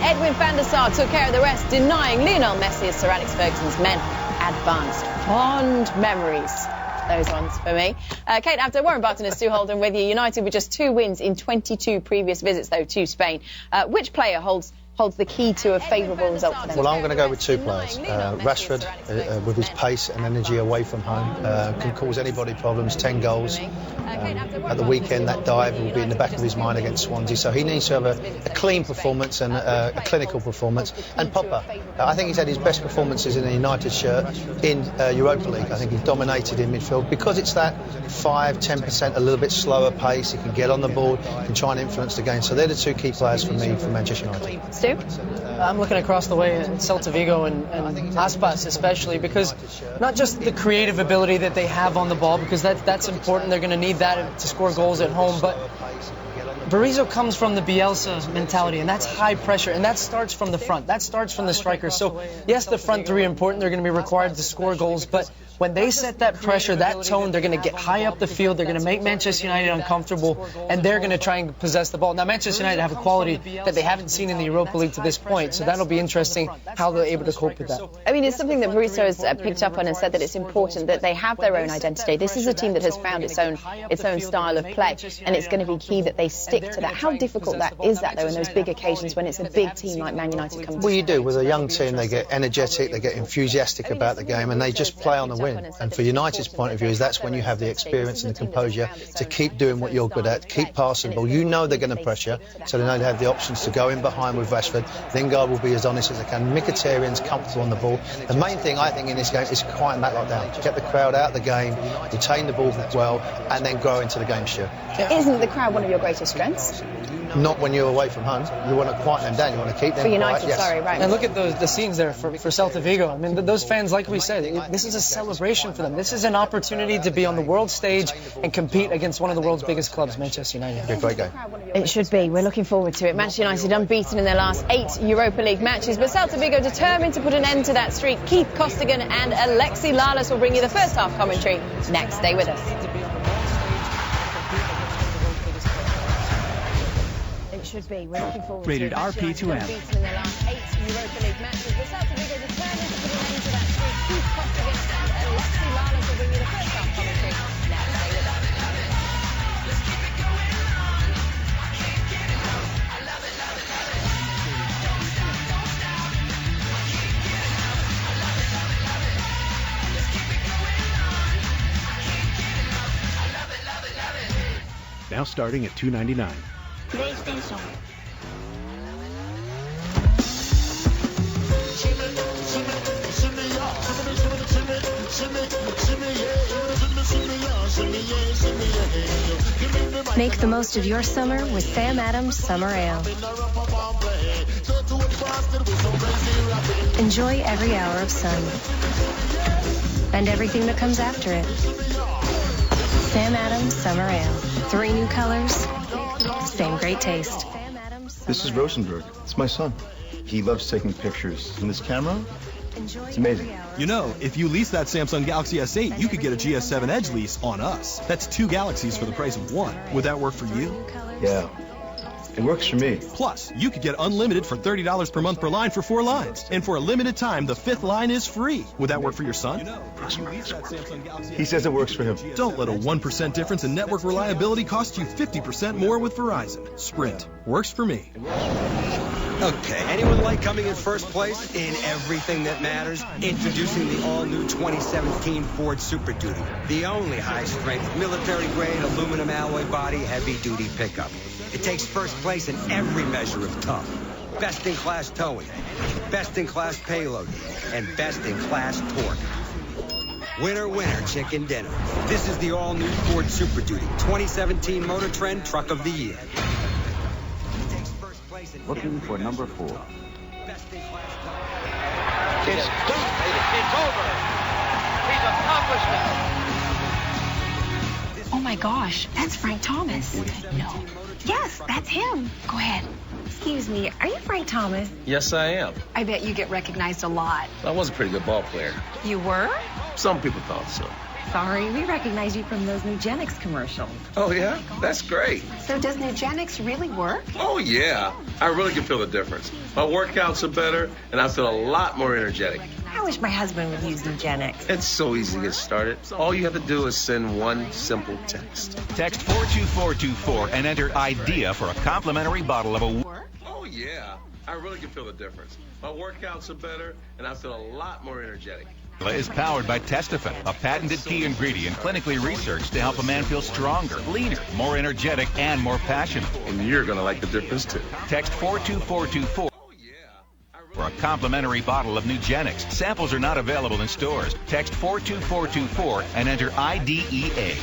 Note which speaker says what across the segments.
Speaker 1: Edwin van der Sar took care of the rest, denying Lionel Messi as Sir Alex Ferguson's men advanced. Fond memories, those ones for me. Kate, after Warren Barton and Stu Holden with you, United with just 2 wins in 22 previous visits, though, to Spain. Which player holds the key to a favourable result for them?
Speaker 2: Well, I'm going to go with 2 players. Rashford, with his pace and energy away from home, can cause anybody problems, 10 goals. At the weekend, that dive will be in the back of his mind against Swansea, so he needs to have a clean performance and a clinical performance. And Popper, I think he's had his best performances in a United shirt in Europa League. I think he's dominated in midfield because it's that 5-10% a little bit slower pace. He can get on the ball, he can try and influence the game. So they're the 2 key players for me for Manchester United.
Speaker 1: Stu?
Speaker 3: I'm looking across the way at Celta Vigo and Aspas especially, because not just the creative ability that they have on the ball, because that's important, they're going to need that to score goals at home, but Berizzo comes from the Bielsa mentality, and that's high pressure, and that starts from the front, that starts from the strikers. So yes, the front 3 are important, they're going to be required to score goals, but when they set that pressure, that tone, they're going to get high up the field, they're going to make Manchester United uncomfortable, and they're going to try and possess the ball. Now, Manchester United have a quality that they haven't seen in the Europa League to this point, so that'll be interesting how they're able to cope with that.
Speaker 1: I mean, it's something that Berizzo has picked up on and said that it's important that they have their own identity. This is a team that has found its own style of play, and it's going to be key that they stick to that. How difficult is that, though, in those big occasions when it's a big team like Man United comes?
Speaker 2: Well, you do. With a young team, they get energetic, they get enthusiastic about the game, and they just play on the win. And for United's point of view, that's when you have the experience and the composure to keep doing what you're good at, keep passing the ball. You know they're going to pressure, so they know they have the options to go in behind with Rashford. Lingard will be as honest as they can. Mkhitaryan's comfortable on the ball. The main thing, I think, in this game is quieten that lot down. Get the crowd out of the game, retain the ball well, and then grow into the game, Stu.
Speaker 1: Isn't the crowd one of your greatest strengths?
Speaker 2: Not when you're away from home. You want to quieten them down. You want to keep them
Speaker 1: for United,
Speaker 2: quiet. Yes.
Speaker 1: Sorry, right.
Speaker 3: And look at the scenes there for Celta Vigo. I mean, those fans, like we said, this is a celebration for them. This is an opportunity to be on the world stage and compete against one of the world's biggest clubs, Manchester United.
Speaker 2: It'll be a great game.
Speaker 1: It should be. We're looking forward to it. Manchester United unbeaten in their last 8 Europa League matches, but Celta Vigo determined to put an end to that streak. Keith Costigan and Alexi Lalas will bring you the first half commentary next. Stay with us. Should be. We're looking forward
Speaker 4: Rated
Speaker 1: to it.
Speaker 4: RP2M.
Speaker 1: In their last 8 Europa League matches, but Celta Vigo determined to put an end to that streak. Keith Costigan and Alexi Lalas will bring you the first half commentary. Now, stay with us.
Speaker 4: Now starting at $2.99.
Speaker 5: PlayStation.
Speaker 6: Make the most of your summer with Sam Adams Summer Ale. Enjoy every hour of sun and everything that comes after it. Sam Adams Summer Ale. 3 new colors, same great taste.
Speaker 7: This is Rosenberg. It's my son. He loves taking pictures. And this camera, it's amazing.
Speaker 8: You know, if you lease that Samsung Galaxy S8, you could get a GS7 Edge lease on us. That's 2 Galaxies for the price of 1. Would that work for you?
Speaker 7: Yeah. It works for me.
Speaker 8: Plus, you could get unlimited for $30 per month per line for 4 lines. And for a limited time, the 5th line is free. Would that work for your son?
Speaker 7: He says it works for him.
Speaker 8: Don't let a 1% difference in network reliability cost you 50% more with Verizon. Sprint. Works for me.
Speaker 9: Okay, anyone like coming in first place in everything that matters? Introducing the all-new 2017 Ford Super Duty, the only high-strength, military-grade, aluminum alloy body, heavy-duty pickup. It takes first place in every measure of tough. Best-in-class towing, best-in-class payload, and best-in-class torque. Winner, winner, chicken dinner. This is the all-new Ford Super Duty 2017 Motor Trend Truck of the Year.
Speaker 10: Looking for number 4.
Speaker 11: It's done. It's over. He's accomplished it.
Speaker 12: Oh my gosh, that's Frank Thomas. No. Yes, that's him. Go ahead. Excuse me, are you Frank Thomas?
Speaker 13: Yes, I am.
Speaker 12: I bet you get recognized a lot.
Speaker 13: I was a pretty good ball player.
Speaker 12: You were?
Speaker 13: Some people thought so.
Speaker 12: Sorry, we recognize you from those Nugenics commercials.
Speaker 5: Oh, yeah? That's great.
Speaker 12: So does Nugenics really work?
Speaker 5: Oh, yeah. I really can feel the difference. My workouts are better, and I feel a lot more energetic.
Speaker 12: I wish my husband would use Nugenics.
Speaker 5: It's so easy to get started. All you have to do is send one simple text.
Speaker 13: Text 42424 and enter IDEA for a complimentary bottle of a...
Speaker 5: Oh, yeah. I really can feel the difference. My workouts are better, and I feel a lot more energetic.
Speaker 13: Is powered by Testofen, a patented key ingredient clinically researched to help a man feel stronger, leaner, more energetic, and more passionate.
Speaker 5: And you're going to like the difference, too.
Speaker 13: Text 42424 for a complimentary bottle of Nugenics. Samples are not available in stores. Text 42424 and enter IDEA.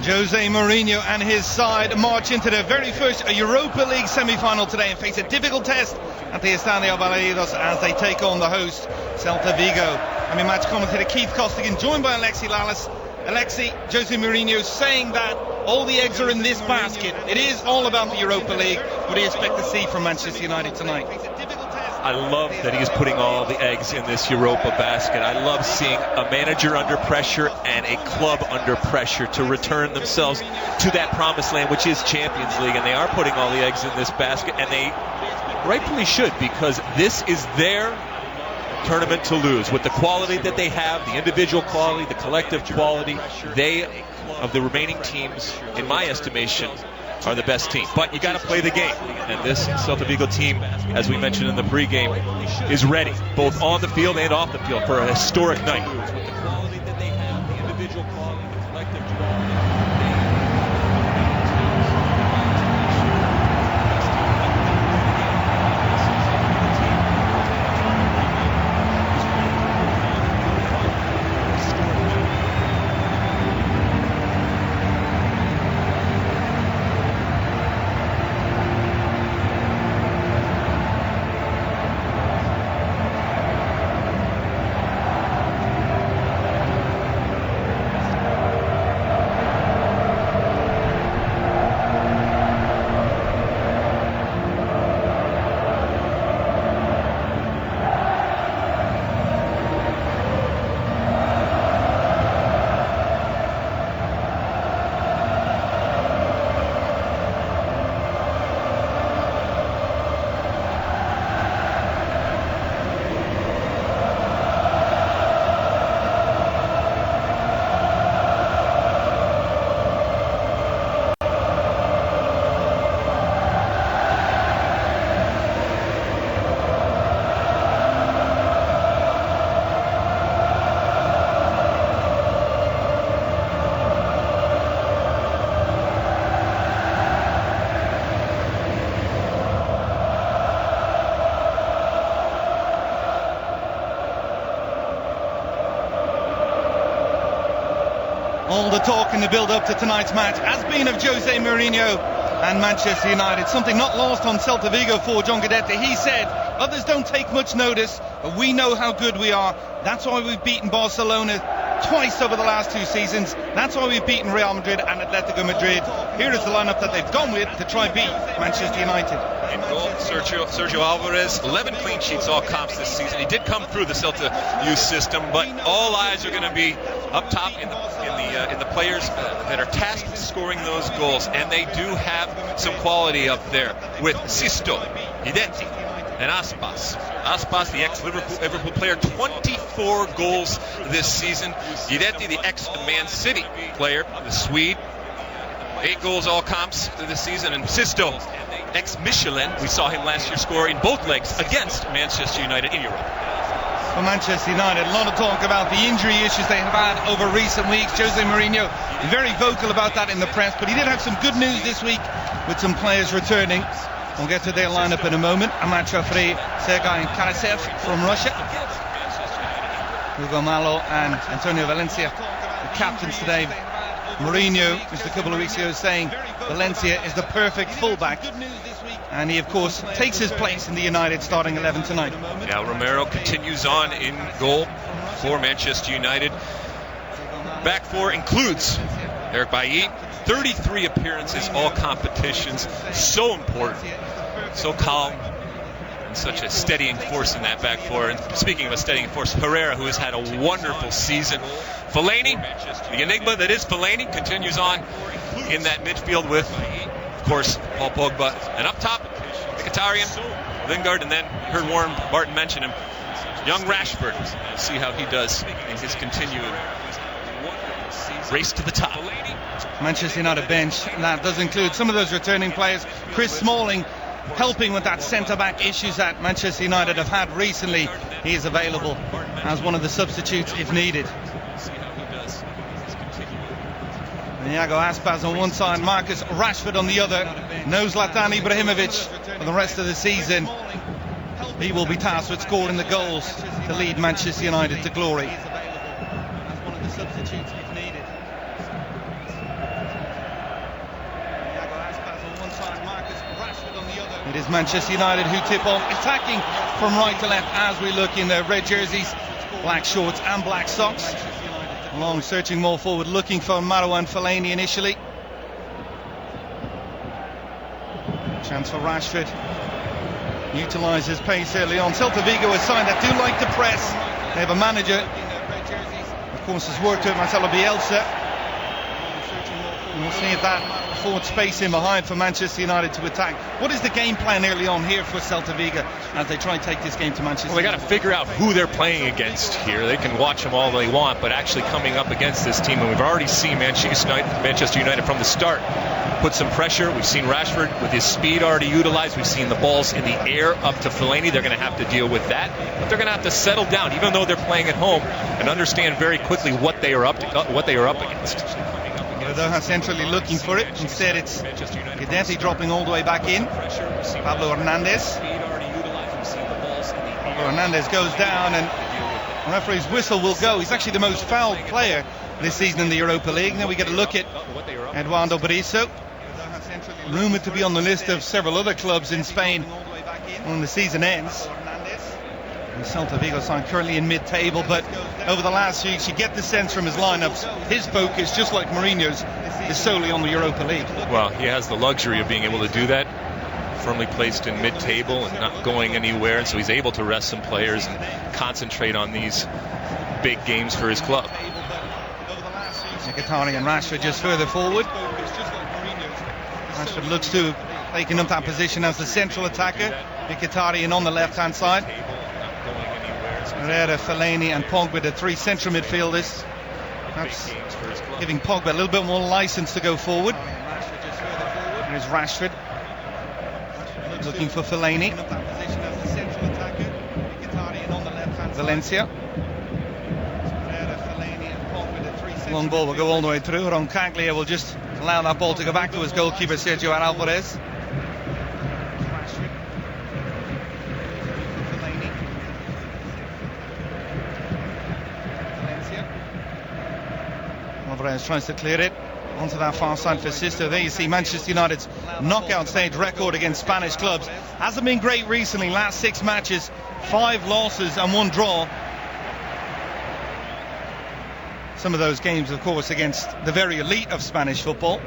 Speaker 14: Jose Mourinho and his side march into the very first Europa League semi-final today and face a difficult test at the Estadio Balaídos as they take on the host, Celta Vigo. I'm in match commentator Keith Costigan, joined by Alexi Lalas. Alexi, Jose Mourinho saying that all the eggs are in this basket. It is all about the Europa League. What do you expect to see from Manchester United tonight?
Speaker 15: I love that he is putting all the eggs in this Europa basket. I love seeing a manager under pressure and a club under pressure to return themselves to that promised land, which is Champions League. And they are putting all the eggs in this basket, and they rightfully should, because this is their tournament to lose. With the quality that they have, the individual quality, the collective quality, they, of the remaining teams, in my estimation, are the best team. But you got to play the game. And this Celta Vigo team, as we mentioned in the pregame, is ready, both on the field and off the field, for a historic night. With the quality that they have, the individual quality, the collective quality.
Speaker 14: All the talk in the build-up to tonight's match has been of Jose Mourinho and Manchester United. Something not lost on Celta Vigo for John Guidetti. He said, others don't take much notice, but we know how good we are. That's why we've beaten Barcelona twice over the last 2 seasons. That's why we've beaten Real Madrid and Atletico Madrid. Here is the lineup that they've gone with to try beat Manchester United.
Speaker 15: In goal, Sergio Alvarez, 11 clean sheets, all comps this season. He did come through the Celta youth system, but all eyes are going to be up top in the players that are tasked with scoring those goals, and they do have some quality up there with Sisto, Guidetti, and Aspas. Aspas, the ex-Liverpool player, 24 goals this season. Guidetti, the ex-Man City player, the Swede, 8 goals all comps this season. And Sisto, ex-Michelin, we saw him last year score in both legs against Manchester United in Europe.
Speaker 14: For Manchester United, a lot of talk about the injury issues they have had over recent weeks. Jose Mourinho very vocal about that in the press, but he did have some good news this week with some players returning. We'll get to their lineup in a moment. Ahmad Shafri, Sergei Karasev from Russia, Hugo Malo and Antonio Valencia, the captains today. Mourinho, just a couple of weeks ago, saying Valencia is the perfect fullback, and he of course takes his place in the United starting 11 tonight.
Speaker 15: Now Romero continues on in goal for Manchester United. Back four includes Eric Bailly, 33 appearances, all competitions. So important, so calm, and such a steadying force in that back four. And speaking of a steadying force, Herrera, who has had a wonderful season. Fellaini, the enigma that is Fellaini, continues on in that midfield with, of course, Paul Pogba. And up top, Mkhitaryan, Lingard, and then you heard Warren Barton mention him, young Rashford. We'll see how he does in his continued race to the top.
Speaker 14: Manchester United bench, that does include some of those returning players. Chris Smalling helping with that centre-back issues that Manchester United have had recently. He is available as one of the substitutes if needed. Iago Aspas on one side, Marcus Rashford on the other. No Zlatan Ibrahimovic for the rest of the season. He will be tasked with scoring the goals to lead Manchester United to glory. As one of the substitutes if needed. It is Manchester United who tip on, attacking from right to left as we look in their red jerseys, black shorts and black socks. Long searching more forward, looking for Marouane Fellaini initially. Chance for Rashford. Utilises pace early on. Celta Vigo a side that do like to press. They have a manager, of course, has worked with Marcelo Bielsa. And we'll see if that forward space in behind for Manchester United to attack. What is the game plan early on here for Celta Vigo as they try and take this game to Manchester United?
Speaker 15: Well, they got to figure out who they're playing against here. They can watch them all they want, but actually coming up against this team, and we've already seen Manchester United from the start put some pressure. We've seen Rashford with his speed already utilized. We've seen the balls in the air up to Fellaini. They're going to have to deal with that, but they're going to have to settle down, even though they're playing at home, and understand very quickly what they are up against.
Speaker 14: Rodoja centrally looking for it. Instead it's Guedetti dropping all the way back in. Pablo Hernandez. Pablo Hernandez goes down and the referee's whistle will go. He's actually the most fouled player this season in the Europa League. Now we get a look at Eduardo Berizzo, rumoured to be on the list of several other clubs in Spain when the season ends. The Celta Vigo side currently in mid-table, but over the last few weeks you get the sense from his lineups, his focus, just like Mourinho's, is solely on the Europa League.
Speaker 15: Well, he has the luxury of being able to do that, firmly placed in mid-table and not going anywhere, and so he's able to rest some players and concentrate on these big games for his club.
Speaker 14: Mkhitaryan and Rashford just further forward. Rashford looks to have taken up that position as the central attacker. Mkhitaryan on the left-hand side. Herrera, Fellaini and Pogba, the three central midfielders. Perhaps giving Pogba a little bit more license to go forward. Here's Rashford looking for Fellaini. Valencia. Long ball will go all the way through. Roncaglia will just allow that ball to go back to his goalkeeper Sergio Alvarez. Alvarez tries to clear it onto that far side for Sisto. There you see Manchester United's knockout stage record against Spanish clubs. Hasn't been great recently. Last 6 matches, 5 losses and 1 draw. Some of those games, of course, against the very elite of Spanish football.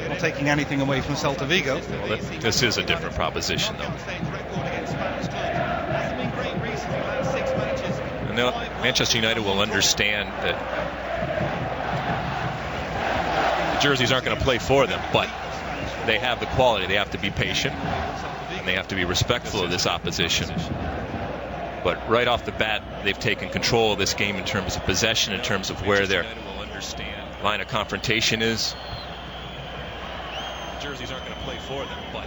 Speaker 14: Not taking anything away from Celta Vigo.
Speaker 15: Well, this is a different proposition, though. And Manchester United will understand that the jerseys aren't going to play for them, but they have the quality. They have to be patient and they have to be respectful of this opposition. But right off the bat, they've taken control of this game in terms of possession, in terms of where their line of confrontation is. The jerseys aren't going to play for them, but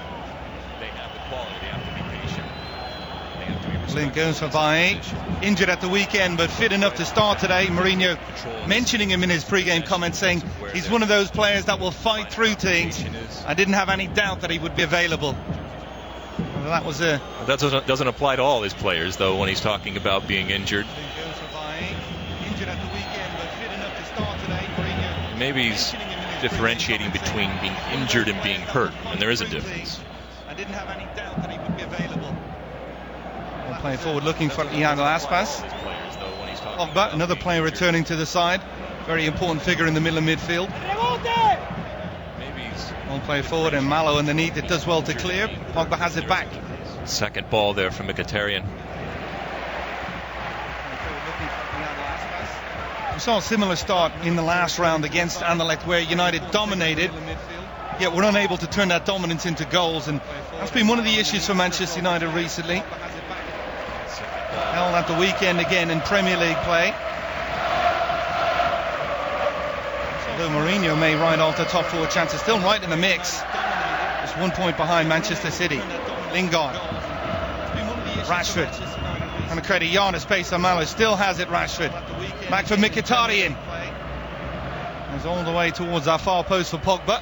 Speaker 15: they have the quality. They have to be patient. They have to be respectful.
Speaker 14: Link goes for Bailly, injured at the weekend but fit enough to start today. Mourinho mentioning him in his pre-game comments, saying he's one of those players that will fight through things. I didn't have any doubt that he would be available. That was a...
Speaker 15: That doesn't apply to all his players, though, when he's talking about being injured. Maybe he's differentiating between being injured and being hurt, and there is a difference.
Speaker 14: I didn't have any doubt that he would be available. We'll play forward looking for Iago Aspas. Pogba, another player returning to the side. Very important figure in the middle of midfield. One play forward and Malo underneath. It does well to clear. Pogba has it back.
Speaker 15: Second ball there from Mkhitaryan.
Speaker 14: We saw a similar start in the last round against Anderlecht, where United dominated, yet were unable to turn that dominance into goals, and that's been one of the issues for Manchester United recently. Held at the weekend again in Premier League play. Although Mourinho may ride off the top 4 chances, still right in the mix. Just 1 point behind Manchester City. Lingard, Rashford, and a credit Giannis space on Malo, still has it. Rashford back for Mkhitaryan. He's all the way towards our far post for Pogba.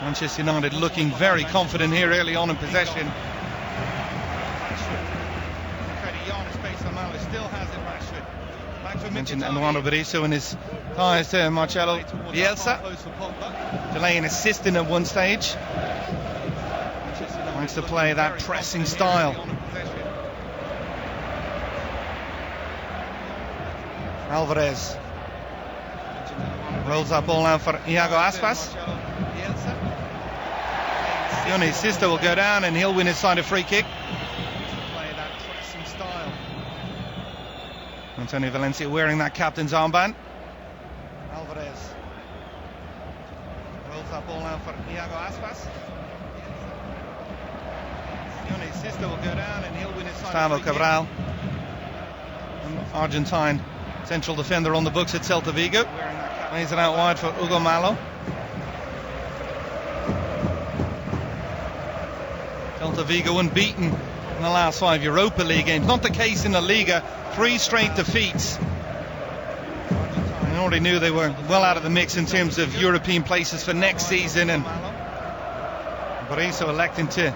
Speaker 14: Manchester United looking very confident here early on in possession. Mentioned Eduardo Berizzo and his ties to Marcelo Bielsa. Delaying assisting at one stage. Likes to play that pressing style. Alvarez rolls that ball out for Iago Aspas. Sione Sisto will go down and he'll win his side a free kick. Antonio Valencia wearing that captain's armband. Alvarez rolls that ball out for Iago Aspas. Sione Sisto will go down and he'll win his side. Gustavo Cabral, Argentine central defender on the books at Celta Vigo. Plays it out wide for Hugo Malo. Celta Vigo unbeaten in the last 5 Europa League games. Not the case in the Liga. 3 straight defeats. I already knew they were well out of the mix in terms of European places for next season, and Berizzo electing to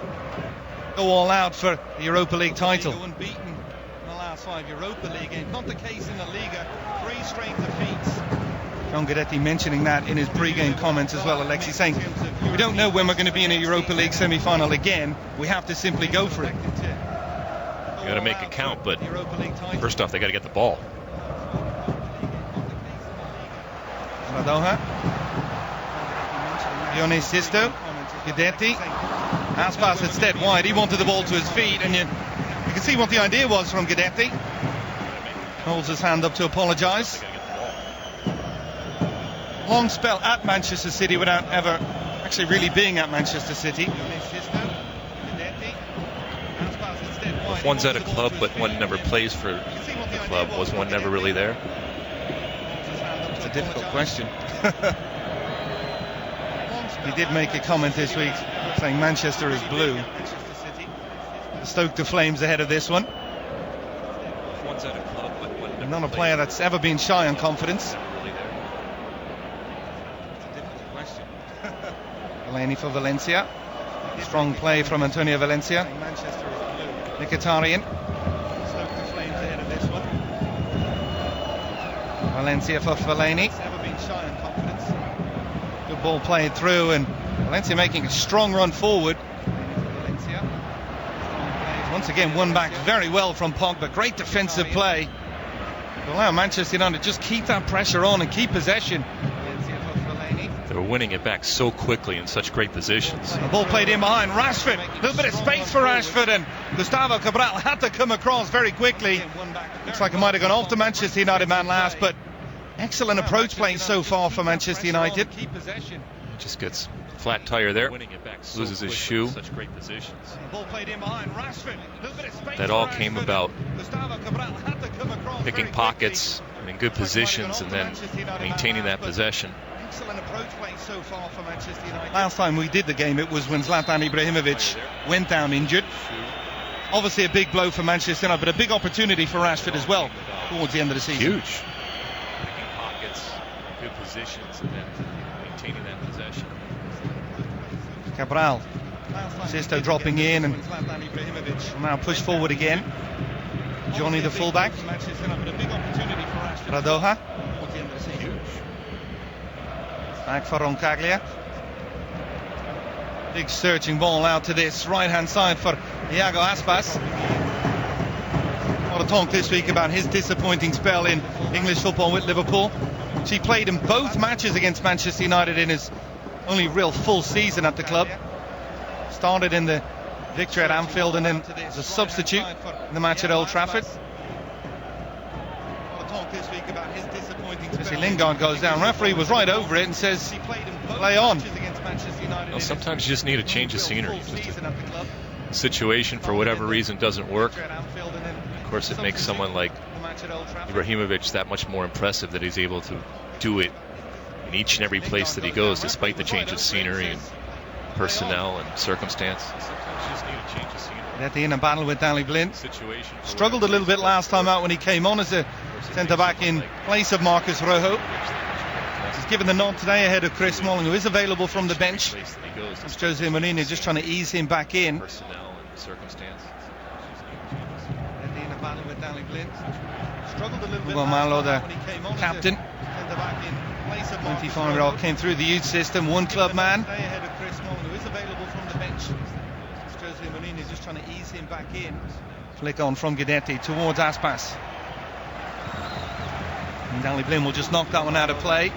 Speaker 14: go all out for the Europa League title. Unbeaten in the last 5 Europa League games. Not the case in the Liga. 3 straight defeats. John Guidetti mentioning that in his pre-game comments as well, Alexi, saying we don't know when we're going to be in a Europa League semi-final again. We have to simply go for it.
Speaker 15: You got to make it count, but first off, they got to get the ball.
Speaker 14: Radoja, Sione Sisto, Guidetti, Aspas instead wide. He wanted the ball to his feet, and you can see what the idea was from Guidetti. Holds his hand up to apologise. Long spell at Manchester City without ever actually really being at Manchester City.
Speaker 15: If one's at a club but one never plays for the club, was one never really there?
Speaker 14: It's a difficult question. He did make a comment this week saying Manchester is blue. Stoke the Flames ahead of this one.
Speaker 15: If one's at a club but one never
Speaker 14: not a player that's ever been shy on confidence. Delaney for Valencia. Strong play from Antonio Valencia. Mkhitaryan. Valencia for Fellaini. Good ball played through, and Valencia making a strong run forward. Once again won back very well from Pogba. Great defensive play to allow Manchester United to just keep that pressure on and keep possession.
Speaker 15: They were winning it back so quickly in such great positions.
Speaker 14: The ball played in behind Rashford. A little bit of space for Rashford, and Gustavo Cabral had to come across very quickly. Looks like it might have gone off the Manchester United man last, but excellent approach play so far for Manchester United.
Speaker 15: Just gets flat tire there. Loses his shoe. That all came about picking pockets and in good positions and then maintaining that possession.
Speaker 14: Excellent approach play so far for Manchester United. Last time we did the game, it was when Zlatan Ibrahimovic went down injured. Obviously a big blow for Manchester United, but a big opportunity for Rashford as well towards the end of the season.
Speaker 15: Huge. Picking pockets, good positions, and then maintaining that possession.
Speaker 14: Cabral, Sisto dropping in, and now push forward again. Johnny the fullback. Radoja. Back for Roncaglia. Big searching ball out to this right hand side for Iago Aspas. A lot of talk this week about his disappointing spell in English football with Liverpool. He played in both matches against Manchester United in his only real full season at the club. Started in the victory at Anfield and then as a substitute in the match at Old Trafford. See, Lingard goes down. Referee was right over it and says, play on.
Speaker 15: Well, sometimes you just need a change of scenery. Just a situation for whatever reason doesn't work. Of course, it makes someone like Ibrahimovic that much more impressive that he's able to do it in each and every place that he goes, despite the change of scenery and personnel and circumstance. Sometimes you just need a change of scenery.
Speaker 14: Guidetti in a battle with Danny Blind. Struggled a little bit last time out when he came on as a centre-back in place of Marcus Rojo. He's given the nod today ahead of Chris Smalling, who is available from the bench. It's Jose Mourinho just trying to ease him back in.
Speaker 15: Personnel and circumstance.
Speaker 14: Guidetti in a battle with Danny Blind. Struggled a little bit Malo, the captain. 25-year-old came through the youth system, one club man. Ahead of Chris Smalling, who is available from the bench. Jose Mourinho just trying to ease him back in. Flick on from Guidetti towards Aspas. And Danny Blind will just knock that one out of play.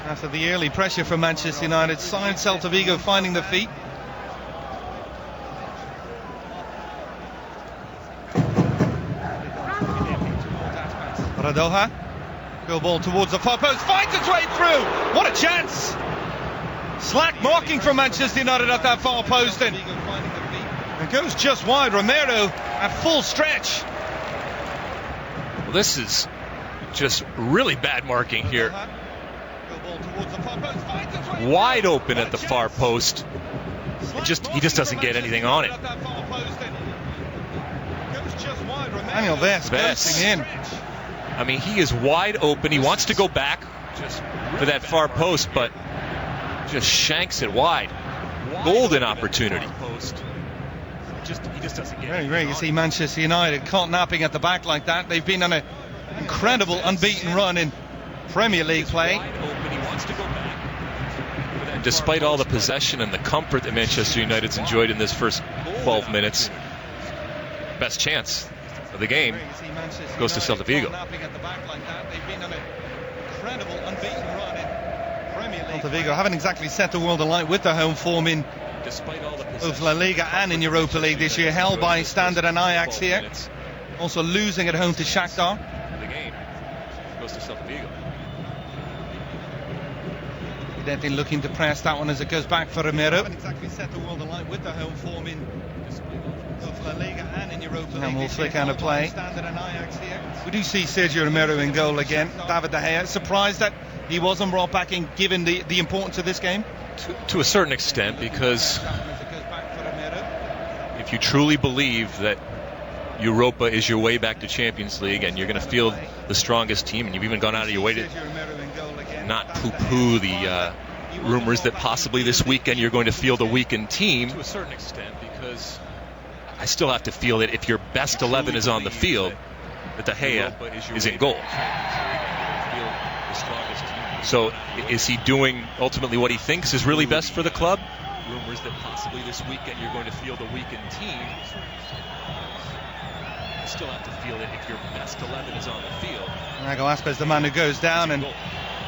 Speaker 14: After the early pressure from Manchester United, side Celta Vigo finding the feet. Radoja. Go ball towards the far post, finds its way through. What a chance! Slack marking from Manchester United at that far post, and it goes just wide. Romero at full stretch.
Speaker 15: Well, this is just really bad marking here. Wide open at the far post. He just doesn't get anything on it.
Speaker 14: Daniel Vest bouncing in.
Speaker 15: I mean, he is wide open. He wants to go back for that far post, but just shanks it wide. Golden opportunity. He just doesn't get
Speaker 14: very rare you see Manchester United caught napping at the back like that. They've been on an incredible unbeaten run in Premier League play.
Speaker 15: Despite all the possession and the comfort that Manchester United's enjoyed in this first 12 minutes, best chance of the game goes to Celta Vigo.
Speaker 14: Celta Vigo haven't exactly set the world alight with their home form in both La Liga and in Europa League this year. Held by Standard and Ajax here. Also losing at home to Shakhtar.
Speaker 15: The game goes to Celta Vigo.
Speaker 14: Guidetti looking to press that one as it goes back for Romero. Haven't exactly set the world alight with their home form in both La Liga and in Europa League. And we'll flick out of play. We do see Sergio Romero in goal again. David De Gea, surprised that he wasn't brought back in, given the importance of this game?
Speaker 15: To a certain extent, because if you truly believe that Europa is your way back to Champions League and you're going to field the strongest team, and you've even gone out of your way to not poo-poo the rumors that possibly this weekend you're going to field a weakened team, to a certain extent, because I still have to feel that if your best 11 is on the field, that De Gea is in goal. So is he doing ultimately what he thinks is really best for the club? Rumors that possibly this weekend you're going to field a weakened team. I still have to feel that if your best 11 is on the field.
Speaker 14: Iago Aspas, the man who goes down, and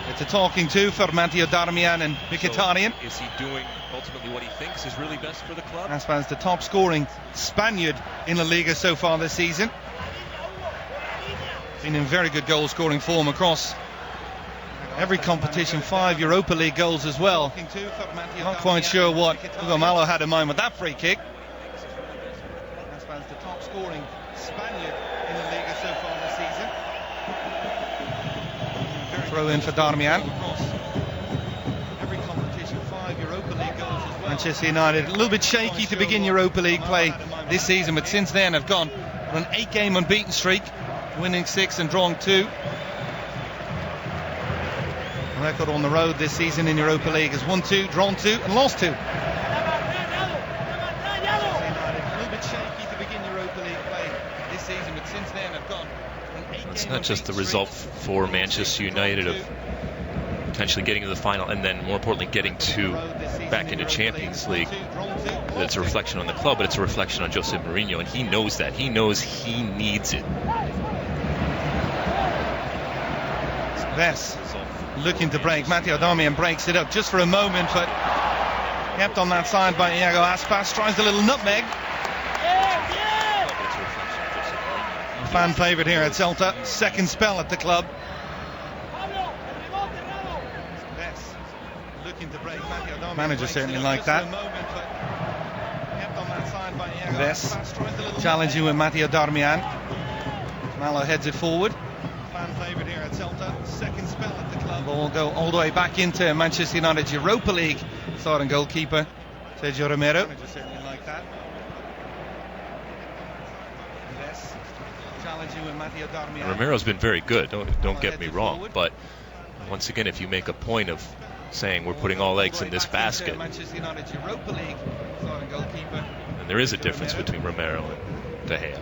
Speaker 14: it's a talking to for Matteo Darmian and Mkhitaryan.
Speaker 15: So is he doing ultimately what he thinks is really best for the club?
Speaker 14: Aspas, the top scoring Spaniard in La Liga so far this season. Been in very good goal scoring form across every competition, 5 Europa League goals as well. Not quite sure what Hugo Malo had in mind with that free kick. Aspas, the top scoring Spaniard in La Liga so far this season. Throw in for Darmian. Every competition, 5 Europa League goals as well. Manchester United a little bit shaky to begin Europa League play this season, but since then have gone on an 8-game unbeaten streak, winning 6 and drawing 2. Record on the road this season in Europa League is 1-2, drawn 2 and lost 2. A little bit shaky to begin Europa League play this season, but since then have gone.
Speaker 15: It's not just the result for Manchester United of potentially getting to the final and then more importantly getting back into Champions League. It's a reflection on the club, but it's a reflection on Jose Mourinho, and he knows that. He knows he needs it.
Speaker 14: Vest looking to break. Matteo Darmian breaks it up just for a moment, but Kept on that side by Iago Aspas. Tries a little nutmeg. A fan favourite here at Celta. Second spell at the club. Looking to break. Manager certainly like that. Ves challenging with Matteo Darmian. Malo heads it forward. Fan favourite here at Celta. Second spell at the club. Ball go all the way back into Manchester United's Europa League. Starting goalkeeper Sergio Romero. Manager certainly like that. Ves challenging with Matteo Darmian.
Speaker 15: Romero's been very good. Don't get me wrong, but once again, if you make a point of saying we're putting all eggs in this basket, and there is a difference between Romero and De Gea.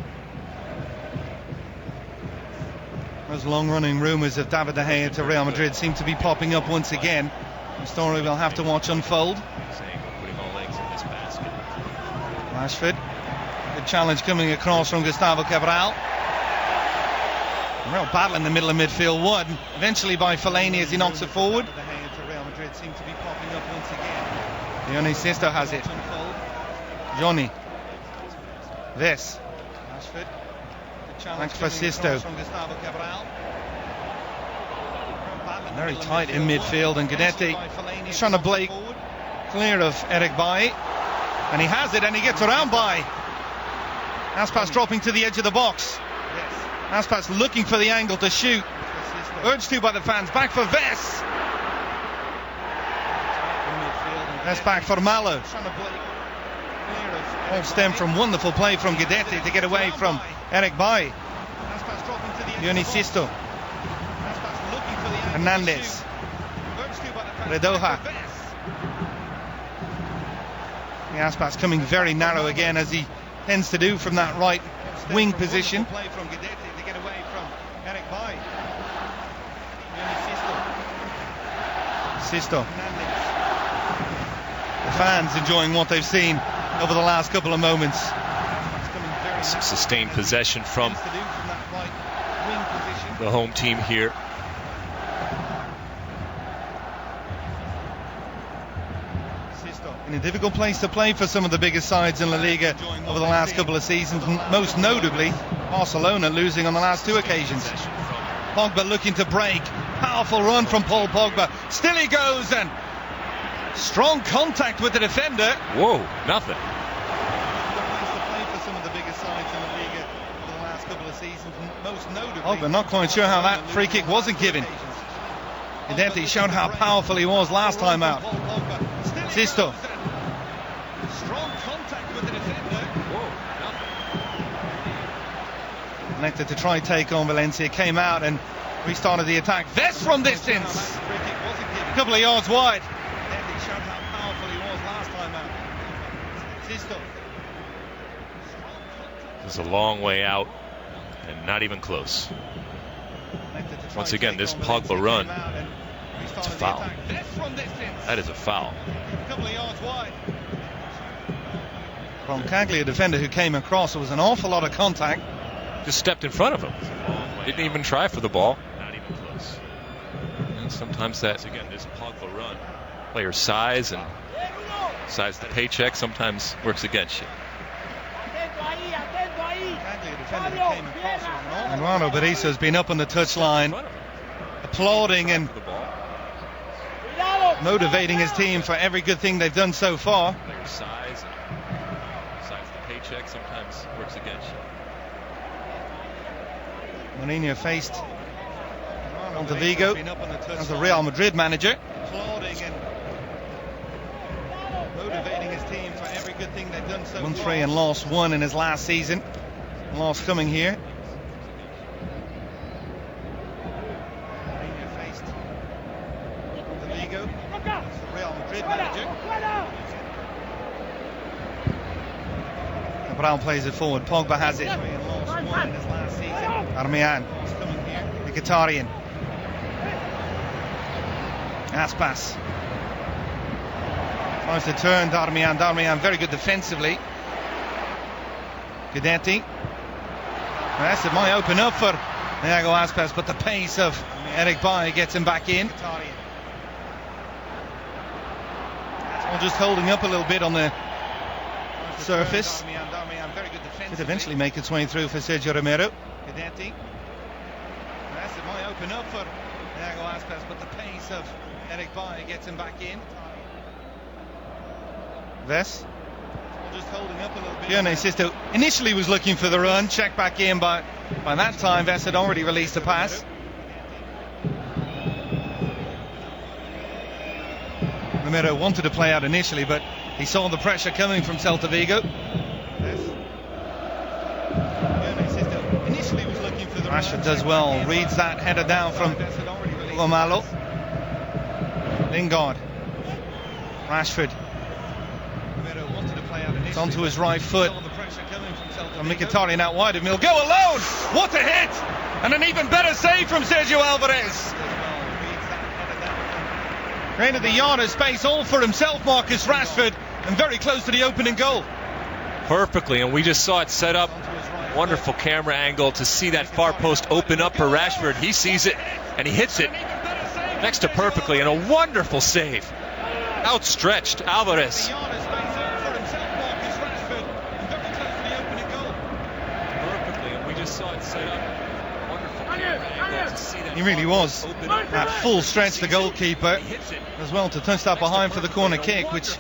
Speaker 14: Those long-running rumours of David De Gea to Real Madrid seem to be popping up once again. A story we'll have to watch unfold.
Speaker 15: Saying we're putting all eggs in this basket.
Speaker 14: Rashford, good challenge coming across from Gustavo Cabral. Real battle in the middle of midfield, won eventually by Fellaini as he knocks it forward. Seem to be popping up once again. Johnny Sisto has it. Johnny. Ves. Rashford. Thanks for Sisto. Very tight in midfield, and Guidetti is trying to break clear of Eric Bailly, and he has it, and he gets around Bailly. Aspas dropping to the edge of the box. Aspas looking for the angle to shoot. Urged to by the fans. Back for Ves. That's back for Malo. All stemmed from wonderful play from Guidetti to get away from Eric Bailly. Yoni Sisto. Hernandez. Redoja. Aspas coming very narrow again, as he tends to do from that right wing position. Sisto. The fans enjoying what they've seen over the last couple of moments.
Speaker 15: Some sustained possession from the home team here.
Speaker 14: In a difficult place to play for some of the biggest sides in La Liga over the last couple of seasons, most notably Barcelona losing on the last two occasions. Pogba looking to break. Powerful run from Paul Pogba. Still he goes, and strong contact with the defender.
Speaker 15: Whoa, nothing.
Speaker 14: Pogba not quite sure how that free kick wasn't given. Guidetti showed how powerful he was last time out. Sisto. Strong contact with the defender. Elected to try take on Valencia, came out and restarted the attack. Ves from distance. A couple of yards wide.
Speaker 15: It's a long way out and not even close. Once again, this Pogba run, it's a foul. That is a foul.
Speaker 14: From Cagley, a defender who came across, it was an awful lot of contact.
Speaker 15: Just stepped in front of him. Didn't even try for the ball. Not even close. And sometimes that, again, this Pogba run, player size and size the paycheck sometimes works against you.
Speaker 14: Eduardo Berizzo has been up on the touchline, applauding and motivating his team for every good thing they've done so far.
Speaker 15: Player size and size the paycheck sometimes works against you.
Speaker 14: Mourinho faced Celta Vigo as the Real Madrid manager. Motivating his team for every good thing they've done so far. 1-3 and lost 1 in his last season. Loss coming here. Mourinho faced Celta Vigo as the Real Madrid manager. Cabral plays it forward. Pogba has it. 3 and lost 1 in his last season. Darmian. Mkhitaryan. Aspas. Tries to turn Darmian. Darmian very good defensively. Guidetti. Yes, it might open up for Iago Aspas, but the pace of Eric Bailly gets him back in. Well, just holding up a little bit on the surface. Could eventually make its way through for Sergio Romero. Guidetti. It might open up for Iago Aspas, but the pace of Eric Bailly gets him back in. Vess. Just holding up a little bit. Gione Sisto initially was looking for the run, checked back in, but by that time Vess had already released the pass. Romero wanted to play out initially, but he saw the pressure coming from Celta Vigo. Rashford does well, reads that header down from Romalo. Lingard. Rashford. It's onto his right foot. And Mkhitaryan out wide of him. He'll go alone. What a hit! And an even better save from Sergio Alvarez. Created the yard of space all for himself, Marcus Rashford, and very close to the opening goal.
Speaker 15: Perfectly, and we just saw it set up. Wonderful camera angle to see that far post open up for Rashford. He sees it and he hits it next to perfectly, and a wonderful save. Outstretched Alvarez. Perfectly, and we just saw it set up. Wonderful camera angle to see that.
Speaker 14: He really was at full stretch, the goalkeeper, as well to touch that behind for the corner kick, which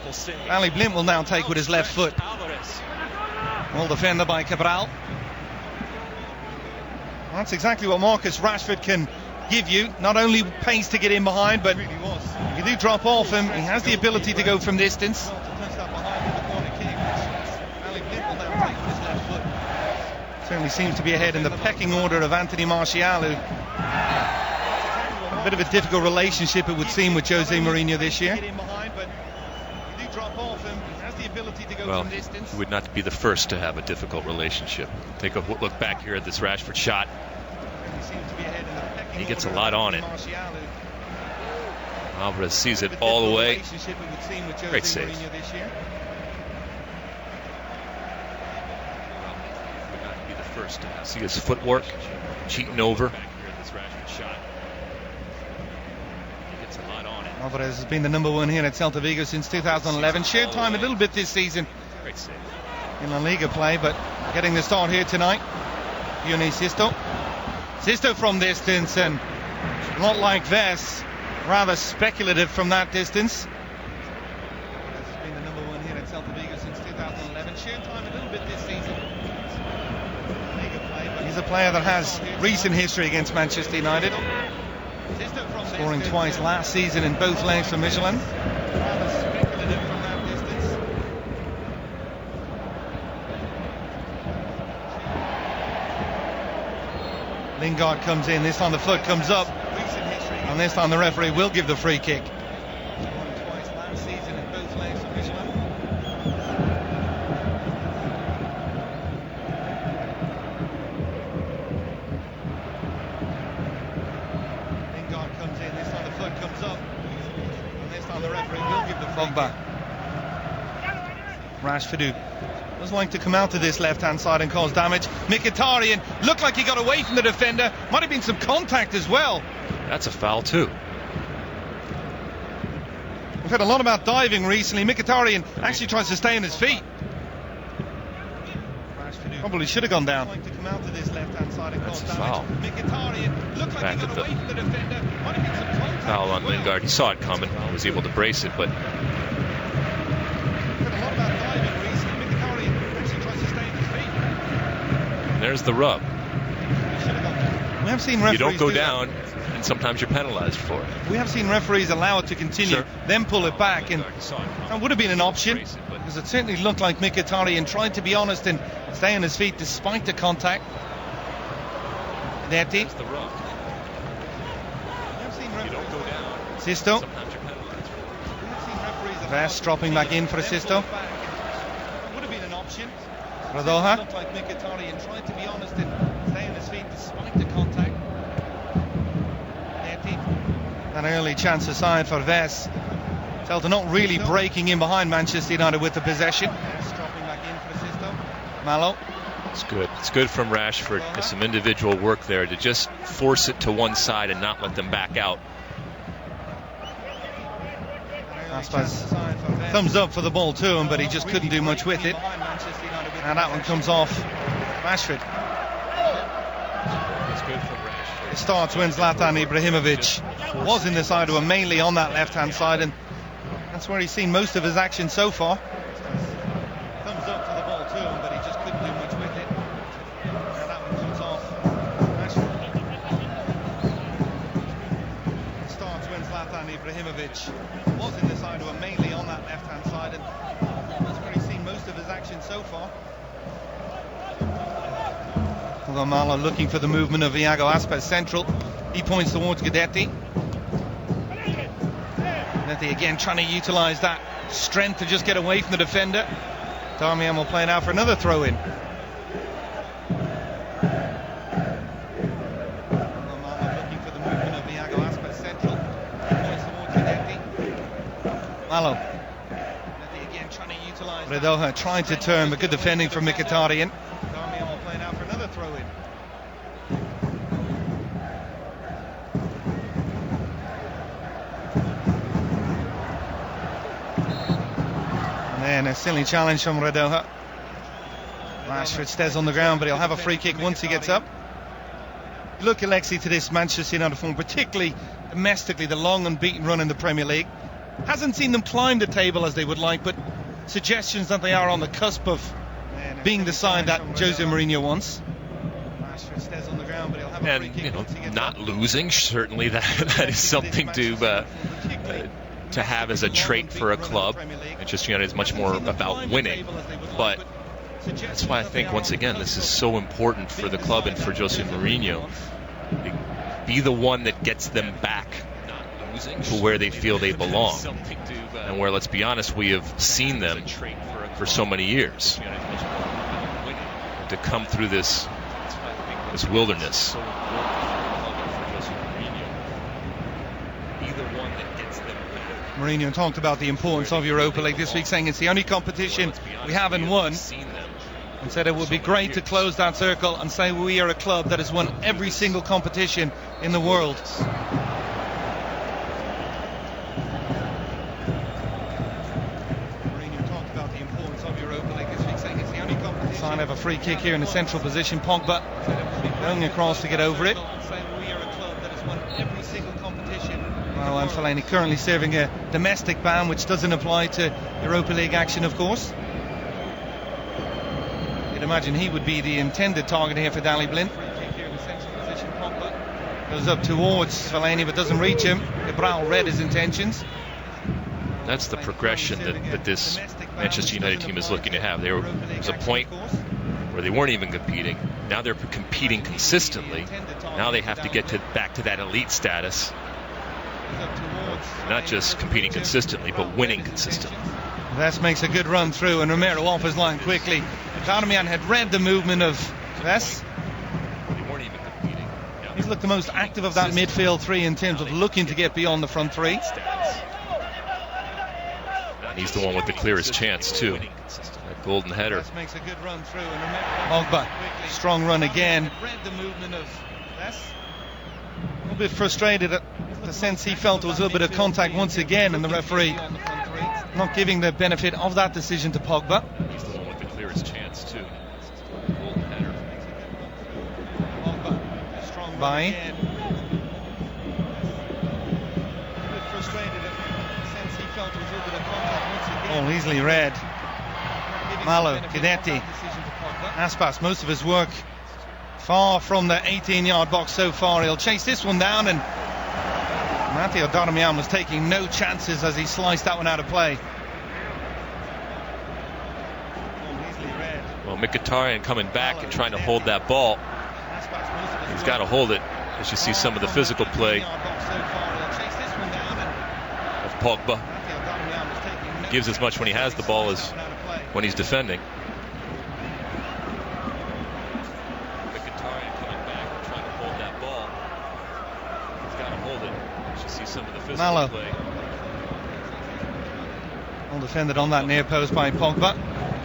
Speaker 14: Ali Blind will now take with his left foot. Well defended by Cabral. That's exactly what Marcus Rashford can give you. Not only pace to get in behind, but if you do drop off him, he has the ability to go from distance. Certainly seems to be ahead in the pecking order of Anthony Martial, who a bit of a difficult relationship it would seem with Jose Mourinho this year.
Speaker 15: Well, he would not be the first to have a difficult relationship. Take a look back here at this Rashford shot. He gets a lot on it. Alvarez sees it all the way. Great save. Well, he would not be the first to see his footwork, cheating over.
Speaker 14: Alvarez has been the number one here at Celta Vigo since 2011. Shared time a little bit this season in La Liga play, but getting the start here tonight. Gione Sisto. Sisto from distance, and not like Vess, rather speculative from that distance. Alvarez has been the number one here at Celta Vigo since 2011. Shared time a little bit this season. La Liga play, but he's a player that has recent history against Manchester United. Scoring twice last season in both legs for Michelin. Lingard comes in, this time the foot comes up, and this time the referee will give the free kick. Twice last season in both legs for Michelin. Rashford, who does like to come out to this left-hand side and cause damage. Mkhitaryan looked like he got away from the defender. Might have been some contact as well.
Speaker 15: That's a foul too.
Speaker 14: We've heard a lot about diving recently. Mkhitaryan actually tries to stay on his feet. Probably should have gone down.
Speaker 15: That's a foul. Back at the foul on Lingard. He saw it coming. Was able to brace it, but there's the rub.
Speaker 14: We have seen referees
Speaker 15: you don't go down, and sometimes you're penalized for it.
Speaker 14: We have seen referees allow it to continue, then pull it back, and that would have been an option, because it certainly looked like Mkhitaryan tried to be honest and stay on his feet despite the contact. Guidetti. Sisto. Vess dropping back in for a Sisto. Would have been an option. Radoja. Looked like Mkhitaryan tried to be honest and stay on his feet despite the contact. An early chance aside for Vess. Celta not really breaking in behind Manchester United with the possession. Dropping back in for Sisto. Malo.
Speaker 15: It's good. It's good from Rashford. There's some individual work there to just force it to one side and not let them back out.
Speaker 14: Aspas, thumbs up for the ball to him, but he just couldn't do much with it. And that one comes off Rashford. It starts when Zlatan Ibrahimovic was in the side of him, mainly on that left-hand side, and that's where he's seen most of his action so far. Thumbs up for the ball to him, but he just couldn't do much with it. And that one comes off Rashford. It starts when Zlatan Ibrahimovic was in the side of him, mainly on that left-hand side, and that's where he's seen most of his action so far. Malo looking for the movement of Iago Aspas central. He points towards Guidetti. Guidetti again trying to utilise that strength to just get away from the defender. Darmian will play now for another throw-in. Malo looking for the movement of Iago Aspas central. He points towards Guidetti. Malo. Guidetti again trying to utilise Redoja trying to turn, but good defending from Mkhitaryan. Darmian will play now for another throw-in. And a silly challenge from Redoja. Rashford stays on the ground, but he'll have a free kick once he gets up. Look, Alexi, to this Manchester United form, particularly domestically, the long unbeaten run in the Premier League. Hasn't seen them climb the table as they would like, but suggestions that they are on the cusp of being the side that Jose Mourinho wants. Rashford stays on the ground, but he'll have a free kick once he gets
Speaker 15: not
Speaker 14: up.
Speaker 15: losing, certainly that is something to have as a trait for a club. Manchester United is much more about winning, but that's why I think, once again, this is so important for the club and for Jose Mourinho. Be the one that gets them back to where they feel they belong, and where, let's be honest, we have seen them for so many years. To come through this wilderness.
Speaker 14: Mourinho talked about the importance of Europa League this week, saying it's the only competition we haven't won, and said it would be great to close that circle and say we are a club that has won every single competition in the world. Mourinho talked about the importance of Europa League this week, saying it's the only competition. Sign of a free kick here in the central position. Pogba going across to get over it. And Fellaini currently serving a domestic ban, which doesn't apply to Europa League action, of course. You'd imagine he would be the intended target here for Daley Blind. Goes up towards Fellaini, but doesn't reach him. Cabral read his intentions.
Speaker 15: That's the progression that this Manchester United team is looking to have. There was a point where they weren't even competing. Now they're competing consistently. Now they have to get back to that elite status. Not just competing consistently, but winning consistently.
Speaker 14: Vest makes a good run through, and Romero off his line quickly. Darmian had read the movement of Vest. He's looked the most active of that midfield three in terms of looking to get beyond the front three.
Speaker 15: And he's the one with the clearest chance too. That golden header.
Speaker 14: Vest makes a good run through, and Pogba, strong run again. Read the movement of Vest. A little bit frustrated at the sense he felt there was a little bit of contact once again, and the referee not giving the benefit of that decision to Pogba.
Speaker 15: He's the one with the clearest chance too. Golden header.
Speaker 14: Pogba, strong by. All easily read. Malo, Guidetti, Aspas, most of his work far from the 18-yard box so far. He'll chase this one down, and Matteo Darmian was taking no chances as he sliced that one out of play.
Speaker 15: Well, Mkhitaryan coming back and trying to hold that ball. He's got to hold it, as you see some of the physical play of Pogba. He gives as much when he has the ball as when he's defending.
Speaker 14: Malo. Well defended on that near post by Pogba.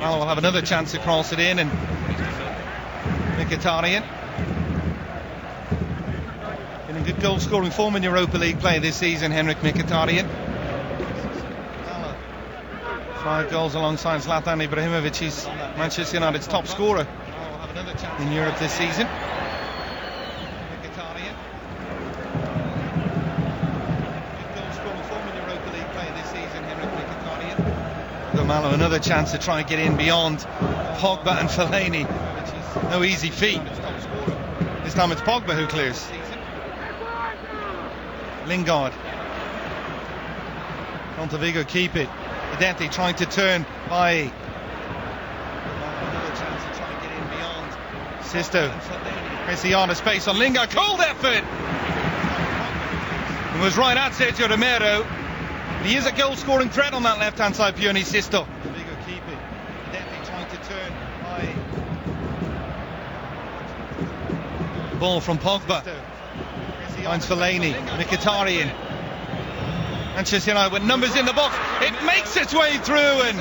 Speaker 14: Malo will have another chance to cross it in, and Mkhitaryan in a good goal scoring form in Europa League play this season. Henrik Mkhitaryan. 5 goals alongside Zlatan Ibrahimovic. He's Manchester United's top scorer in Europe this season. Mkhitaryan. Good goal scoring form in Europa League play this season, Henrik Mkhitaryan. Gomalo, another chance to try and get in beyond Pogba and Fellaini, which is no easy feat. This time it's Pogba who clears. Lingard. Celta Vigo keep it. Dente trying to turn by. Another chance to try and get in beyond. Sisto. Cristiano space on Lingard. Cold effort. It was right at Sergio Romero. He is a goal scoring threat on that left hand side, Pione Sisto. Vigo keep it. Dente trying to turn by. Ball from Pogba. Finds Fellaini. Mkhitaryan. Manchester United with numbers in the box. It makes its way through, and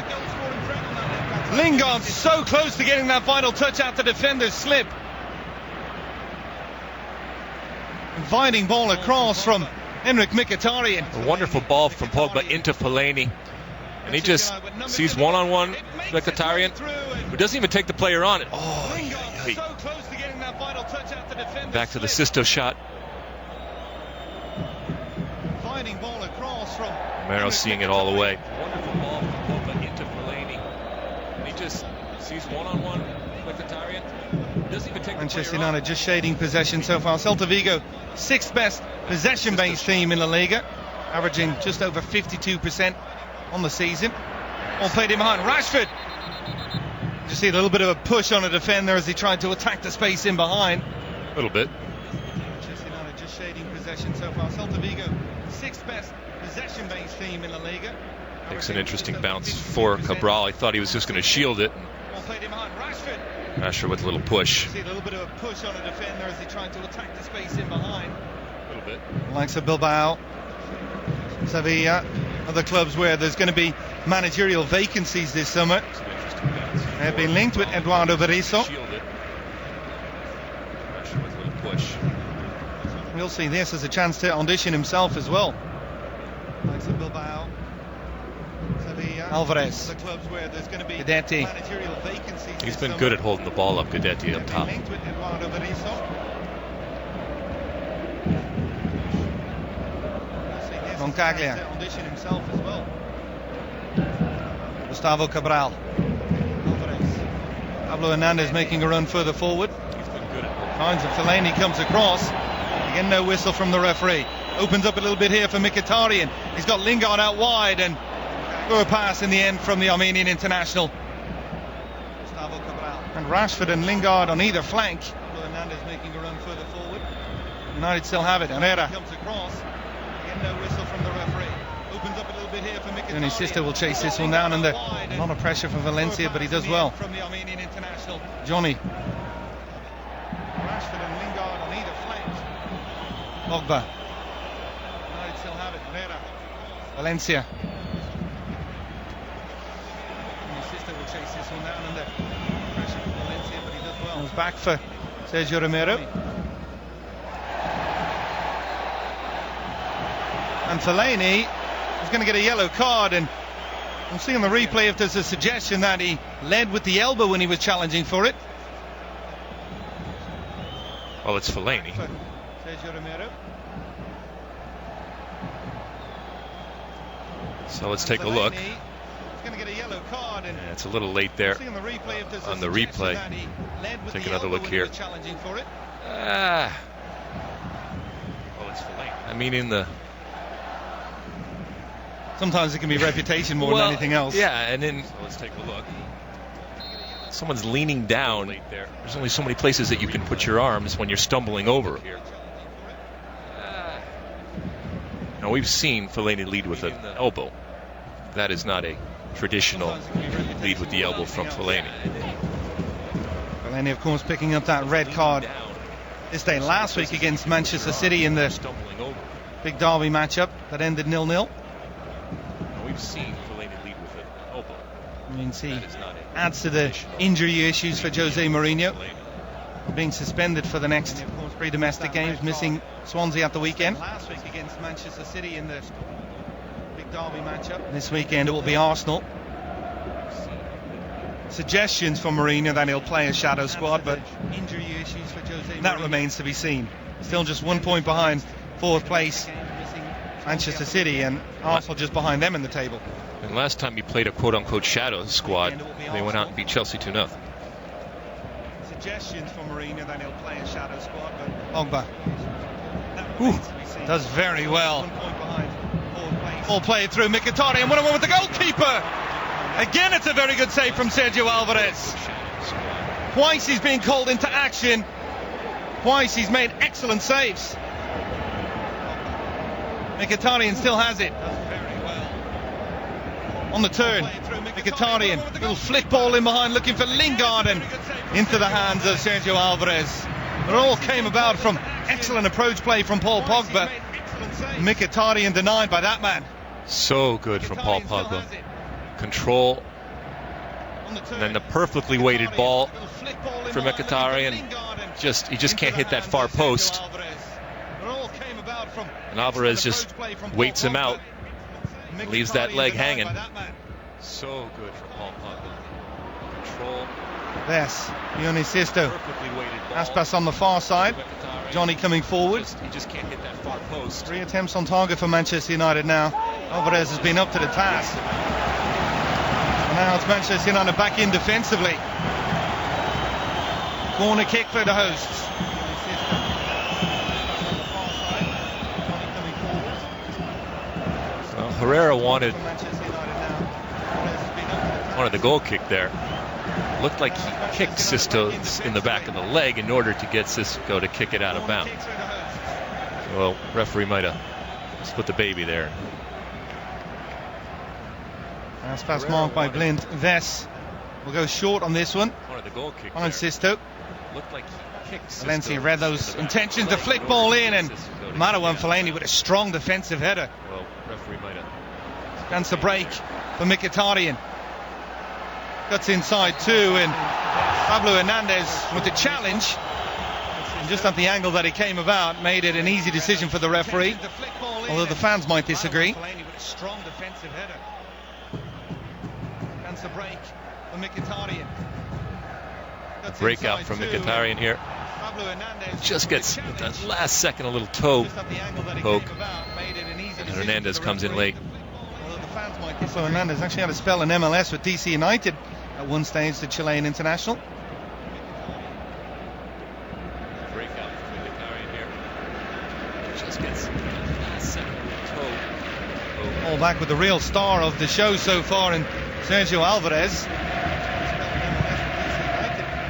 Speaker 14: Lingard so close to getting that final touch after defender's slip. Inviting ball across from Henrik Mkhitaryan.
Speaker 15: A wonderful ball from Pogba into Fellaini. And he just sees one-on-one Mkhitaryan, who doesn't even take the player on it. Oh,
Speaker 14: so close to getting that final touch after defender's
Speaker 15: back to the Sisto shot.
Speaker 14: Inviting ball across from
Speaker 15: Romero seeing it all the way. Wonderful ball from Pogba into Fellaini. And he just sees one-on-one Mkhitaryan. Doesn't even take
Speaker 14: Manchester United just shading possession so far. Celta Vigo, 6th best possession-based team in La Liga, averaging just over 52% on the season. All played in behind. Rashford. Just see a little bit of a push on a defender as he tried to attack the space in behind.
Speaker 15: A little bit.
Speaker 14: Manchester United just shading possession so far. Celta Vigo, 6th best possession-based team in La Liga.
Speaker 15: Takes an interesting bounce for Cabral. I thought he was just going to shield it.
Speaker 14: All played in behind. Rashford.
Speaker 15: Rashford with a little push.
Speaker 14: See a little bit of a push on a defender as he tried to attack the space in behind.
Speaker 15: A little bit.
Speaker 14: Likes of Bilbao, Sevilla, other clubs where there's going to be managerial vacancies this summer. They've been linked with Eduardo Berizzo.
Speaker 15: Rashford with a little push.
Speaker 14: We'll see this as a chance to audition himself as well. Likes of Bilbao, Sevilla, Alvarez, the clubs where there's going to be managerial vacancies.
Speaker 15: He's been good at holding the ball up, Guidetti up top.
Speaker 14: Linked with Eduardo Berizzo. Roncaglia, audition himself as well. Gustavo Cabral, Alvarez, Pablo Hernandez making a run further forward.
Speaker 15: He's been good at
Speaker 14: Finds it. Fellaini comes across. Again, no whistle from the referee. Opens up a little bit here for Mkhitaryan. He's got Lingard out wide, and a pass in the end from the Armenian international. Gustavo Cabral. And Rashford and Lingard on either flank. Hernandez making a run further forward. United still have it. Herrera comes across. Again, no whistle from the referee. Opens up a little bit here for Mkhitaryan. His sister will chase this one down, and a lot of pressure from Valencia, but he does well. From the Armenian international. Johnny. Rashford and Lingard on either flank. Pogba. United still have it. Herrera. Valencia. And his sister will chase this one down, and the pressure from Valencia, but he does well. Comes back for Sergio Romero. And Fellaini is going to get a yellow card, and we'll see on the replay if there's a suggestion that he led with the elbow when he was challenging for it.
Speaker 15: Well, it's Fellaini.
Speaker 14: Sergio Romero.
Speaker 15: So let's take a look.
Speaker 14: He's going to get a yellow card, and
Speaker 15: it's a little late there on the replay. Take another look here. Well, it's Fellaini. I mean, in the...
Speaker 14: Sometimes it can be reputation more than anything else.
Speaker 15: Yeah, and then so let's take a look. Someone's leaning down. There's only so many places that you can put your arms when you're stumbling over. Now, we've seen Fellaini lead with an elbow. That is not a traditional lead with the elbow from Fellaini.
Speaker 14: Fellaini, of course, picking up that red card this day last week against Manchester City in the big derby matchup that ended 0-0.
Speaker 15: We've seen Fellaini lead with an elbow.
Speaker 14: I mean, see, adds to the injury issues for Jose Mourinho. Being suspended for the next 3 domestic games, missing Swansea at the weekend. Last week against Manchester City in the big derby matchup. This weekend it will be Arsenal. suggestions for Mourinho that he'll play a shadow squad, but that remains to be seen. Still just 1 point behind fourth place Manchester City, and Arsenal just behind them in the table.
Speaker 15: And last time he played a quote-unquote shadow squad, they went out and beat Chelsea 2-0.
Speaker 14: Suggestions for Mourinho that he'll play a shadow squad, but Pogba does very well. All played through Mkhitaryan, 1-on-1 with the goalkeeper. Again, it's a very good save from Sergio Alvarez. Twice he's been called into action. Twice he's made excellent saves. Mkhitaryan still has it. On the turn, Mkhitaryan, little flick ball in behind, looking for Lingard, and into the hands of Sergio Alvarez. It all came about from excellent approach play from Paul Pogba. Mkhitaryan denied by that man.
Speaker 15: So good from Paul Pogba. Control, and then the perfectly weighted ball for Mkhitaryan. He just can't hit that far post. And Alvarez just waits him out, leaves that leg hanging. So good for Paul Pogba. Control.
Speaker 14: Yes, Sisto. Aspas on the far side. Johnny coming forward.
Speaker 15: He just can't hit that far post.
Speaker 14: 3 attempts on target for Manchester United now. Alvarez has been up to the task. And now it's Manchester United back in defensively. Corner kick for the hosts.
Speaker 15: Well, Herrera wanted the goal kick there. Looked like he kicked Sisto in the back of the leg in order to get Sisto to kick it out of bounds. Well, referee might have split the baby there.
Speaker 14: That's pass marked by Blind. Vess will go short on this one.
Speaker 15: One of the goal kicks
Speaker 14: on Sisto.
Speaker 15: Looked like he kicked Sisto.
Speaker 14: Valencia read those intentions to flick ball in, and Marouane Fellaini with a strong defensive header.
Speaker 15: Well, referee might have.
Speaker 14: Chance to break for Mkhitaryan. Cuts inside too, and Pablo Hernandez with the challenge. And just at the angle that he came about, made it an easy decision for the referee. Although the fans might disagree. Strong defensive header. Chance to break for Mkhitaryan.
Speaker 15: Breakout from Mkhitaryan here. Just gets that last second a little toe poke. And Hernandez comes in late.
Speaker 14: So Hernandez actually had a spell in MLS with DC United at one stage, the Chilean international.
Speaker 15: Breakout from Mkhitaryan here. Just gets that last second toe.
Speaker 14: All back with the real star of the show so far in Sergio Alvarez.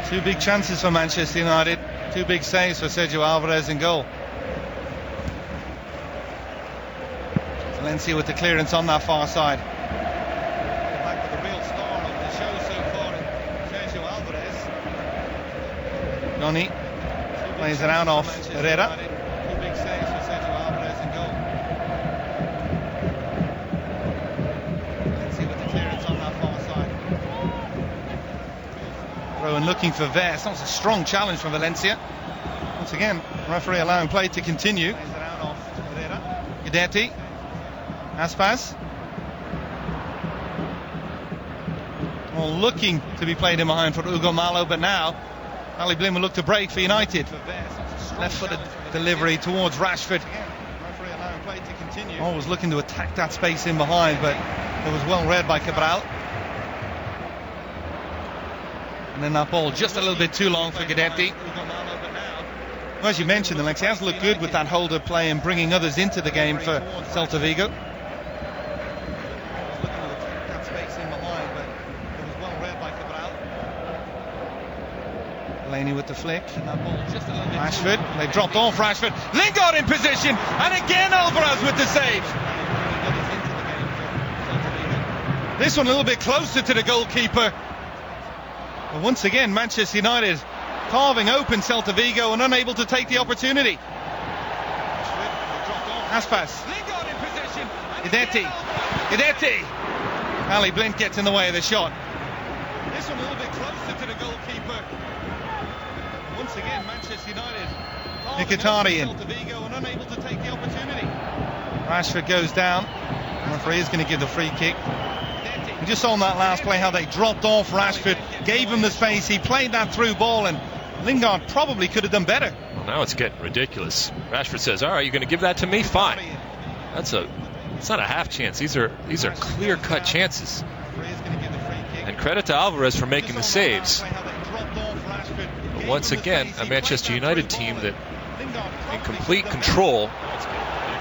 Speaker 14: 2 big chances for Manchester United. 2 big saves for Sergio Alvarez in goal. Valencia with the clearance on that far side. Back with the real star of the show so far in Sergio Alvarez. Johnny plays it out off Herrera. 2 big saves for Sergio Alvarez in goal. Valencia with the clearance on that far side. Rowan looking for Vess. That was a strong challenge from Valencia. Once again, referee allowing play to continue. Plays it out off Herrera. Guidetti. Aspas. Well, looking to be played in behind for Hugo Malo, but now Ali Blin will look to break for United. Left-footed delivery towards Rashford. Always looking to attack that space in behind, but it was well read by Cabral. And then that ball just a little bit too long for Guidetti. Well, as you mentioned, Alex, he has looked good with that holder play and bringing others into the game for Celta Vigo. Fellaini with the flick. Rashford, they dropped off Rashford. Lingard in position, and again Alvarez with the save. This one a little bit closer to the goalkeeper. But once again, Manchester United carving open Celta Vigo and unable to take the opportunity. Aspas. Guidetti. Ali Blint gets in the way of the shot. This one a little bit closer to the goalkeeper. Once again, Manchester United Mkhitaryan. Celta Vigo and unable to take the opportunity. Rashford goes down. The referee is going to give the free kick. Guidetti. We just saw in that last play how they dropped off Rashford, gave him the space, he played that through ball, and Lingard probably could have done better.
Speaker 15: Well, now it's getting ridiculous. Rashford says, all right, you're going to give that to me? Fine. It's not a half chance. These are clear-cut chances. And credit to Alvarez for making the saves. But once again, a Manchester United team that in complete control,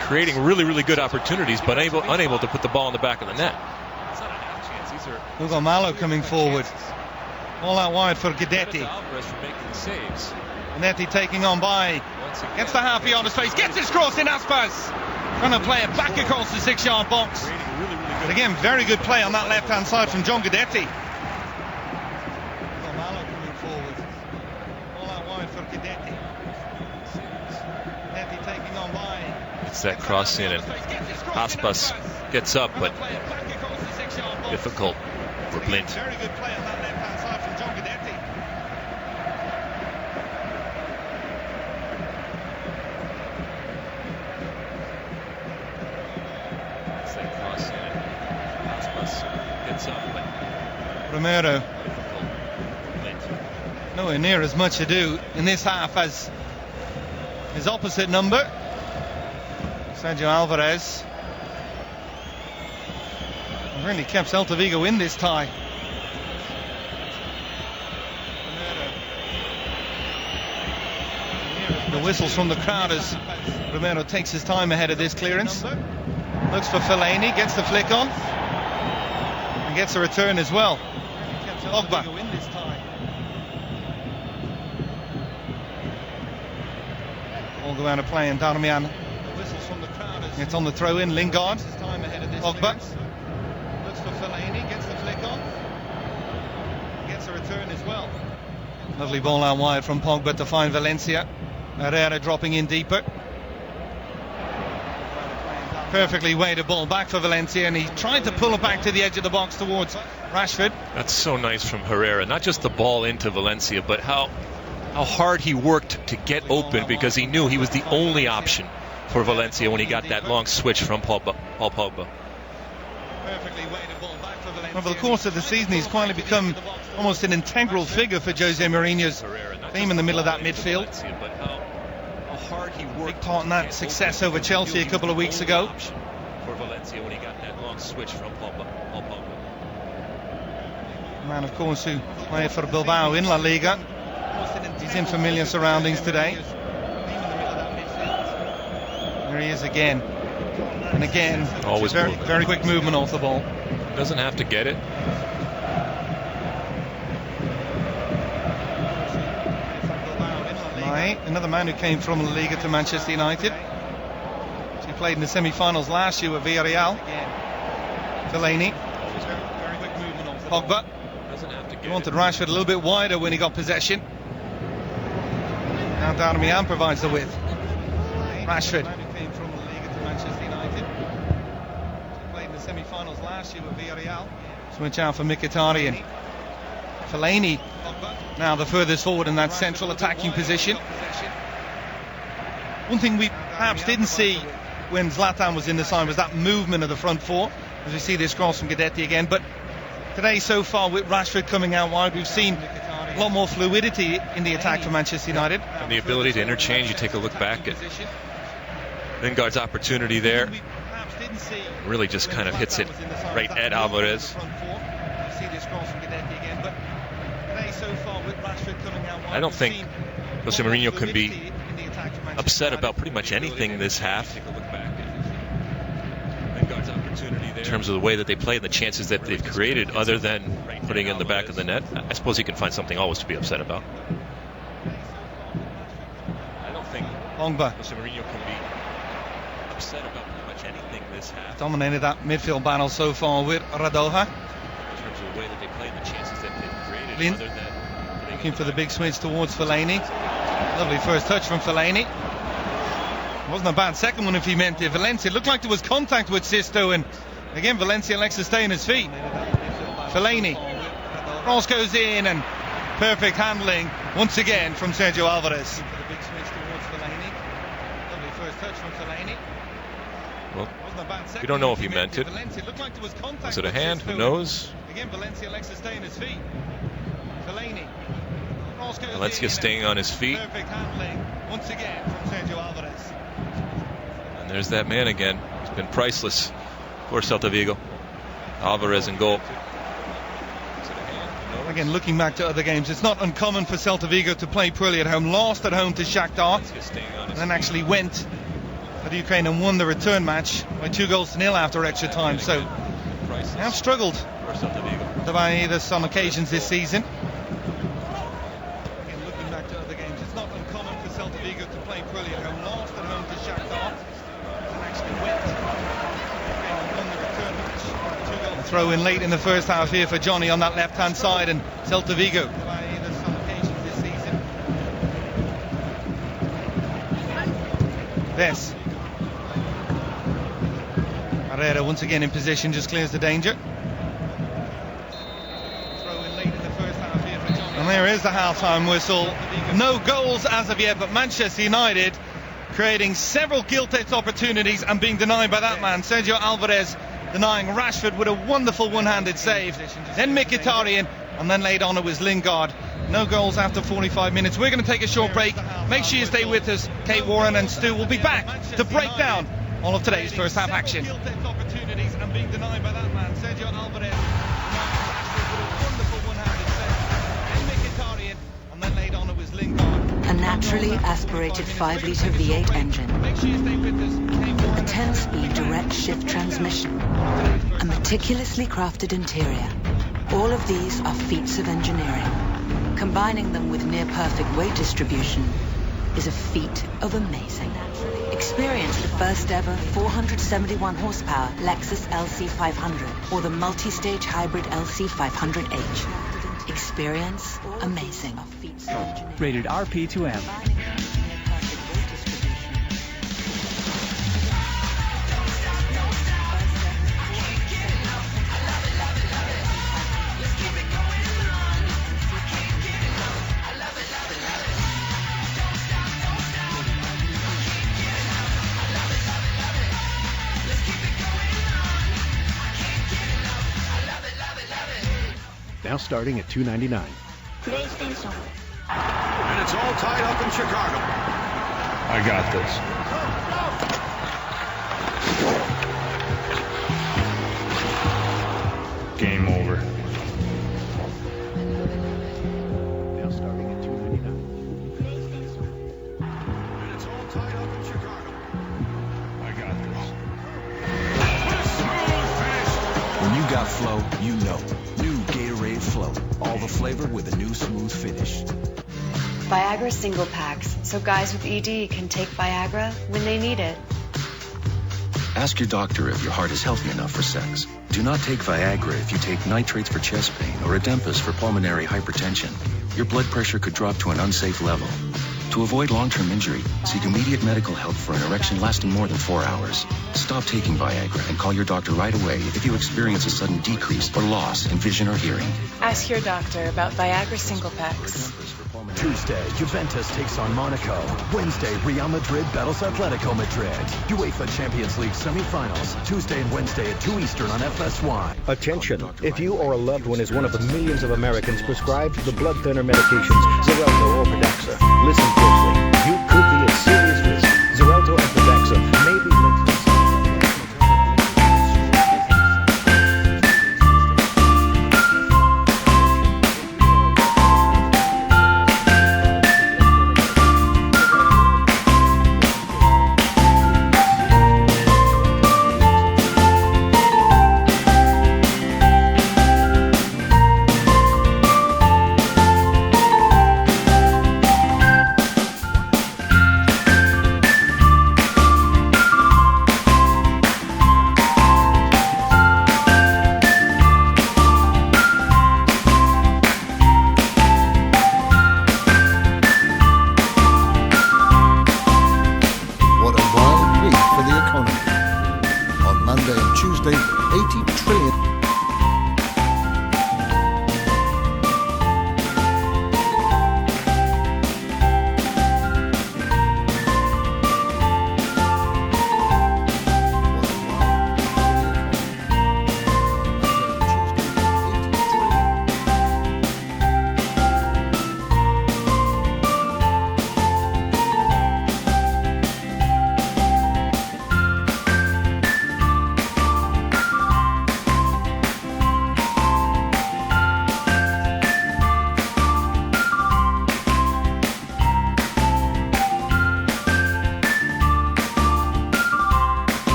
Speaker 15: creating really, really good opportunities, but unable to put the ball in the back of the net.
Speaker 14: Hugo Malo coming forward. All out wide for Guidetti. Guidetti taking on by. Gets the half-yard of space. Gets his cross in Aspas. Trying to play it back across the 6-yard box. But again, very good play on that left-hand side from John Guidetti. Hugo Malo coming forward. All out wide for Guidetti. Guidetti taking on by.
Speaker 15: It's that cross in, and Aspas gets up, but difficult for Blind.
Speaker 14: Very good play on that left-hand side from John Guidetti.
Speaker 15: It's that cross in, and Aspas gets up, but
Speaker 14: Romero. Nowhere near as much to do in this half as his opposite number, Sergio Alvarez. Really kept Celta Vigo in this tie. The whistles from the crowd as Romero takes his time ahead of this clearance. Looks for Fellaini, gets the flick on, and gets a return as well. Pogba. All go out of play, and Darmian. It's on the throw in. Lingard. Pogba. Fellaini gets the flick on, gets a return as well. Lovely ball out wide from Pogba to find Valencia. Herrera dropping in deeper. Perfectly weighted ball back for Valencia, and he tried to pull it back to the edge of the box towards Rashford.
Speaker 15: That's so nice from Herrera. Not just the ball into Valencia, but how hard he worked to get open, because he knew he was the only option for Valencia when he got that long switch from Paul Pogba.
Speaker 14: Over the course of the season, he's quietly become almost an integral figure for Jose Mourinho's team in the middle of that midfield. Big part in that success over Chelsea a couple of weeks ago. Man, of course, who played for Bilbao in La Liga. He's in familiar surroundings today. There he is again. And again,
Speaker 15: always
Speaker 14: very quick movement off the ball.
Speaker 15: Doesn't have to get it.
Speaker 14: Another man who came from La Liga to Manchester United. He played in the semi-finals last year with Villarreal. Fellaini. Pogba. He wanted Rashford a little bit wider when he got possession. Now Darmian provides the width. Rashford. Semi-finals last year with Villarreal. Switch out for Mkhitaryan. Fellaini now the furthest forward in that central attacking position. One thing we perhaps didn't see when Zlatan was in the side was that movement of the front four, as we see this cross from Guidetti again. But today so far, with Rashford coming out wide, we've seen a lot more fluidity in the attack for Manchester United.
Speaker 15: And the ability to interchange. You take a look back at Lingard's opportunity there. Really just kind of hits it right at Alvarez. I don't think Jose Mourinho can be upset about pretty much anything this half in terms of the way that they play and the chances that they've created, other than putting in the back of the net. I suppose he can find something always to be upset about. I don't think Jose Mourinho can be upset about pretty much anything this half.
Speaker 14: Dominated that midfield battle so far with Radoja.
Speaker 15: In terms of the way that they play and the chances that they've created,
Speaker 14: Lin,
Speaker 15: other than
Speaker 14: looking for the big switch towards Fellaini. Lovely first touch from Fellaini. Wasn't a bad second one if he meant it. Valencia looked like there was contact with Sisto, and again Valencia likes to stay on his feet. Fellaini. Cross goes in, and perfect handling once again from Sergio Alvarez.
Speaker 15: Well, We don't know if he meant it. Was it a hand? Who knows? Valencia staying on his feet. And there's that man again. It's been priceless for Celta Vigo. Alvarez in goal.
Speaker 14: Again, looking back to other games, it's not uncommon for Celta Vigo to play poorly at home. Lost at home to Shakhtar, and then actually went for the Ukraine and won the return match by 2-0 after extra time. So they have struggled, the Balaídos, on occasions this season. Again, looking back to other games, it's not uncommon for Celta Vigo to play poorly at home. Lost at home to Shakhtar, and actually went and won the return match by 2-0. Throw in late in the first half here for Johnny on that left-hand side, and Celta Vigo. This. Herrera once again in position, just clears the danger. Throw in late in the first half here for Johnny. And there is the half-time whistle. No goals as of yet, but Manchester United creating several gilt-edged opportunities and being denied by that man, Sergio Alvarez, denying Rashford with a wonderful one-handed save. Then Mkhitaryan, and then later on it was Lingard. No goals after 45 minutes. We're going to take a short break. Make sure you stay with us. Kate Warren and Stu will be back to break down all of today's first half action. Opportunities and being denied by that man, Sergio Alvarez. Wonderful one-handed save. Then Mkhitaryan, and then later on it was Lingard.
Speaker 16: A naturally aspirated 5-litre V8 engine, a 10-speed direct shift transmission, a meticulously crafted interior. All of these are feats of engineering. Combining them with near-perfect weight distribution is a feat of amazing. Experience the first ever 471 horsepower Lexus LC500 or the multi-stage hybrid LC500H. Experience amazing.
Speaker 17: Rated RP2M.
Speaker 4: Now starting at $2.99.
Speaker 11: PlayStation. And it's all tied up in Chicago.
Speaker 18: I got this. Game over.
Speaker 4: Now starting at $2.99.
Speaker 11: And it's all tied up in Chicago.
Speaker 18: I got this.
Speaker 11: Smooth finish.
Speaker 19: When you got flow, you know. New Gatorade Flow. All the flavor with a new smooth finish.
Speaker 20: Viagra single packs, so guys with ED can take Viagra when they need it.
Speaker 21: Ask your doctor if your heart is healthy enough for sex. Do not take Viagra if you take nitrates for chest pain or Adempas for pulmonary hypertension. Your blood pressure could drop to an unsafe level. To avoid long-term injury, seek immediate medical help for an erection lasting more than 4 hours. Stop taking Viagra and call your doctor right away if you experience a sudden decrease or loss in vision or hearing.
Speaker 20: Ask your doctor about Viagra single packs.
Speaker 22: Tuesday, Juventus takes on Monaco. Wednesday, Real Madrid battles Atletico Madrid. UEFA Champions League semi-finals, Tuesday and Wednesday at 2 Eastern on FS1.
Speaker 23: Attention, if you or a loved one is one of the millions of Americans prescribed the blood thinner medications, Xarelto or Pradaxa, listen closely. You could be at serious risk. Xarelto and Pradaxa may be linked to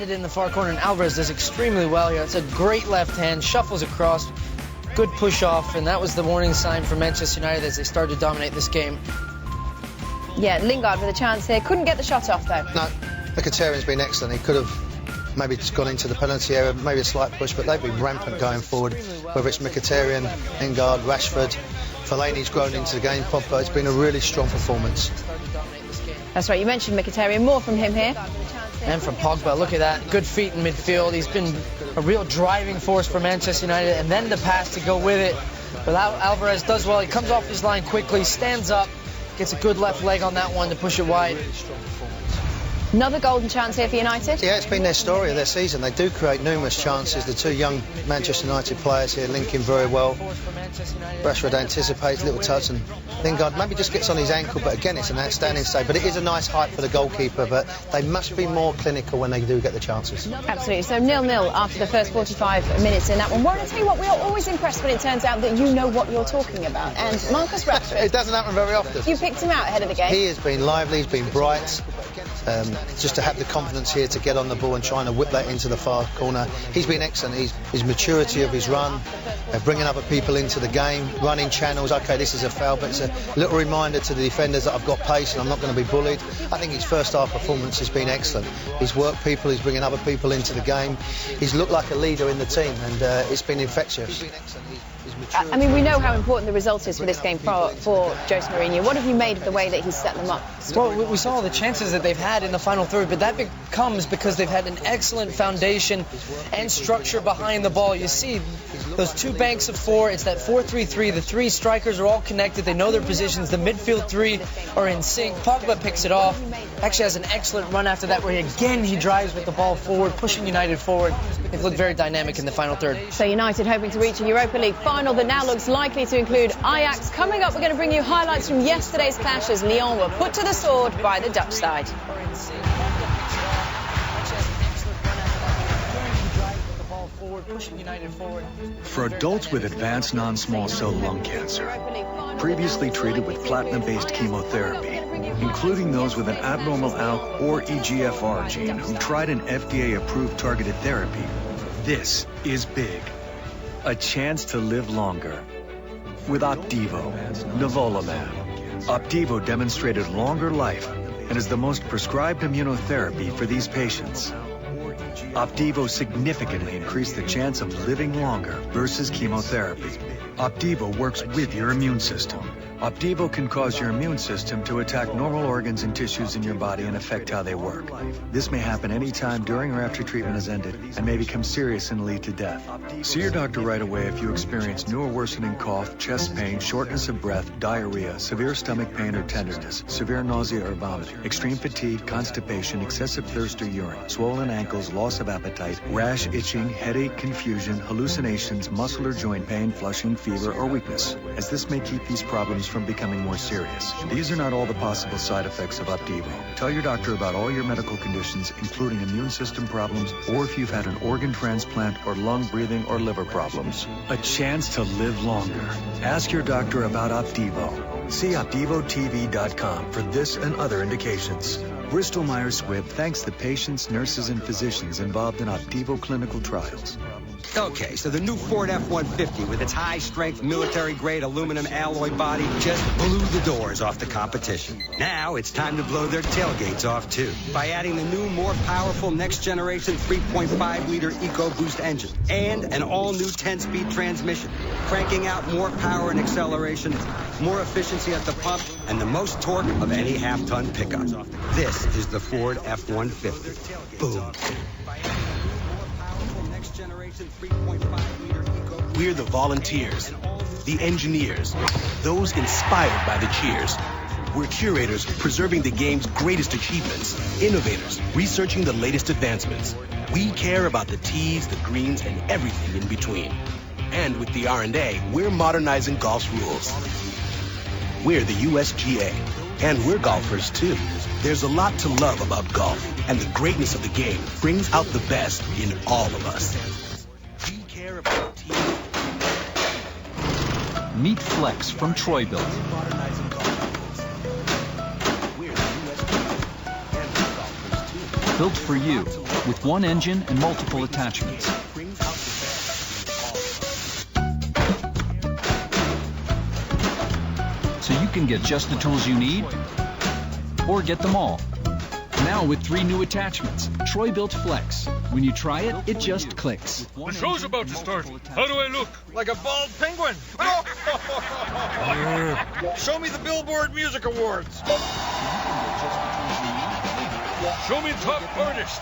Speaker 1: it in the far corner, and Alvarez does extremely well here. It's a great left hand, shuffles across, good push off, and that was the warning sign for Manchester United as they started to dominate this game.
Speaker 2: Yeah, Lingard with a chance here. Couldn't get the shot off, though.
Speaker 3: No, Mkhitaryan's been excellent. He could have maybe just gone into the penalty area, maybe a slight push, but they've been rampant going forward, whether it's Mkhitaryan, Lingard, Rashford. Fellaini's grown into the game. Pogba, it's been a really strong performance.
Speaker 2: That's right, you mentioned Mkhitaryan. More from him here.
Speaker 1: And from Pogba, look at that. Good feet in midfield. He's been a real driving force for Manchester United. And then the pass to go with it. But Alvarez does well. He comes off his line quickly, stands up, gets a good left leg on that one to push it wide.
Speaker 2: Another golden chance here for United.
Speaker 3: Yeah, it's been their story of their season. They do create numerous chances. The two young Manchester United players here linking very well. Rashford anticipates, little touch, and Lingard maybe just gets on his ankle, but again, it's an outstanding save. But it is a nice height for the goalkeeper, but they must be more clinical when they do get the chances.
Speaker 2: Absolutely. So 0-0 after the first 45 minutes in that one. Warren, I tell you what, we are always impressed when it turns out that you know what you're talking about. And Marcus Rashford...
Speaker 3: It doesn't happen very often.
Speaker 2: You picked him out ahead of the game.
Speaker 3: He has been lively, he's been bright. Just to have the confidence here to get on the ball and trying to whip that into the far corner. He's been excellent. His maturity of his run, bringing other people into the game, running channels. OK, this is a foul, but it's a little reminder to the defenders that I've got pace and I'm not going to be bullied. I think his first half performance has been excellent. He's worked people, he's bringing other people into the game. He's looked like a leader in the team, and it's been infectious.
Speaker 2: I mean, we know how important the result is for this game for Jose Mourinho. What have you made of the way that he's set them up?
Speaker 1: Well, we saw the chances that they've had in the final third, but that comes because they've had an excellent foundation and structure behind the ball. You see those two banks of four. It's that 4-3-3. The three strikers are all connected. They know their positions. The midfield three are in sync. Pogba picks it off. Actually has an excellent run after that where he drives with the ball forward, pushing United forward. They've looked very dynamic in the final third.
Speaker 2: So United hoping to reach a Europa League final that now looks likely to include Ajax. Coming up, we're going to bring you highlights from yesterday's clash as Lyon were put to the sword by the Dutch side.
Speaker 22: For adults with advanced non-small cell lung cancer, previously treated with platinum-based chemotherapy, including those with an abnormal ALK or EGFR gene who tried an FDA-approved targeted therapy, this is big. A chance to live longer. With Opdivo, nivolumab. Opdivo demonstrated longer life and is the most prescribed immunotherapy for these patients. Opdivo significantly increased the chance of living longer versus chemotherapy. Opdivo works with your immune system. Opdivo can cause your immune system to attack normal organs and tissues in your body and affect how they work. This may happen anytime during or after treatment has ended and may become serious and lead to death. See your doctor right away if you experience new or worsening cough, chest pain, shortness of breath, diarrhea, severe stomach pain or tenderness, severe nausea or vomiting, extreme fatigue, constipation, excessive thirst or urine, swollen ankles, loss of appetite, rash, itching, headache, confusion, hallucinations, muscle or joint pain, flushing, fever, or weakness, as this may keep these problems from becoming more serious. These are not all the possible side effects of Opdivo. Tell your doctor about all your medical conditions, including immune system problems, or if you've had an organ transplant or lung, breathing, or liver problems. A chance to live longer. Ask your doctor about Opdivo. See OpdivoTV.com for this and other indications. Bristol Myers Squibb thanks the patients, nurses, and physicians involved in Opdivo clinical trials.
Speaker 9: Okay, so the new Ford F-150 with its high-strength military-grade aluminum alloy body just blew the doors off the competition. Now it's time to blow their tailgates off, too, by adding the new, more powerful next-generation 3.5-liter EcoBoost engine and an all-new 10-speed transmission, cranking out more power and acceleration, more efficiency at the pump, and the most torque of any half-ton pickup. This is the Ford F-150. Boom.
Speaker 24: We're the volunteers, the engineers, those inspired by the cheers. We're curators preserving the game's greatest achievements, innovators researching the latest advancements. We care about the tees, the greens, and everything in between. And with the R&A, we're modernizing golf's rules. We're the USGA, and we're golfers too. There's a lot to love about golf, and the greatness of the game brings out the best in all of us. We care about the team.
Speaker 17: Meet Flex from Troy-Bilt. Built for you, with one engine and multiple attachments. So you can get just the tools you need, or get them all. Now with 3 new attachments, Troy-Bilt Flex. When you try it, it just clicks.
Speaker 18: The show's about to start. How do I look?
Speaker 14: Like a bald penguin. Show me the Billboard Music Awards.
Speaker 18: Show me top artist.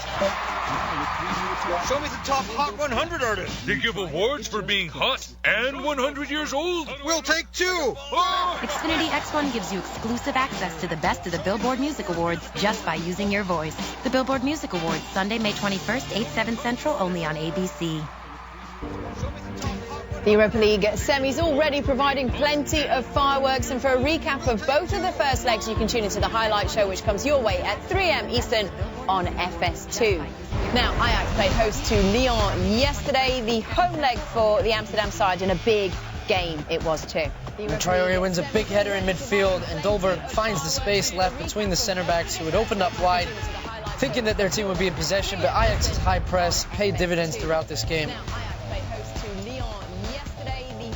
Speaker 14: Show me the top Hot 100 artists.
Speaker 18: They give awards for being hot and 100 years old.
Speaker 14: We'll take 2.
Speaker 6: Xfinity X1 gives you exclusive access to the best of the Billboard Music Awards just by using your voice. The Billboard Music Awards, Sunday, May 21st, 8/7 Central, only on ABC.
Speaker 2: The Europa League semis already providing plenty of fireworks, and for a recap of both of the first legs, you can tune into the highlight show, which comes your way at 3 a.m. Eastern on FS2. Now, Ajax played host to Lyon yesterday, the home leg for the Amsterdam side, and a big game it was too.
Speaker 1: Traoré wins a big header in midfield, and Dolberg finds the space left between the center backs who had opened up wide, thinking that their team would be in possession, but Ajax's high press paid dividends throughout this game.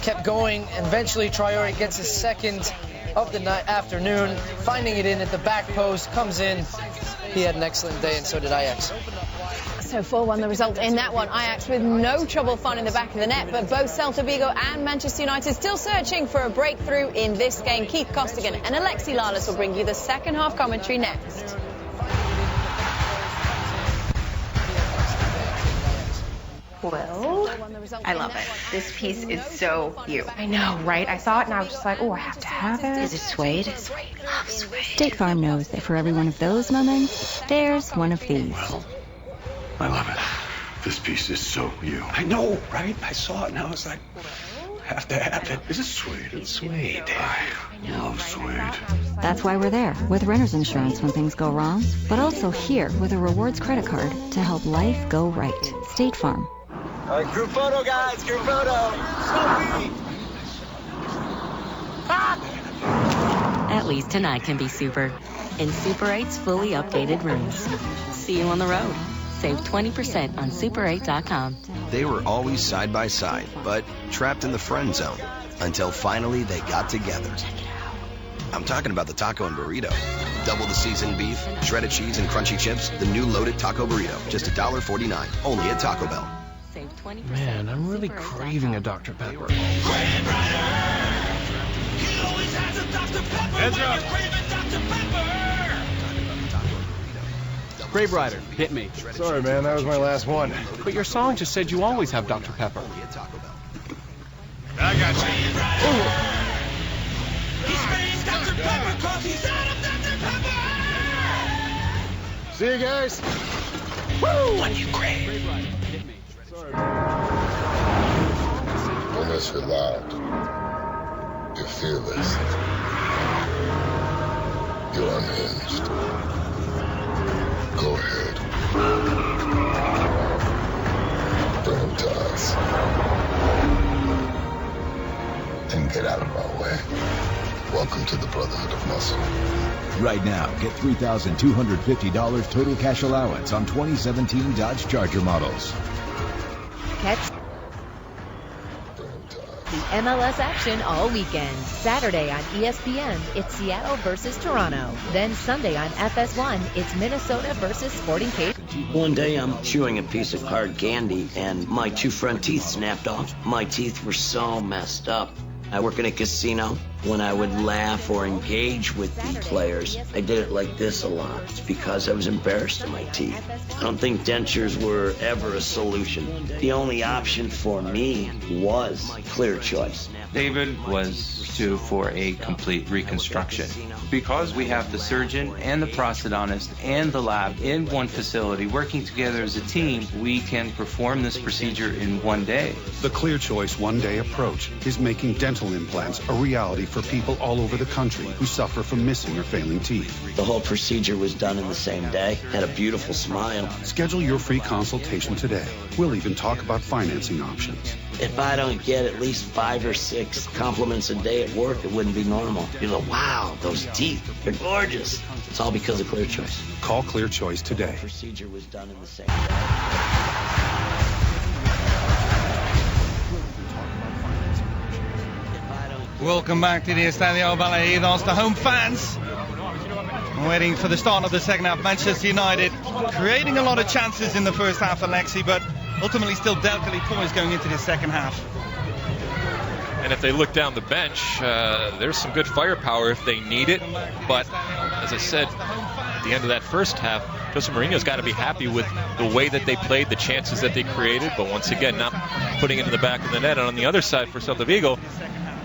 Speaker 1: Kept going, and eventually Traoré gets his second of the afternoon, finding it in at the back post, comes in. He had an excellent day, and so did Ajax.
Speaker 2: So 4-1 the result in that one. Ajax with no trouble finding the back of the net, but both Celta Vigo and Manchester United still searching for a breakthrough in this game. Keith Costigan and Alexi Lalas will bring you the second half commentary next.
Speaker 12: Well, I love it. This piece is so you. I know, right? I saw it and I was just like, oh, I have to have it.
Speaker 6: Is it suede?
Speaker 12: Suede. Love suede.
Speaker 6: State Farm knows that for every one of those moments, there's one of these.
Speaker 11: Well, I love it. This piece is so you. I know, right? I saw it and I was like, have to have it. Is it suede? It's suede. I love suede.
Speaker 6: That's why we're there with renter's insurance when things go wrong, but also here with a rewards credit card to help life go right. State Farm.
Speaker 9: All right, group photo, guys. Group photo. Selfie.
Speaker 6: At least tonight can be super. In Super 8's fully updated rooms. See you on the road. Save 20% on Super8.com.
Speaker 7: They were always side by side, but trapped in the friend zone until finally they got together. I'm talking about the taco and burrito. Double the seasoned beef, shredded cheese, and crunchy chips. The new loaded taco burrito, just $1.49, only at Taco Bell.
Speaker 8: Man, I'm really craving a Dr. Pepper.
Speaker 18: Heads up.
Speaker 8: Grave Rider, hit me.
Speaker 18: Sorry, man, that was my last one.
Speaker 8: But your song just said you always have Dr. Pepper.
Speaker 18: I got you. See you guys.
Speaker 12: Woo! What you crave.
Speaker 10: Unless you're loud, you're fearless, you're unhinged. Go ahead. Bring them to us. And get out of our way. Welcome to the Brotherhood of Muscle.
Speaker 25: Right now, get $3,250 total cash allowance on 2017 Dodge Charger models.
Speaker 26: Catch the MLS action all weekend. Saturday on ESPN, it's Seattle versus Toronto. Then Sunday on FS1, it's Minnesota versus Sporting Cape.
Speaker 27: One day I'm chewing a piece of hard candy and my 2 front teeth snapped off. My teeth were so messed up. I work in a casino. When I would laugh or engage with the players, I did it like this a lot. It's because I was embarrassed of my teeth. I don't think dentures were ever a solution. The only option for me was clear choice.
Speaker 28: David was due for a complete reconstruction. Because we have the surgeon and the prosthodontist and the lab in one facility working together as a team, we can perform this procedure in one day.
Speaker 29: The Clear Choice one-day approach is making dental implants a reality for people all over the country who suffer from missing or failing teeth.
Speaker 27: The whole procedure was done in the same day. Had a beautiful smile.
Speaker 29: Schedule your free consultation today. We'll even talk about financing options.
Speaker 27: If I don't get at least 5 or 6 compliments a day at work, it wouldn't be normal. You're like, wow, those teeth, they're gorgeous. It's all because of Clear Choice.
Speaker 29: Call Clear Choice today.
Speaker 27: The procedure was done in the same.
Speaker 14: Welcome back to the Estadio Balaídos. The home fans waiting for the start of the second half. Manchester United creating a lot of chances in the first half, Alexi, but ultimately still delicately poised going into the second half.
Speaker 4: And if they look down the bench, there's some good firepower if they need it. But as I said, at the end of that first half, Jose Mourinho's got to be happy with the way that they played, the chances that they created, but once again, not putting it in the back of the net. And on the other side for Celta Vigo,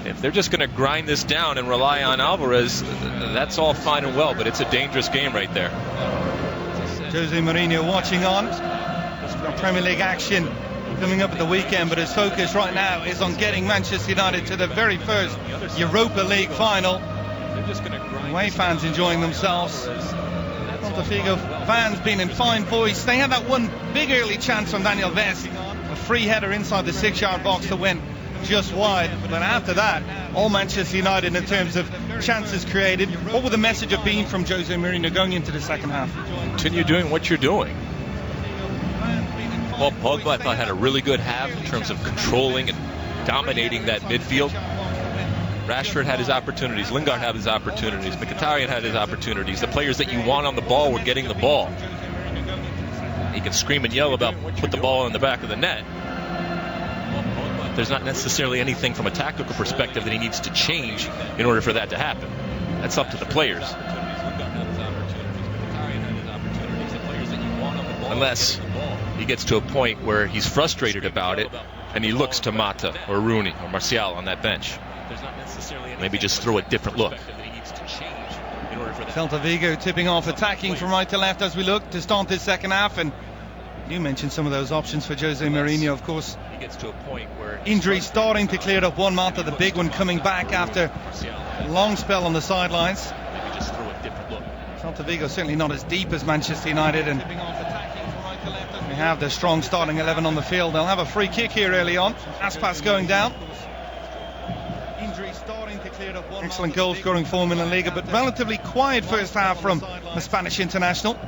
Speaker 4: if they're just going to grind this down and rely on Alvarez, that's all fine and well, but it's a dangerous game right there.
Speaker 14: Jose Mourinho watching on. Got Premier League action coming up at the weekend, but his focus right now is on getting Manchester United to the very first Europa League final. Away fans enjoying themselves. Celta Vigo fans being in fine voice. They had that one big early chance from Daniel Vest, a free header inside the 6-yard box that went just wide, but after that, all Manchester United in terms of chances created. What would the message have been from Jose Mourinho going into the second half?
Speaker 4: Continue doing what you're doing. Paul Pogba, I thought, had a really good half in terms of controlling and dominating that midfield. Rashford had his opportunities, Lingard had his opportunities, Mkhitaryan had his opportunities. The players that you want on the ball were getting the ball. He can scream and yell about put the ball in the back of the net. There's not necessarily anything from a tactical perspective that he needs to change in order for that to happen. That's up to the players. Unless he gets to a point where he's frustrated about it and he looks to Mata or Rooney or Martial on that bench. Maybe just throw a different look.
Speaker 14: Celta Vigo tipping off, attacking from right to left as we look to start this second half. And you mentioned some of those options for Jose Mourinho, of course.
Speaker 4: He gets to a point where
Speaker 14: injury starting to clear up. One Mata, the big one, coming back after a long spell on the sidelines.
Speaker 4: Maybe just throw a different look.
Speaker 14: Celta Vigo certainly not as deep as Manchester United, and we have the strong starting 11 on the field. They'll have a free kick here early on. Aspas going down. Injury starting to clear up. Excellent goal scoring form in La Liga, but relatively quiet first half from the Spanish international.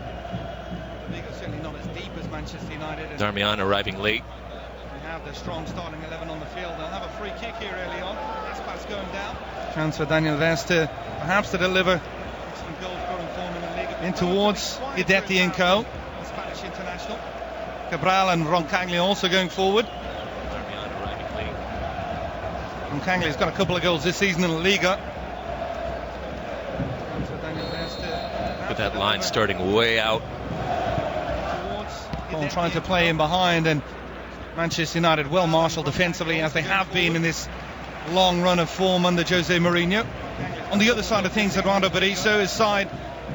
Speaker 4: Darmian arriving late.
Speaker 14: We have the strong starting 11 on the field. They'll have a free kick here early on. Aspas going down. Chance for Daniel Vest to perhaps to deliver excellent goal scoring form in the league. In towards Guidetti and co. The Spanish international. Cabral and Roncaglia also going forward.
Speaker 4: Darmian arriving late.
Speaker 14: Roncaglia's got a couple of goals this season in La Liga.
Speaker 4: With that line starting way out.
Speaker 14: Trying to play in behind, and Manchester United well marshalled defensively as they have been in this long run of form under Jose Mourinho. On the other side of things, Eduardo Berizzo, his side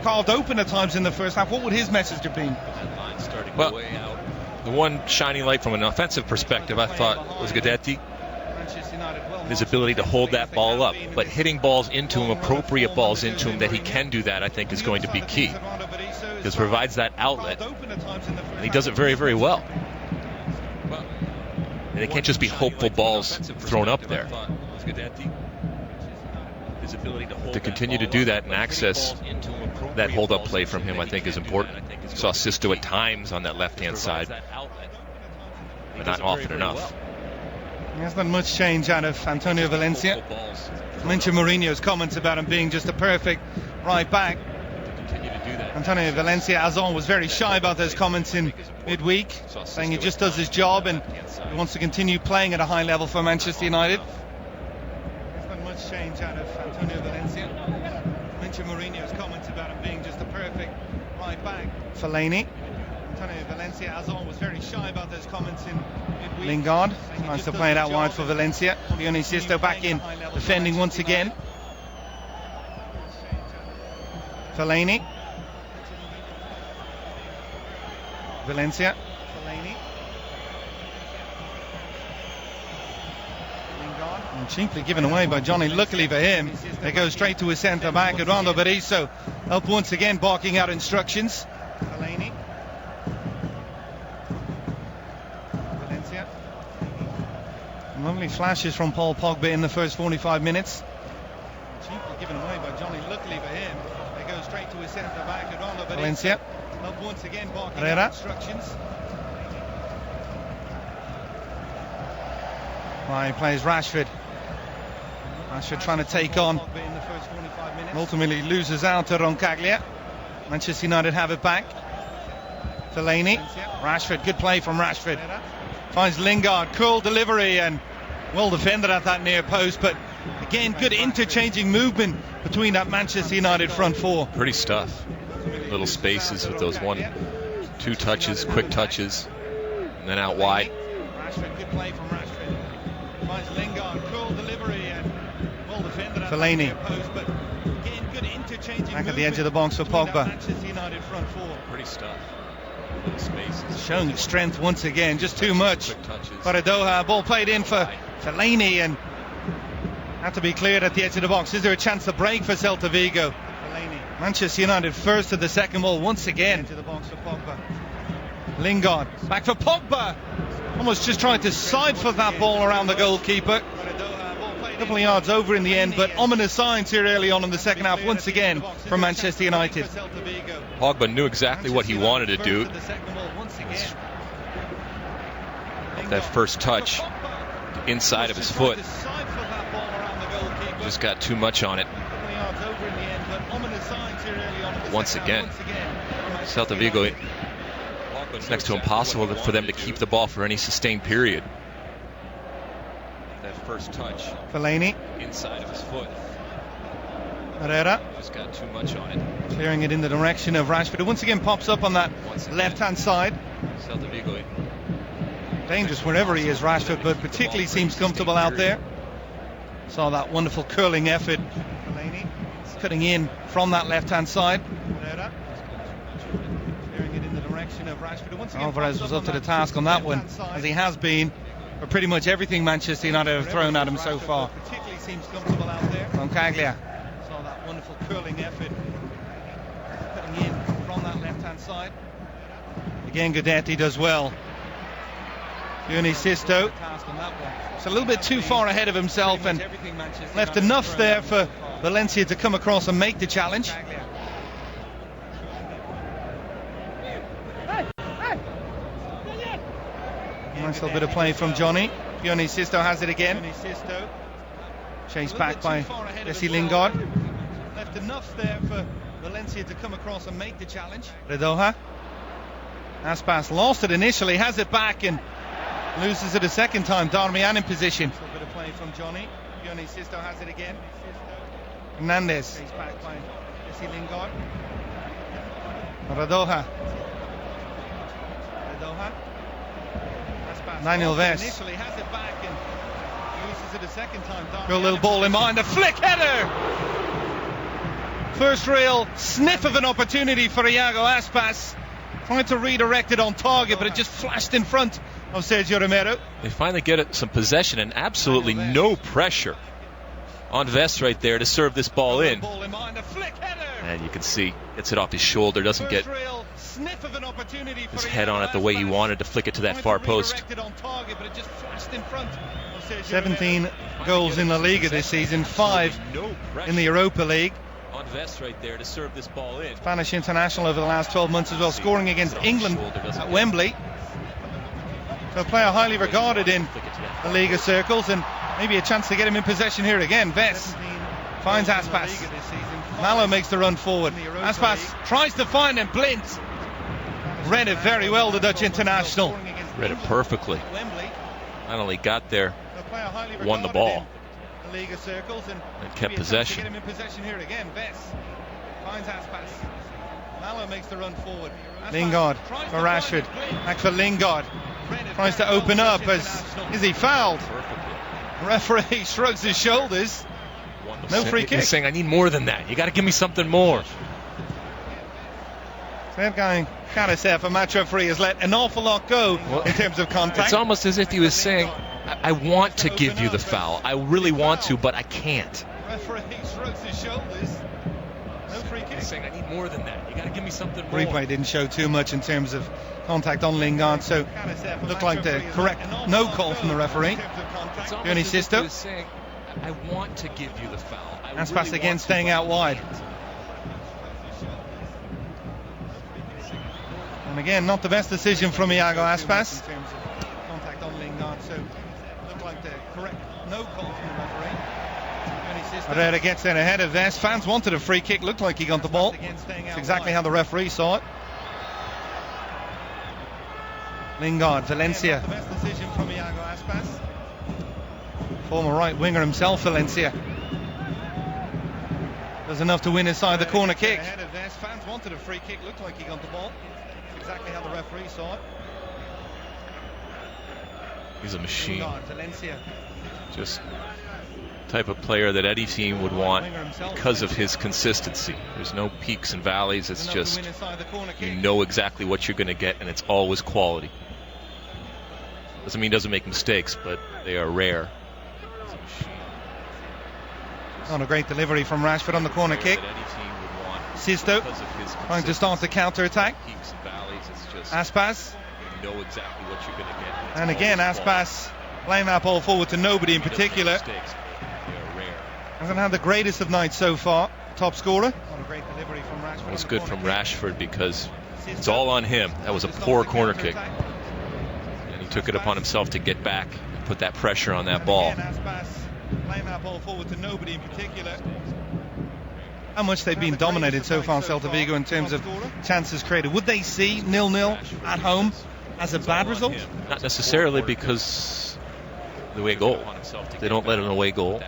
Speaker 14: carved open at times in the first half. What would his message have been?
Speaker 4: Well, the one shining light from an offensive perspective I thought was Guidetti. His ability to hold that ball up, but hitting balls into him, appropriate balls into him that he can do that, I think is going to be key. Because provides that outlet, and he does it very, very well. And it can't just be hopeful balls thrown up there. To continue to do that and access that hold-up play from him, I think, is important. Saw Sisto at times on that left-hand side, but not often enough.
Speaker 14: There's not much change out of Antonio Valencia. Mentioned Mourinho's comments about him being just a perfect right back. Antonio Valencia, as on, was very shy about those comments in midweek, saying he just does his job and he wants to continue playing at a high level for Manchester United. There's not much change out of Antonio Valencia. Mentioned Mourinho's comments about him being just a perfect right back. Fellaini. Antonio Valencia, as on, was very shy about those comments in midweek. Lingard, nice to play it out wide for Valencia. Leone Sisto back in, defending once again. Fellaini. Valencia. Fellaini. Lingard. And cheaply given away by Johnny. Luckily for him, they go straight to his centre back. Eduardo Berizzo up once again, barking out instructions. Fellaini. Valencia. Lovely flashes from Paul Pogba in the first 45 minutes. Cheaply given away by Johnny. Luckily for him, they go straight to his centre back, Eduardo Valencia. Once again barking out instructions. He plays Rashford. Rashford trying to take on. And ultimately loses out to Roncaglia. Manchester United have it back. Fellaini. Rashford, good play from Rashford. Finds Lingard, cool delivery and well defended at that near post, but again good interchanging movement between that Manchester United front four.
Speaker 4: Pretty stuff. Little spaces with those 1-2 touches, quick touches, and then out wide.
Speaker 14: Rashford, good play from Rashford. Finds Lingard, cool delivery and well defended at that near post, but again good interchanging back at the edge of the box for Pogba. Manchester United front four.
Speaker 4: Pretty stuff. Spaces.
Speaker 14: Showing strength once again, just too much. Balaídos, ball played in for Fellaini and had to be cleared at the edge of the box. Is there a chance to break for Celta Vigo? Manchester United first to the second ball once again. To the box for Pogba. Lingard back for Pogba. Almost just trying to side for that ball around the goalkeeper. A couple of yards over in the end, but ominous signs here early on in the second half once again from Manchester United.
Speaker 4: Pogba knew exactly what he wanted to do. That first touch inside of his foot just got too much on it. Once again, Celta Vigo, it's next to impossible for them to keep the ball for any sustained period. That first touch,
Speaker 14: Fellaini
Speaker 4: inside of his foot.
Speaker 14: Herrera
Speaker 4: just got too much on it.
Speaker 14: Clearing it in the direction of Rashford. It once again pops up on that left-hand side.
Speaker 4: Celta Vigo.
Speaker 14: Dangerous wherever he is, Rashford, but particularly seems comfortable out there. Saw that wonderful curling effort. Fellaini cutting in from that left-hand side. Herrera clearing it in the direction of Rashford. Once again, Alvarez was up to the task on that one, as he has been for pretty much everything Manchester United have thrown at him so far. Particularly seems comfortable out there. Roncaglia. Saw that wonderful curling effort. Cutting in from that left-hand side. Again, Guidetti does well. Yuni Sisto. It's a little bit too far ahead of himself and left enough there for Valencia to come across and make the challenge. Nice little bit of play from Johnny. Yuni Sisto has it again. Chased back by Jesse Lingard. Left enough there for Valencia to come across and make the challenge. Redoja. Aspas lost it initially, has it back and loses it a second time. Darmian in position. A bit of play from Johnny. Yuni Sisto has it again. Hernandez. Chased back by Jesse Lingard. Redoja. Daniel Vess. Initially has it back and loses it a second time. Got a little ball in mind. A flick header. First real sniff of an opportunity for Iago Aspas. Trying to redirect it on target, but it just flashed in front of Sergio Romero.
Speaker 4: They finally get some possession and absolutely no pressure on Vess right there to serve this ball in. And you can see, gets it off his shoulder, doesn't get his head on it the way he wanted to flick it to that far post.
Speaker 14: 17 goals in La Liga this season, 5 in the Europa League.
Speaker 4: On Vess right there to serve this ball in.
Speaker 14: Spanish international over the last 12 months as well, scoring against England at Wembley. So a player highly regarded in the Liga circles, and maybe a chance to get him in possession here again. Vess finds Aspas. Malo makes the run forward. Aspas tries to find him. Blind read it very well, the Dutch international.
Speaker 4: Read it perfectly. Not only got there, won the ball.
Speaker 14: Liga circles and
Speaker 4: kept possession.
Speaker 14: Get him in possession here again. Vess finds Aspas. Malo makes the run forward. Lingard for Rashford. Back for Lingard. Tries to open up is he fouled? Referee shrugs his shoulders. No free kick.
Speaker 4: He's saying, I need more than that. You got to give me something more.
Speaker 14: Sergei Karasev, a match referee, has let an awful lot go in terms of contact.
Speaker 4: It's almost as if he was saying, I want to give you the foul. I really want to, but I can't.
Speaker 14: Referee shrugs his shoulders.
Speaker 4: He's saying, I need more than that. You got to give me something more.
Speaker 14: Replay didn't show too much in terms of contact on Lingard, so looked like the correct no call from the referee. Johnny Sisto.
Speaker 4: Saying, I want to give you the foul.
Speaker 14: Aspas really again staying out wide. And again, not the best decision from Iago Aspas. In terms of contact on Lingard, so looked like the correct no call from the referee. Herrera gets in ahead of this. Fans wanted a free kick. Looked like he got the ball. That's exactly how the referee saw it. Lingard, Valencia. Not the best decision from Iago Aspas. Former right winger himself, Valencia. Does enough to win inside the corner kick. Ahead of this. Fans wanted a free kick. Looked like he got the ball. That's exactly how the referee saw it.
Speaker 4: He's a machine.
Speaker 14: Lingard, Valencia.
Speaker 4: Just type of player that any team would want because of his consistency. There's no peaks and valleys. It's just you know exactly what you're going to get, and it's always quality. Doesn't mean he doesn't make mistakes, but they are rare.
Speaker 14: On a great delivery from Rashford on the corner kick. Sisto trying to start the counter attack. Aspas.
Speaker 4: You know exactly what you're going to get.
Speaker 14: And again, Aspas playing that ball forward to nobody in particular. Hasn't had the greatest of nights so far. Top scorer. What a great delivery from Rashford.
Speaker 4: It was good from Rashford because it's all on him. That was a poor corner kick. And he took it upon himself to get back and put that pressure on that ball.
Speaker 14: Playing that ball forward to nobody in particular. How much they've been dominated so far, Celta Vigo, in terms of chances created. Would they see 0-0 at home as a bad result?
Speaker 4: Not necessarily, because the away goal. They don't let an away goal.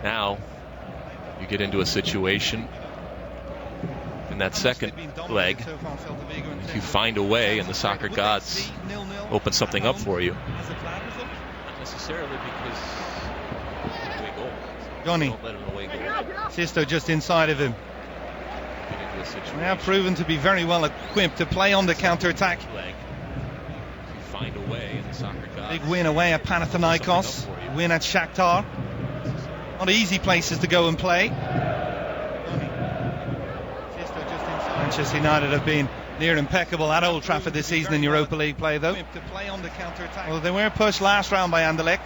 Speaker 4: Now you get into a situation in that second leg, if you find a way and the soccer gods open something up for you. Not necessarily because away goal.
Speaker 14: Johnny Sisto just inside of him. They have proven to be very well equipped to play on the counter attack.
Speaker 4: Find a way in the soccer gods.
Speaker 14: Big win away at Panathinaikos, win at Shakhtar. Not easy places to go and play. Manchester United have been near impeccable at Old Trafford this season in Europa League play, though. Well, they were pushed last round by Anderlecht.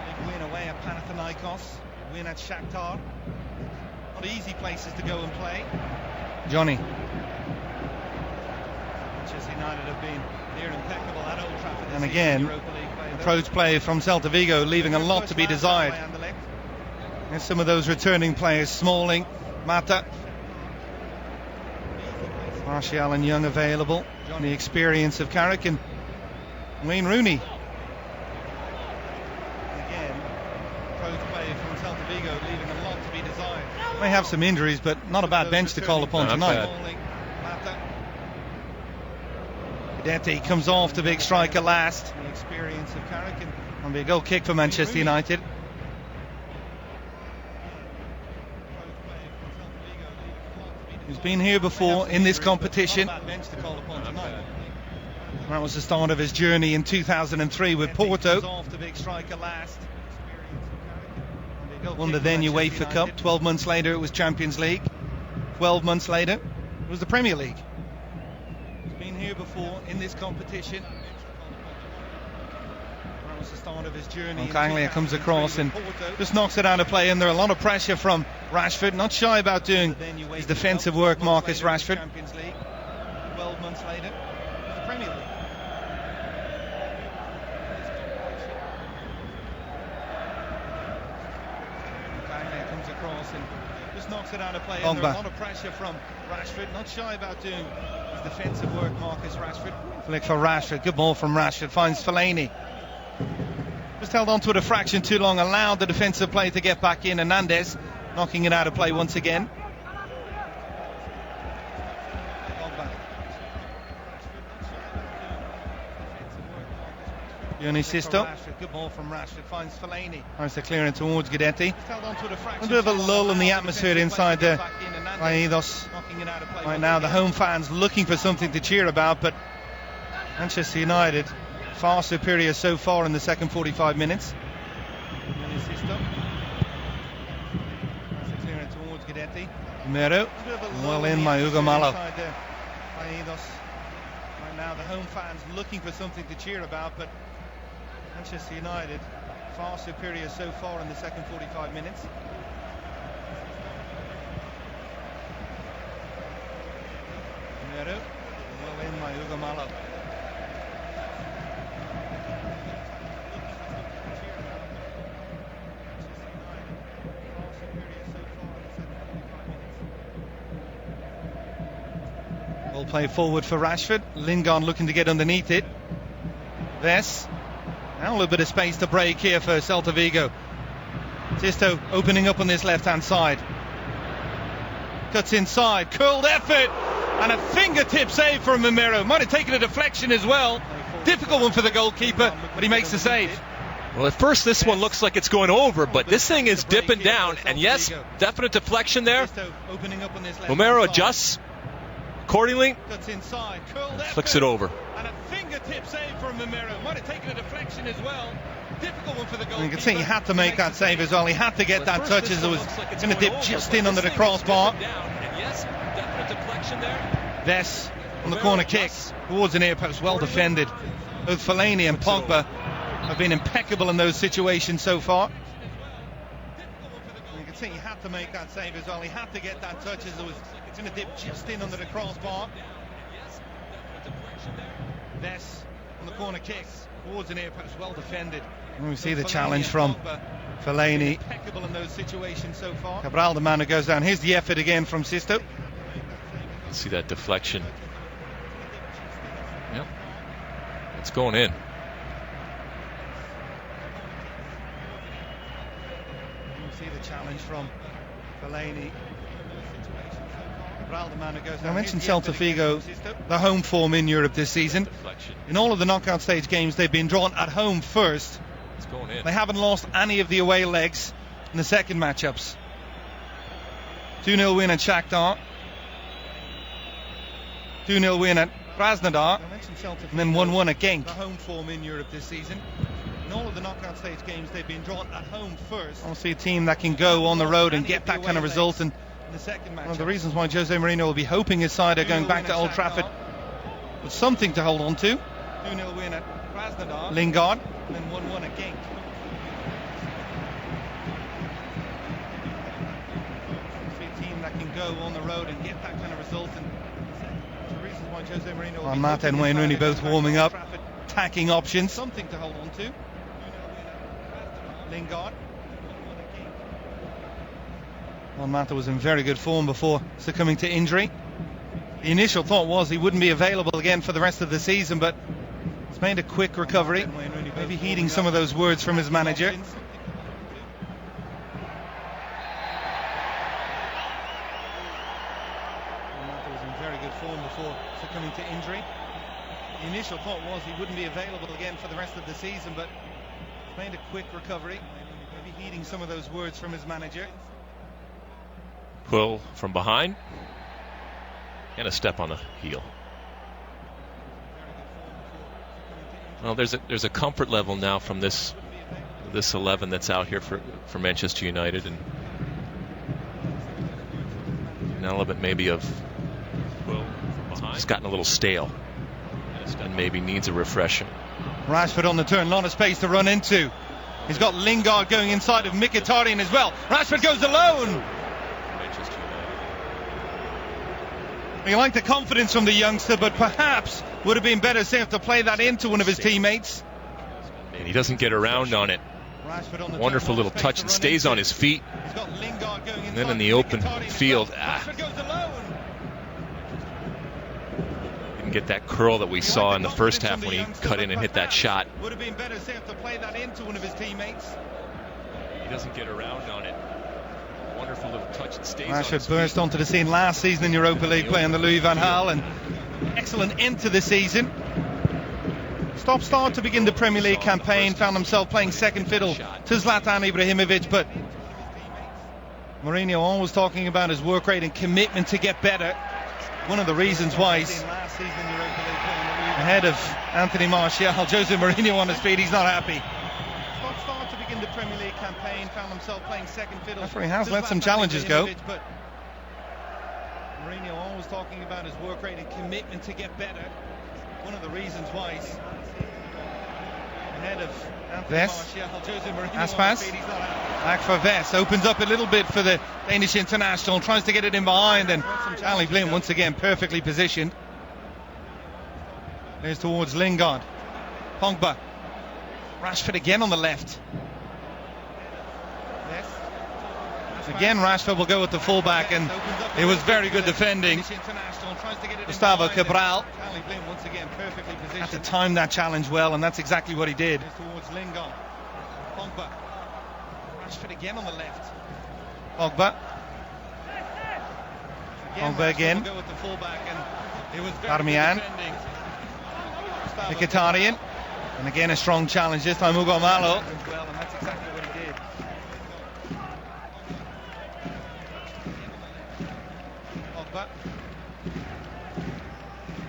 Speaker 14: Big win away at Panathinaikos, win at Shakhtar. Not easy places to go and play. Johnny. Manchester United have been near impeccable at Old Trafford. And again, approach play from Celta Vigo, leaving a lot to be desired. And some of those returning players, Smalling, Mata, Martial and Young available. And the experience of Carrick and Wayne Rooney. And again, approach play from Celta Vigo, leaving a lot to be desired. May have some injuries, but not a bad bench to call upon tonight. Guidetti comes off the big striker last. The experience of Carrick and be a goal kick for Manchester United. He's been here before in this competition. That was the start of his journey in 2003 with Porto. Won the then UEFA Cup. 12 months later it was Champions League. 12 months later it was the Premier League. Been here before in this competition. That was the start of his journey. Anglia comes across and just knocks it out of play, and there a lot of pressure from Rashford. Not shy about doing his defensive work, Marcus Rashford. 12 months later, the Premier League. Anglia comes across and just knocks it out of play, and there a lot of pressure from Rashford. Not shy about doing defensive work, Marcus Rashford. Flick for Rashford, good ball from Rashford, finds Fellaini. Just held on to it a fraction too long, allowed the defensive play to get back in. Hernandez knocking it out of play once again. Johnny Sisto. Good ball from Rashford, finds Fellaini. Nice to clear it towards Guidetti. A bit of a lull in the atmosphere inside the Balaídos. Right now the home fans looking for something to cheer about, but Manchester United far superior so far in the second 45 minutes. Johnny Sisto. Nice to clear it towards Guidetti. Mero, well in by Hugo Malo. Right now the home fans looking for something to cheer about, but Manchester United far superior so far in the second 45 minutes. Mero, well in by Hugo Malo. Ball play forward for Rashford. Lingard looking to get underneath it. Vess. Now a little bit of space to break here for Celta Vigo. Sisto opening up on this left-hand side. Cuts inside. Curled effort. And a fingertip save from Mimero. Might have taken a deflection as well. Difficult one for the goalkeeper, but he makes the save.
Speaker 4: Well, at first this one looks like it's going over, but this thing is dipping down. And yes, definite deflection there. Mimero adjusts accordingly and flicks it over.
Speaker 14: And a fingertip save from Mimero. Might have taken a deflection as well. Difficult one for the goalkeeper. You can see he had to make that save as well. He had to get that touch as it was going to dip just in under the crossbar. Vess on the corner kick towards the near post, well defended. Both Fellaini and Pogba have been impeccable in those situations so far. You can see he had to make that save as well. He had to get that touch as it was going to dip just in under the crossbar. Vess on the corner kick towards the near post, well defended. And we see the challenge from Fellaini. Impeccable in those situations so far. Cabral, the man who goes down. Here's the effort again from Sisto.
Speaker 4: See that deflection. Yep. It's going in.
Speaker 14: You see the challenge from Fellaini. I mentioned Celta Vigo, the home form in Europe this season. In all of the knockout stage games, they've been drawn at home first.
Speaker 4: It's going in.
Speaker 14: They haven't lost any of the away legs in the second matchups. 2-0 win at Shakhtar. 2-0 win at Krasnodar, and then 1-1 at Genk. The home form in Europe this season. In all of the knockout stage games, they've been drawn at home first. I see a team that can go on the road and get that kind of result. And one of the reasons why Jose Mourinho will be hoping his side are going back to Old Trafford with something to hold on to. 2-0 win at Krasnodar. Lingard, and then 1-1 at Genk. See a team that can go on the road and get that kind of result. And on Mata and Wayne Rooney both warming up, attacking options. Something to hold on to. Lingard. Juan Mata was in very good form before succumbing to injury. The initial thought was he wouldn't be available again for the rest of the season, but he's made a quick recovery. Maybe heeding some of those words from his manager. Coming to injury. The initial thought was he wouldn't be available again for the rest of the season, but he's made a quick recovery. Maybe heeding some of those words from his manager.
Speaker 4: Pull from behind and a step on the heel. Well, there's a comfort level now from this 11 that's out here for Manchester United, and an element maybe of it's gotten a little stale and maybe needs a refresher.
Speaker 14: Rashford on the turn, a lot of space to run into. He's got Lingard going inside of Mkhitaryan as well. Rashford goes alone. We like the confidence from the youngster, but perhaps would have been better safe to play that into one of his teammates.
Speaker 4: And he doesn't get around on it. Wonderful little touch and stays on his feet. And then in the open field, didn't get that curl that we saw in the first half when he cut in and hit that shot.
Speaker 14: Would have been better safe to play that into one of his teammates.
Speaker 4: He doesn't get around on it. Wonderful little touch and stays.
Speaker 14: Rashford burst onto the scene last season in Europa League, playing the Louis van Gaal, and excellent end to the season. Stop-start to begin the Premier League campaign, found himself playing second fiddle to Zlatan Ibrahimovic, but Mourinho always talking about his work rate and commitment to get better. One of the reasons why he's ahead of Anthony Martial. Jose Mourinho on his feet, he's not happy. Start to begin the Premier League campaign, found himself playing second fiddle. Referee has let some challenges go. Mourinho always talking about his work rate and commitment to get better. One of the reasons why he's ahead of Vest. Aspas. Back for Vest. Opens up a little bit for the Danish international. Tries to get it in behind. And Charlie Blind once again perfectly positioned. There's towards Lingard. Pogba. Rashford again on the left. Again, Rashford will go with the fullback, and it was very good defending. Gustavo Cabral had to time that challenge well, and that's exactly what he did. Towards Lingard. Pogba. Rashford again on the left. Pogba. Pogba again. Darmian. Mkhitaryan. And again a strong challenge, this time Hugo Malo. And that's exactly what he did. Pogba.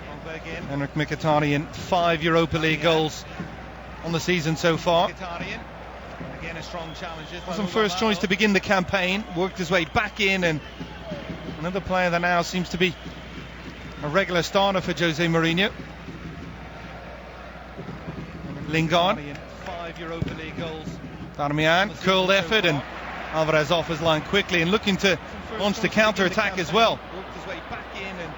Speaker 14: Pogba again. Henrik Mkhitaryan, 5 Europa League goals on the season so far. Again a strong challenge. Wasn't first choice to begin the campaign, worked his way back in, and another player that now seems to be a regular starter for Jose Mourinho. Lingard. 5 Europa League goals. Darmian, curled effort, and Alvarez off his line quickly and looking to launch the counter-attack as well. Worked his way back in and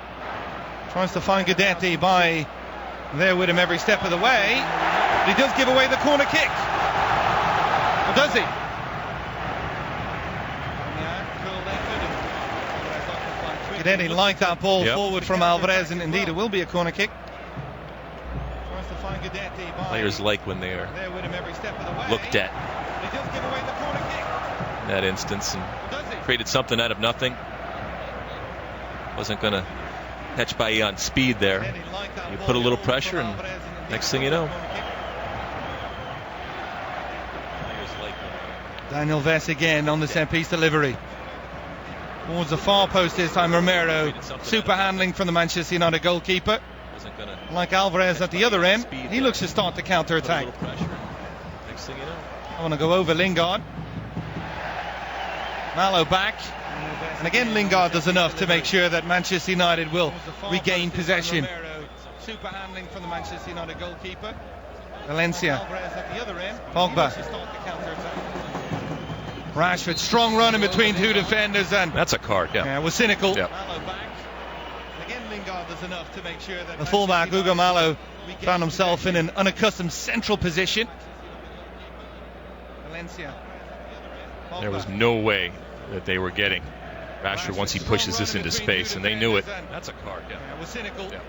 Speaker 14: tries to find Guidetti by there with him every step of the way. But he does give away the corner kick. Or does he? Guidetti liked that ball forward from Alvarez, and indeed it will be a corner kick.
Speaker 4: Players like when they are looked at in that instance and created something out of nothing. Wasn't going to catch by you on speed there. You put a little pressure, and next thing you know.
Speaker 14: Daniel Vess again on the set piece delivery. Towards the far post this time, Romero. Super handling from the Manchester United goalkeeper. Like Alvarez at the other end, he looks to start the counter-attack.
Speaker 4: Next thing you know.
Speaker 14: I want to go over Lingard. Malo back. And again, Lingard does enough to make sure that Manchester United will regain possession. Super handling from the Manchester United goalkeeper. Valencia. Pogba. Rashford, strong run in between two defenders, and
Speaker 4: that's a card. Yeah,
Speaker 14: was cynical.
Speaker 4: Yep.
Speaker 14: Enough to make sure that the fullback Hugo Malo found himself in an unaccustomed central position. Valencia.
Speaker 4: There was no way that they were getting Rashford once he pushes this into space, and they knew it. That's a card. Yeah,
Speaker 14: was cynical.
Speaker 4: Yeah.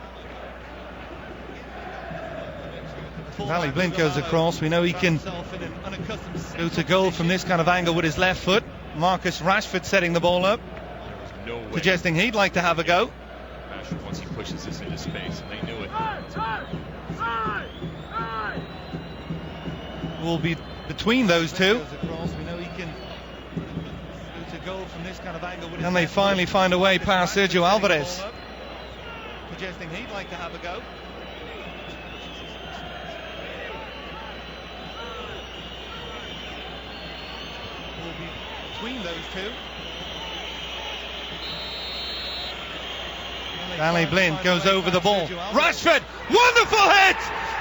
Speaker 14: Charlie Blind goes across. We know he can go to goal from this kind of angle with his left foot. Marcus Rashford setting the ball up, suggesting he'd like to have a go.
Speaker 4: Once he pushes this into space, and they knew it.
Speaker 14: Will be between those two. And they finally find a way past Sergio Alvarez. Suggesting he'd like to have a go. Will be between those two. Danny Blind goes over the ball. Rashford, wonderful hit!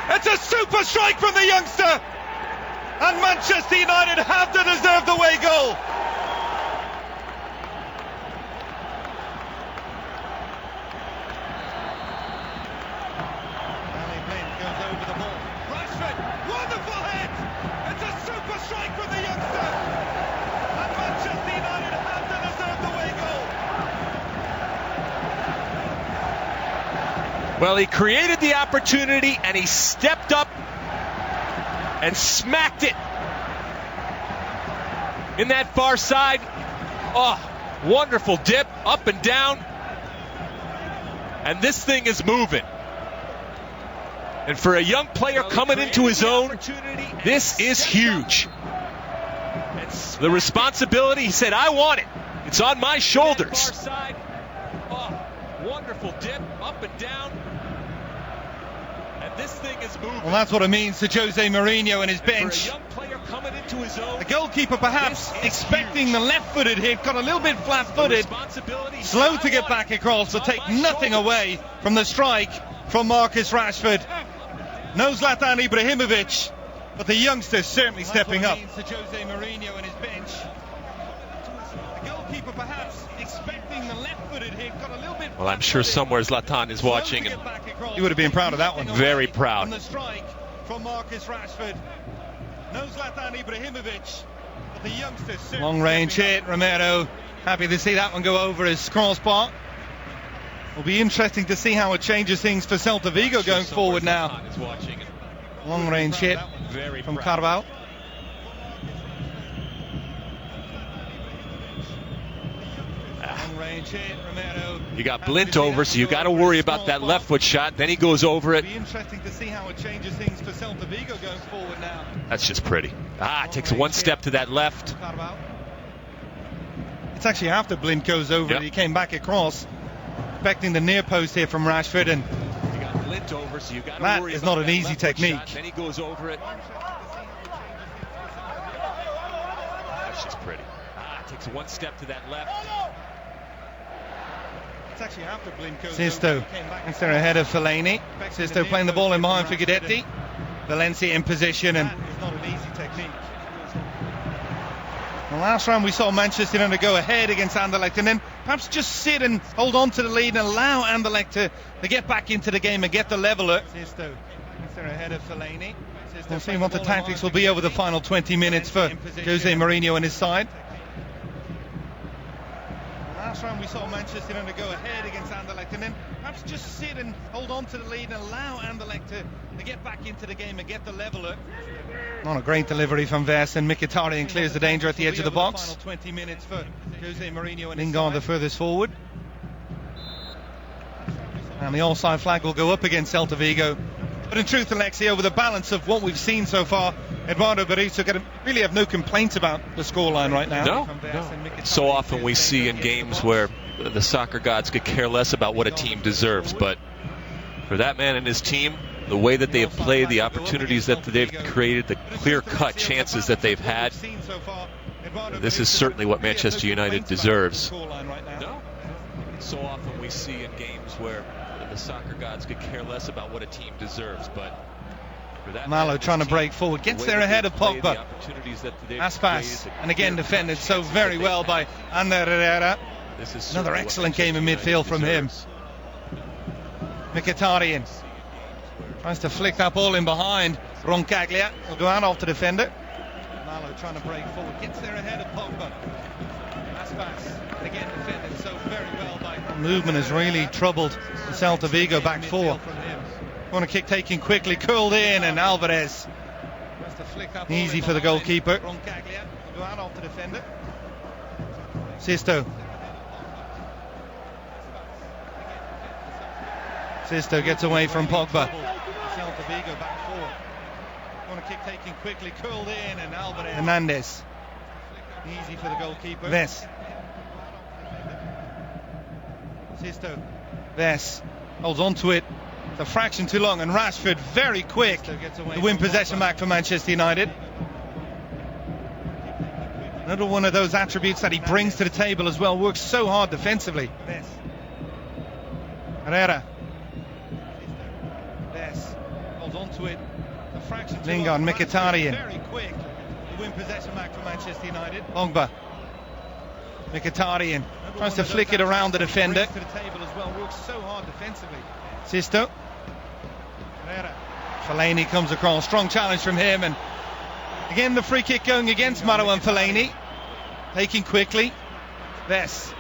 Speaker 14: It's a super strike from the youngster! And Manchester United have the deserved away goal! Danny Blind goes over the ball. Rashford, wonderful hit! It's a super strike from the youngster! And Manchester United have the deserved away goal!
Speaker 4: Well, he created the opportunity, and he stepped up and smacked it in that far side. Oh, wonderful dip, up and down. And this thing is moving. And for a young player coming into his own, this is huge. The responsibility, he said, I want it. It's on my shoulders. Oh, wonderful dip, up and down. And this thing is moving.
Speaker 14: Well, that's what it means to Jose Mourinho and his bench. The goalkeeper perhaps expecting the left-footed hit, got a little bit flat-footed, slow to get back across, but take nothing away from the strike from Marcus Rashford. No Zlatan Ibrahimovic, but the youngsters certainly stepping up. To Jose Mourinho and his bench. The goalkeeper perhaps expecting the left-footed hit, got a little bit.
Speaker 4: Well, I'm sure somewhere Zlatan is watching, and
Speaker 14: he would have been proud of that one.
Speaker 4: Very proud.
Speaker 14: The strike from Marcus Rashford. No Zlatan Ibrahimovic, but the youngsters. Long-range hit, Romero. Happy to see that one go over his crossbar. Will be interesting to see how it changes things for Celta Vigo going forward now. Long-range hit from Carvalho. Long-range hit, Romero.
Speaker 4: You got Blint over, so you got to worry about that left foot shot. Then he goes over it.
Speaker 14: It'll be interesting to see how it changes things for Celta Vigo going forward now.
Speaker 4: That's just pretty. Takes one step to that left.
Speaker 14: It's actually after Blint goes over it, he came back across. Expecting the near post here from Rashford, and
Speaker 4: you got Blint over, so you got to
Speaker 14: that
Speaker 4: worry
Speaker 14: is
Speaker 4: about
Speaker 14: not an easy technique.
Speaker 4: Then he goes over it. That's just pretty. Takes one step to that left.
Speaker 14: It's actually after Blint goes Sisto is there ahead of Fellaini. Sisto playing the ball in behind for Guidetti. Valencia in position, and it's not an easy technique. The last round we saw Manchester United go ahead against Anderlecht and then perhaps just sit and hold on to the lead and allow Anderlecht to get back into the game and get the leveller. Sisto is there ahead of Fellaini. We'll see what the tactics will be over the final 20 minutes for Jose Mourinho and his side. Last round we saw Manchester United go ahead against Anderlecht and then perhaps just sit and hold on to the lead and allow Anderlecht to get back into the game and get the leveller. Not a great delivery from Vest, and Mkhitaryan clears the danger at the edge of the box. Final 20 minutes for Jose Mourinho and Lingard the furthest forward. And the offside flag will go up against Celta Vigo. But in truth, Alexi, over the balance of what we've seen so far, Eduardo Berizzo really have no complaints about the scoreline right now.
Speaker 4: No. So often we see in games where the soccer gods could care less about what a team deserves, but for that man and his team, the way that they have played, the opportunities that they've created, the clear-cut chances that they've had, this is certainly what Manchester United deserves. No. So often we see in games where the soccer gods could care less about what a team deserves, but for that
Speaker 14: Malo trying to break forward, gets there ahead of Pogba. Aspas, and again defended so very well by Ander Herrera. Another excellent game in midfield from him. Mkhitaryan tries to flick that ball in behind. Roncaglia will go out off the defender. Malo trying to break forward, gets there ahead of Pogba. Aspas, and again defended so very well by. Movement has really troubled the Celta Vigo back four. Corner kick taken quickly, curled in, and Alvarez. Easy for the goalkeeper. Roncaglia will go out off the defender. Sisto. Sisto gets away from Pogba. Celta Vigo back four. Corner kick taken quickly, curled in, and Alvarez. Hernandez. Easy for the goalkeeper. Vest. Sisto. Vest holds on to it. It's a fraction too long, and Rashford very quick to win possession back for Manchester United. Another one of those attributes that he brings to the table as well. Works so hard defensively. Herrera. Holds on to it. A fraction too Lingard, long. Mkhitaryan. Very quick to win possession back for Manchester United. Pogba. Mkhitaryan tries to flick it around the defender. To the table as well. Works so hard defensively. Sisto. Herrera. Fellaini comes across. Strong challenge from him, and again the free kick going against Marouane Fellaini. Taking quickly. Vest.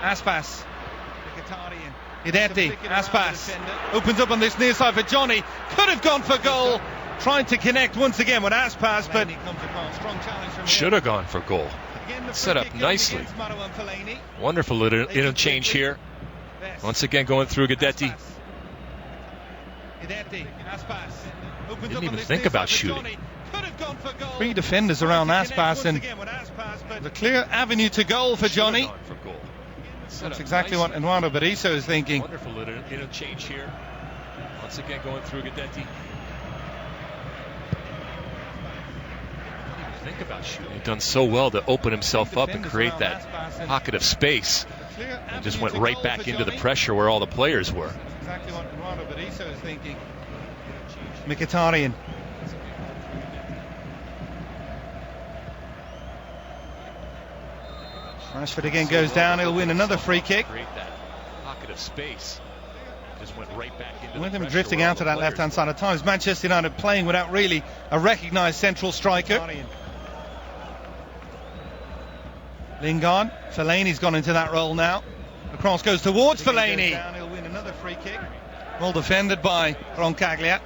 Speaker 14: Aspas. Mkhitaryan. Guidetti. Aspas. Opens up on this near side for Johnny. Could have gone for goal. Trying to connect once again with Aspas, but
Speaker 4: should have gone for goal. Set up nicely. Wonderful interchange here. Once again going through Guidetti. Didn't even think about shooting.
Speaker 14: Three defenders around Aspas, and the clear avenue to goal for Johnny. That's exactly what Eduardo Berizzo is thinking.
Speaker 4: Wonderful interchange here. Once again going through Guidetti. Didn't about shooting. He's done so well to open himself up and create that pocket of space. And just went right back into the pressure where all the players were.
Speaker 14: Exactly what Ronaldo Bariso is thinking. Mkhitaryan. Rashford again goes down. He'll win another free kick.
Speaker 4: Create that pocket of space. Just went right back into
Speaker 14: With
Speaker 4: the
Speaker 14: him
Speaker 4: pressure
Speaker 14: drifting
Speaker 4: where all
Speaker 14: out to
Speaker 4: the
Speaker 14: that
Speaker 4: players
Speaker 14: left-hand side at times. Manchester United playing without really a recognised central striker. Lingard. Fellaini's gone into that role now. The cross goes towards Fellaini. He'll win another free kick. Well defended by Roncaglia.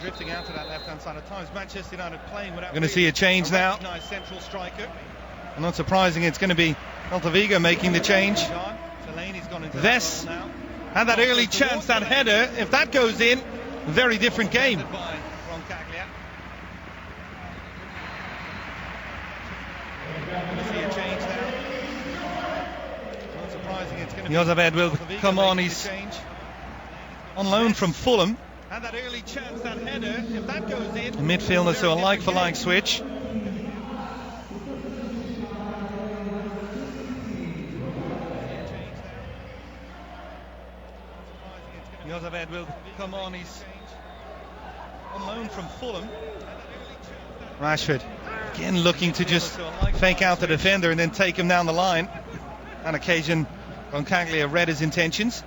Speaker 14: Drifting out to that left-hand side at times. Manchester United playing without. Going to see a change now. Central striker. And not surprising, it's going to be Celta Vigo making the change. Vess had that early chance, that header. If that goes in, very different game. Jozabed will come on. He's on loan from Fulham. Had that early chance, that header. If that goes in, midfielder, so a like-for-like switch. Jozabed will come on. He's on loan from Fulham. Rashford again looking to just fake out the defender and then take him down the line. On occasion, Roncaglia read his intentions.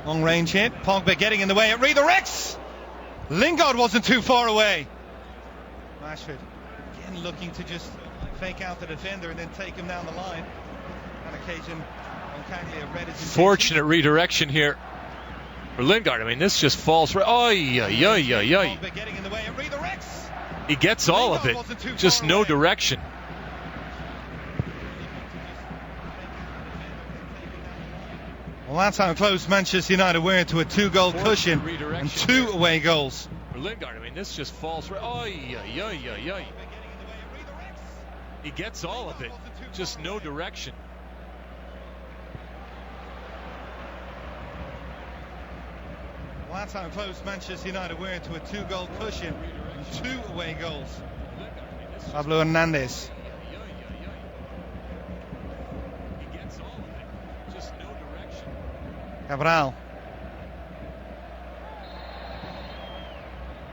Speaker 14: Long range hit. Pogba getting in the way. It redirects. Lingard wasn't too far away. Rashford again looking to just fake out the defender and then take him down the line. On occasion, Roncaglia read his intentions.
Speaker 4: Fortunate redirection here for Lingard. I mean, this just falls right.
Speaker 14: Pogba getting in the way. It redirects.
Speaker 4: He gets all of it. Just no direction.
Speaker 14: Well, that's how close Manchester United were to a 2-goal cushion and 2 away goals.
Speaker 4: For Lingard, I mean, this just falls right. He gets all of it. Just no direction.
Speaker 14: Well, that's how close Manchester United were to a 2-goal cushion and 2 away goals. Pablo Hernandez. Cabral.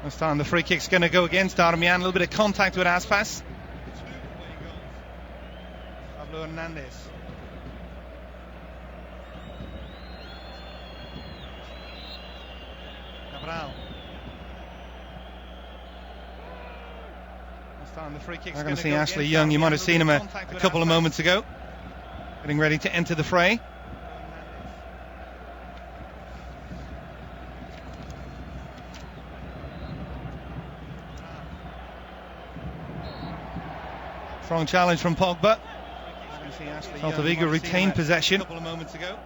Speaker 14: This time the free kick's going to go against Darmian. A little bit of contact with Aspas. Pablo Hernandez. Cabral. This time the free kick's going to see Ashley Young. You might have seen him a couple of moments ago. Getting ready to enter the fray. Strong challenge from Pogba. Celta Vigo retained possession a couple of moments ago.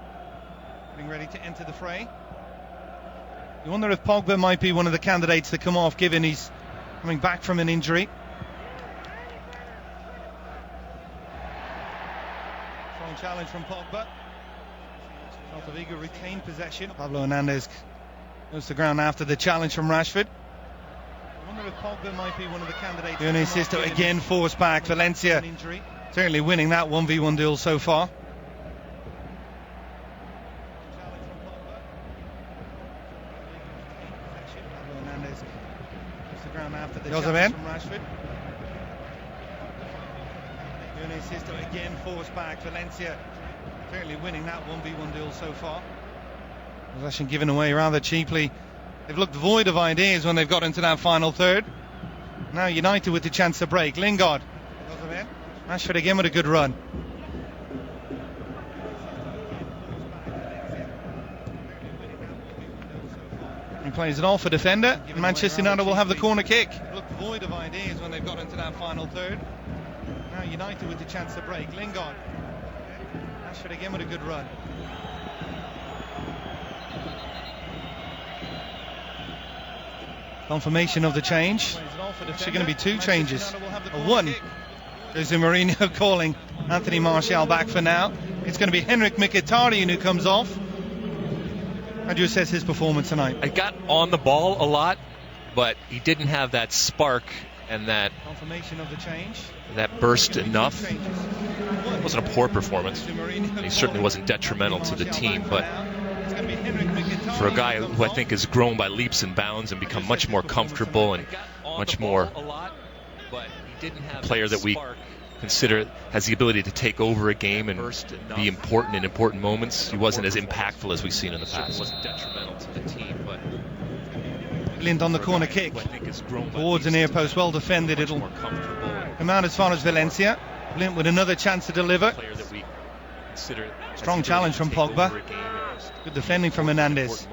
Speaker 14: Getting ready to enter the fray. You wonder if Pogba might be one of the candidates to come off, given he's coming back from an injury. Strong challenge from Pogba. Celta Vigo retained possession. Pablo Hernandez goes to ground after the challenge from Rashford. I wonder if Pogba might be one of the candidates. Yone Sisto again forced back. Valencia certainly winning that 1v1 duel so far. Hernandez goes to ground after the challenge from Rashford. Yone Sisto again forced back. Valencia certainly winning that 1v1 duel so far. Possession given away rather cheaply. They've looked void of ideas when they've got into that final third. Now United with the chance to break. Lingard. Rashford again with a good run. He plays it off for defender. And Manchester United will have the corner kick. Looked void of ideas when they've got into that final third. Now United with the chance to break. Lingard. Rashford again with a good run. Confirmation of the change. Actually going to be 2 changes. One, Jose Mourinho calling Anthony Martial back for now. It's going to be Henrik Mkhitaryan who comes off. How do you assess his performance tonight?
Speaker 4: I got on the ball a lot. but he didn't have that spark and that
Speaker 14: confirmation of the change.
Speaker 4: That burst enough. It wasn't a poor performance. He certainly wasn't detrimental to the team, but for a guy who I think has grown by leaps and bounds and become much more comfortable and much more a player that we consider has the ability to take over a game and be important in important moments, he wasn't as impactful as we've seen in the past. Wasn't detrimental to the team, but
Speaker 14: Blind on the corner kick towards the near post, well defended. It'll come out as far as Valencia. Blind with another chance to deliver. Strong challenge from Pogba. Good defending from Hernandez.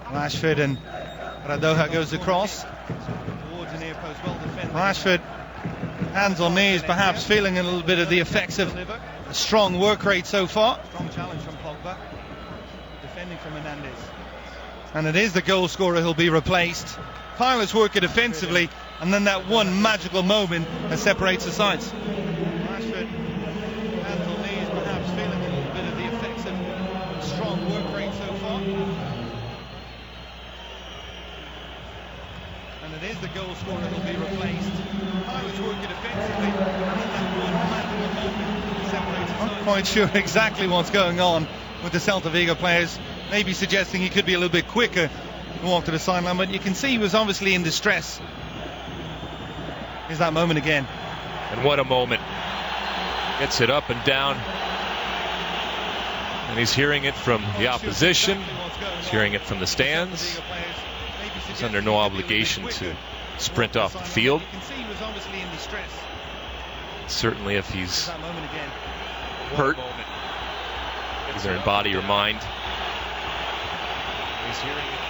Speaker 14: Rashford and Radoja goes across. Rashford, hands on knees, perhaps feeling a little bit of the effects of a strong work rate so far. Strong challenge from Pogba. Defending from Hernandez. And it is the goal scorer who'll be replaced. Tireless worker defensively, and then that one magical moment that separates the sides. Rashford, hands on knees, perhaps feeling a little bit of the effects of a strong work rate so far. And it is the goal scorer who'll be replaced. Tireless worker defensively, and then that one magical moment that separates the sides. Not quite sure exactly what's going on with the Celta Vigo players, maybe suggesting he could be a little bit quicker to walk to the sideline, but you can see he was obviously in distress. Here's that moment again.
Speaker 4: And what a moment. Gets it up and down. And he's hearing it from the opposition. He's hearing it from the stands. He's under no obligation to sprint off the field. Certainly if he's hurt, either in body or mind,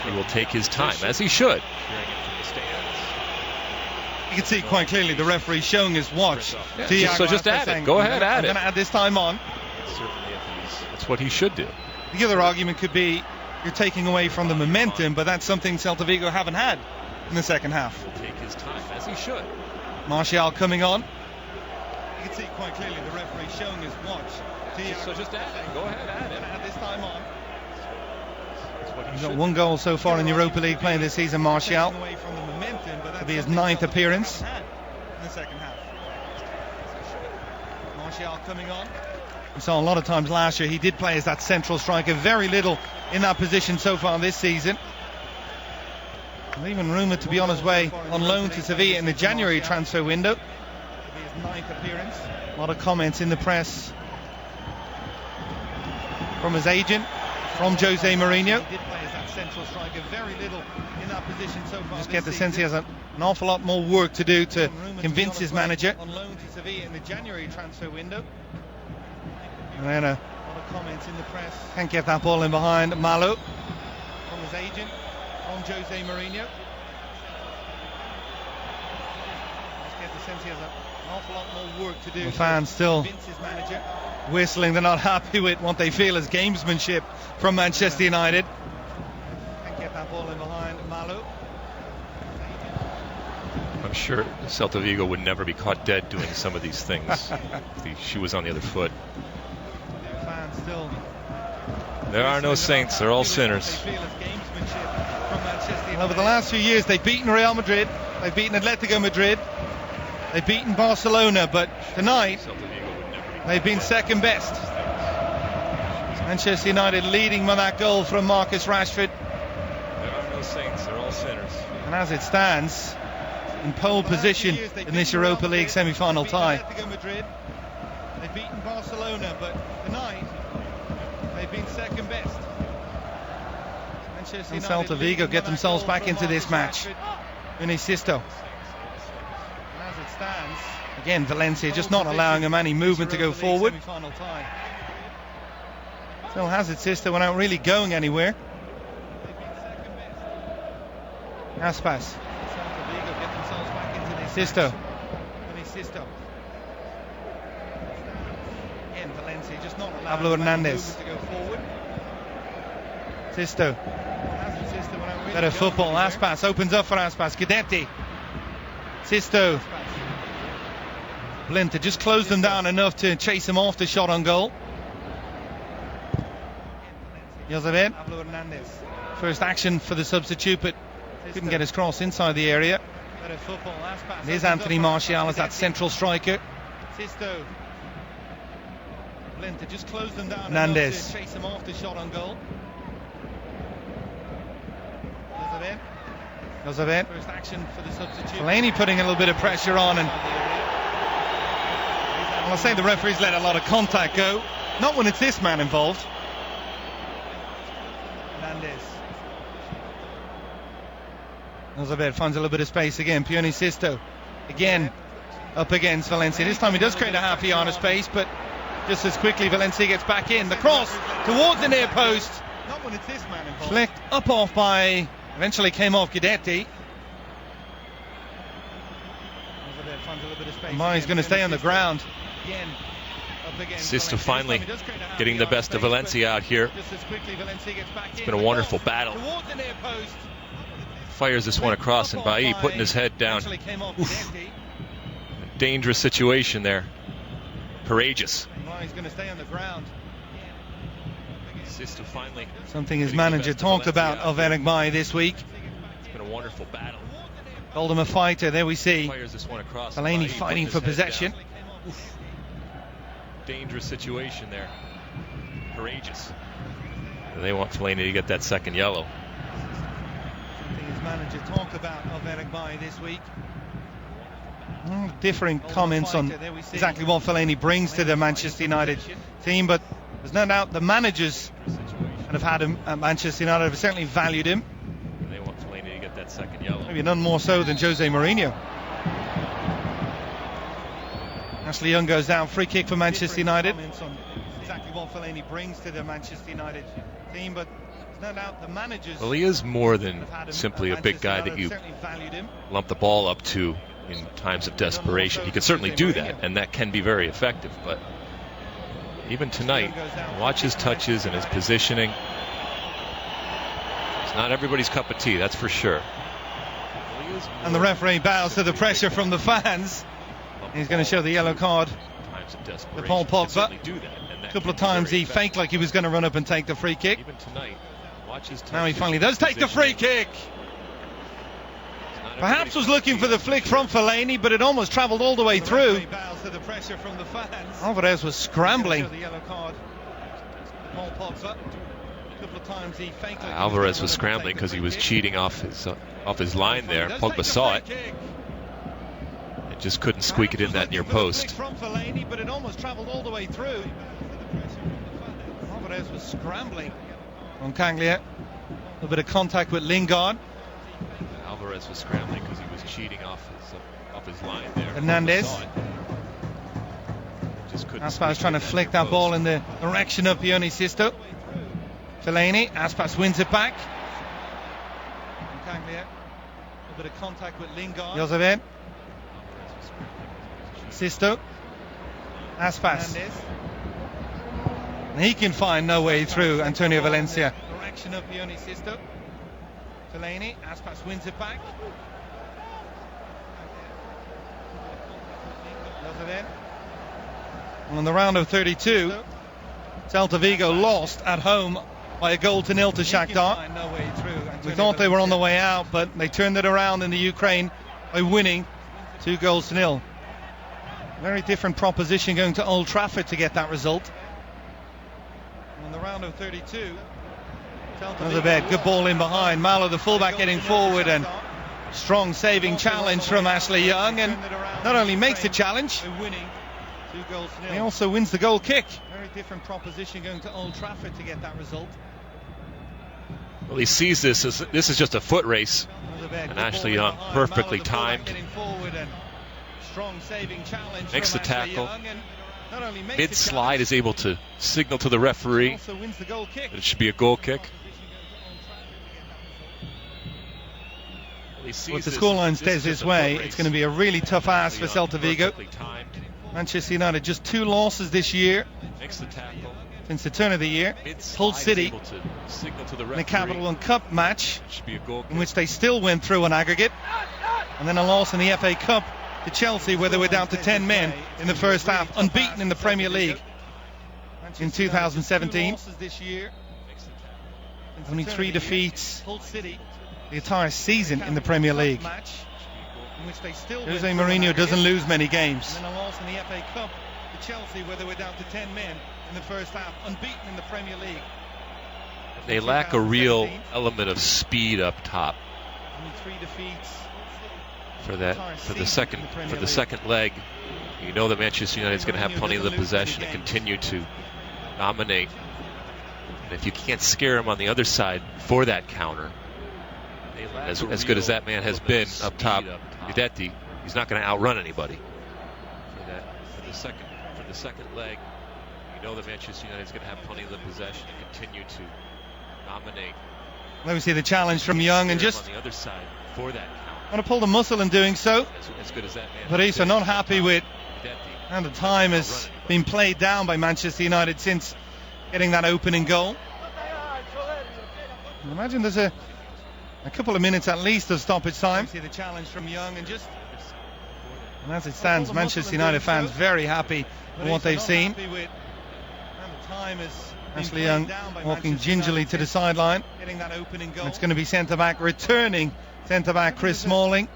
Speaker 4: he will take his time, as he should.
Speaker 14: You can see quite clearly the referee showing his watch.
Speaker 4: Yeah, so just add it. Go ahead, add it.
Speaker 14: I'm going to add this time on.
Speaker 4: That's what he should do.
Speaker 14: The other argument could be you're taking away from the momentum, but that's something Celta Vigo haven't had in the second half.
Speaker 4: He'll take his time, as he should.
Speaker 14: Martial coming on. You can see quite clearly the referee showing his watch.
Speaker 4: So just add it. Go ahead, add it.
Speaker 14: Add this time on. He's got one goal so far in Europa League playing this season, Martial. It'll be his 9th appearance. In the second half. Martial coming on. We saw a lot of times last year he did play as that central striker. Very little in that position so far this season. He's even rumoured to be on his way on loan to Sevilla in the January transfer window. It'll be his 9th appearance. A lot of comments in the press from his agent, from Jose Mourinho. He did play as that central striker, very little in that position so far. Just get the sense he has an awful lot more work to do to convince his manager. On loan to Sevilla in the January transfer window. And then a lot of comments in the press. Can't get that ball in behind. Malo from his agent, from Jose Mourinho. Just get the sense he has an awful lot more work to do. The fans still whistling. They're not happy with what they feel as gamesmanship from Manchester United. Can't get that ball in behind. Malo.
Speaker 4: I'm sure Celta Vigo would never be caught dead doing some of these things. The shoe was on the other foot. There are no saints, they're all sinners.
Speaker 14: Over the last few years they've beaten Real Madrid, they've beaten Atletico Madrid, they've beaten Barcelona, but tonight they've been second best. Manchester United leading by that goal from Marcus Rashford.
Speaker 4: There are no saints, they're all sinners.
Speaker 14: And as it stands, in pole position in this Europa League semi-final tie. They've beaten Barcelona, but tonight they've been second best. And Celta Vigo get themselves back into this match. Vinicius. As it stands, again Valencia just not allowing him any movement to go forward. Still has it, sister, without really going anywhere. Aspas. Sisto. Again Valencia just not allowing Pablo Hernandez. Sisto. Better football. Aspas opens up for Aspas. Guidetti. Sisto. Blinter just closed them down enough to chase him off the shot on goal. Jozabet. First action for the substitute, but couldn't get his cross inside the area. There's Anthony Martial as that central striker. Hernandez. Chase him off the shot on goal. Jozabet. First action for the substitute. Fellaini putting a little bit of pressure on, and I'll say the referee's let a lot of contact go. Not when it's this man involved. Hernandez. Jozabet finds a little bit of space again. Pione Sisto again up against Valencia. This time he does create a half yard of space, but just as quickly Valencia gets back in. The cross towards the near post. Not when it's this man involved. Flicked up off by, eventually came off Guidetti. Mari's going to stay on the ground.
Speaker 4: Sisto finally getting the best of Valencia out here. It's been a wonderful battle. Fires this one across, and Bailly putting his head down. Oof. A dangerous situation there. Courageous.
Speaker 14: He's going to stay on the ground.
Speaker 4: Sisto finally.
Speaker 14: Something his manager talked about of Eric Bailly this week.
Speaker 4: It's been a wonderful battle.
Speaker 14: Called him a fighter. There we see
Speaker 4: Fires this one across.
Speaker 14: Fellaini fighting for possession.
Speaker 4: Dangerous situation there. Courageous. And they want Fellaini to get that second yellow.
Speaker 14: Something his manager talked about of Eric Bailly this week. Differing comments on exactly what Fellaini brings to the Manchester United team, but there's no doubt the managers that have had him at Manchester United have certainly valued him.
Speaker 4: And they want Fellaini to get that second yellow.
Speaker 14: Maybe none more so than Jose Mourinho. Ashley Young goes down, free kick for Manchester United. Exactly what Fellaini brings to the Manchester United team, but there's no doubt the managers.
Speaker 4: Well, he is more than simply a big guy that you lump the ball up to in times of desperation. He can certainly do that, and that can be very effective, but even tonight, watch his touches and his positioning. It's not everybody's cup of tea, that's for sure.
Speaker 14: And the referee bows to the pressure from the fans. He's going to show the yellow card to Paul Pogba. A couple of times he faked like he was going to run up and take the free kick. Now he finally does take the free kick. Perhaps was looking for the flick from Fellaini, but it almost travelled all the way through. Alvarez was scrambling.
Speaker 4: Alvarez was scrambling because he was cheating off his line there. Pogba saw it. And just couldn't squeak it in that near post.
Speaker 14: But it almost travelled all the way through. Alvarez was scrambling. On Canglia, a little bit of contact with Lingard.
Speaker 4: Alvarez was scrambling because he was cheating off his line there.
Speaker 14: Hernandez. Aspas trying to flick that ball in the direction of Pione Sisto. Fellaini. Aspas wins it back. Canglia, a little bit of contact with Lingard. Jozabet. Sisto. Aspas. And he can find no way through Antonio Valencia. Direction of Pione Sisto. Fellaini, Aspas wins it back. On the round of 32, Celta Vigo lost at home by 1-0 to Shakhtar. We thought they were on the way out, but they turned it around in the Ukraine by winning 2-0. Very different proposition going to Old Trafford to get that result. On the round of 32, Jozabet, good ball in behind. Malo, the fullback, getting forward, and strong saving challenge from Ashley Young, and not only makes the challenge, he also wins the goal kick. Very different proposition going to Old Trafford to get that result.
Speaker 4: Well, he sees this as this is just a foot race, and Ashley Young perfectly timed. Makes the tackle. Mid-slide is able to signal to the referee that it should be a goal kick.
Speaker 14: If the scoreline stays this way, it's going to be a really tough ask for Celta Vigo. Manchester United just 2 losses this year since the turn of the year. Hull City in a Capital One Cup match in which they still went through on aggregate, and then a loss in the FA Cup to Chelsea where they were down to 10 men in the first half, unbeaten in the Premier League in 2017. Only 3 defeats the entire season in the Premier League. Jose Mourinho doesn't lose many games. And then a loss in the FA Cup to Chelsea, where they were down to 10 men in the first half, unbeaten in the Premier League.
Speaker 4: They lack a real element of speed up top.
Speaker 14: Only 3 defeats
Speaker 4: for the second leg. You know that Manchester United is going to have plenty of the possession and continue to dominate. And if you can't scare them on the other side for that counter, as good as that man has been up top, Guidetti, he's not going to outrun anybody. For the second leg, you know that Manchester United is going to have plenty of the possession and continue to dominate.
Speaker 14: Let me see the challenge from Young, and just
Speaker 4: on the other side for that count.
Speaker 14: Want to pull the muscle in doing so.
Speaker 4: As good as that man.
Speaker 14: But he's not happy with, and the time has been played down by Manchester United since getting that opening goal. I imagine there's a couple of minutes at least of stoppage time. See the challenge from Young, and as it stands, Manchester United fans very happy with what they've seen. Ashley Young walking gingerly to the sideline. It's going to be centre-back returning. Centre-back Chris Smalling.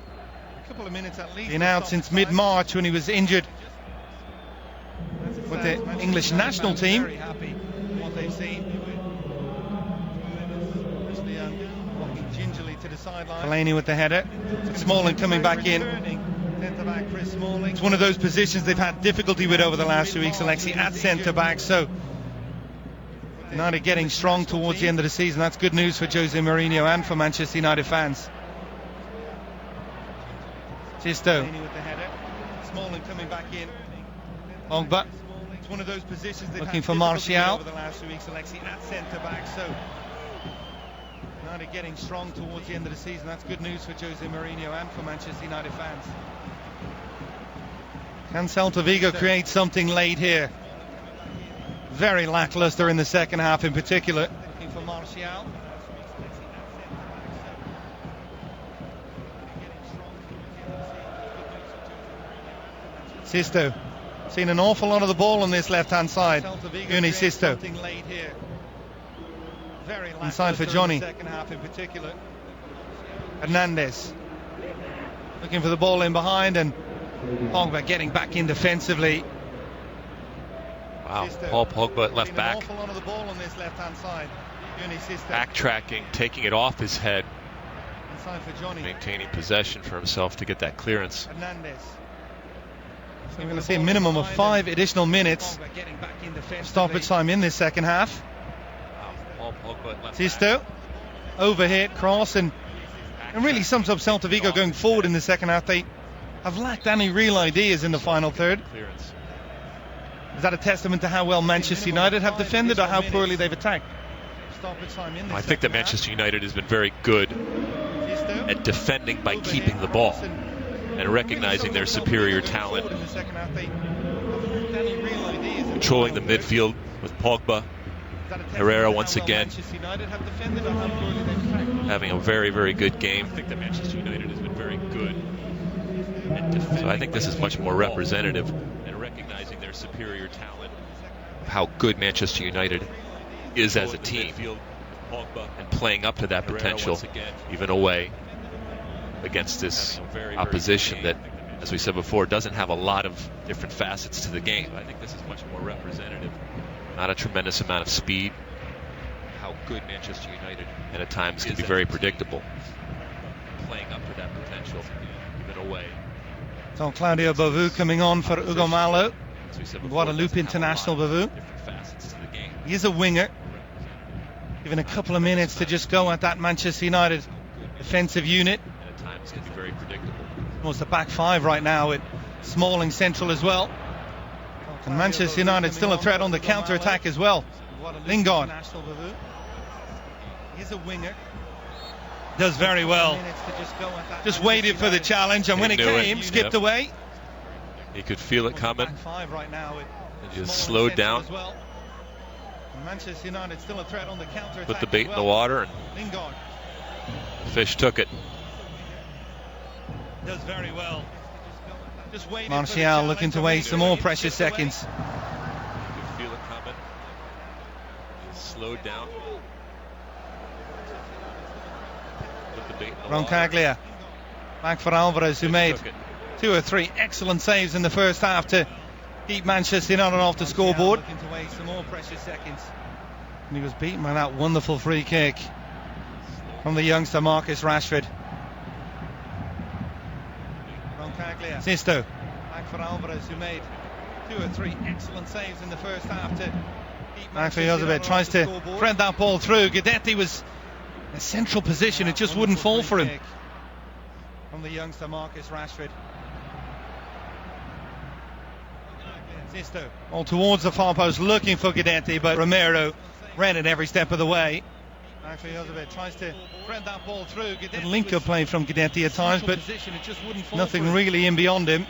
Speaker 14: Been out since mid-March when he was injured with the English national team. Fellaini with the header. Smalling coming back in. It's one of those positions they've had difficulty with over the last 2 weeks, Alexi, at centre-back. So United getting strong towards the end of the season. That's good news for Jose Mourinho and for Manchester United fans. Sisto. Smalling coming back in. Pogba. It's one of those positions looking for Martial. Over the last 2 weeks, Alexi, at centre-back. So United getting strong towards the end of the season. That's good news for Jose Mourinho and for Manchester United fans. Can Celta Vigo create something late here? Very lackluster in the second half in particular. Looking for Martial. Sisto. Seen an awful lot of the ball on this left-hand side. Uni Sisto. Inside for Johnny. Second half in particular. Hernandez. Looking for the ball in behind, and Pogba getting back in defensively.
Speaker 4: Wow, Paul Pogba at left back.
Speaker 14: An awful lot of the ball on this left-hand side.
Speaker 4: Backtracking, taking it off his head.
Speaker 14: Inside for Johnny.
Speaker 4: Maintaining possession for himself to get that clearance.
Speaker 14: Hernandez. So we're going to see a minimum of 5 additional minutes stoppage time in this second half.
Speaker 4: Paul Pogba at left
Speaker 14: Sisto.
Speaker 4: back.
Speaker 14: Overhit, cross, and really sums up Celta Vigo going forward in the second half. They have lacked any real ideas in the final third.
Speaker 4: Clearance.
Speaker 14: Is that a testament to how well Manchester United have defended, or how poorly they've attacked?
Speaker 4: I think that Manchester United has been very good at defending by keeping the ball and recognizing their superior talent, controlling the midfield with Pogba. Herrera once again having a very, very good game. I think that Manchester United has been very good at defending. So I think this is much more representative and recognizing their superior talent, how good Manchester United is as a team, and playing up to that potential, even away against this opposition that, as we said before, doesn't have a lot of different facets to the game. I think this is much more representative. Not a tremendous amount of speed. How good Manchester United, and at times can be very predictable, playing up to that potential, even away.
Speaker 14: So Claudio Bavou coming on for Hugo Malo. Guadeloupe international Bavou. He is a winger. Given a couple of minutes to just go at that Manchester United defensive unit.
Speaker 4: And at times can be very predictable.
Speaker 14: Almost a back five right now with Smalling central as well. And Manchester United still a threat on the counter-attack as well. Lingard. He's a winger. Does very well. Just waited for the challenge, and when it came, skipped away.
Speaker 4: He could feel it coming. And just slowed down.
Speaker 14: Manchester United still a threat on the counter-attack.
Speaker 4: Put the bait in the water, and the fish took it.
Speaker 14: Does very well. Martial looking to waste some more precious seconds.
Speaker 4: You could feel it coming. He slowed down.
Speaker 14: Roncaglia back for Alvarez, who made 2 or 3 excellent saves in the first half to keep Manchester United off the scoreboard. Looking to waste some more precious seconds. And he was beaten by that wonderful free kick from the youngster Marcus Rashford. Roncaglia. Sisto back for Alvarez, who made 2 or 3 excellent saves in the first half to keep Manchester United. Tries to thread that ball through. Guidetti was in a central position, it just wouldn't fall for him. From the youngster Marcus Rashford. Sisto all towards the far post, looking for Guidetti, but Romero ran it every step of the way. Tries to thread that ball through. Link-up play from Guidetti at times, but nothing really in beyond him.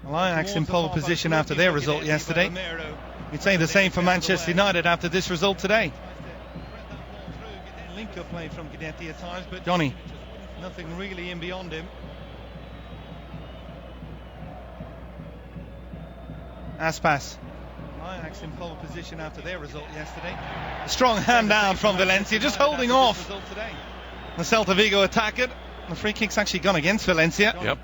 Speaker 14: Ajax in pole position after their result yesterday. You'd say the same for Manchester United after this result today. Link-up play from Guidetti at times, but Johnny, nothing really in beyond him. Aspas. Ajax in pole position after their result yesterday. A strong hand down from Valencia, just holding off the Celta Vigo attacker. The free kick's actually gone against Valencia.
Speaker 4: Yep.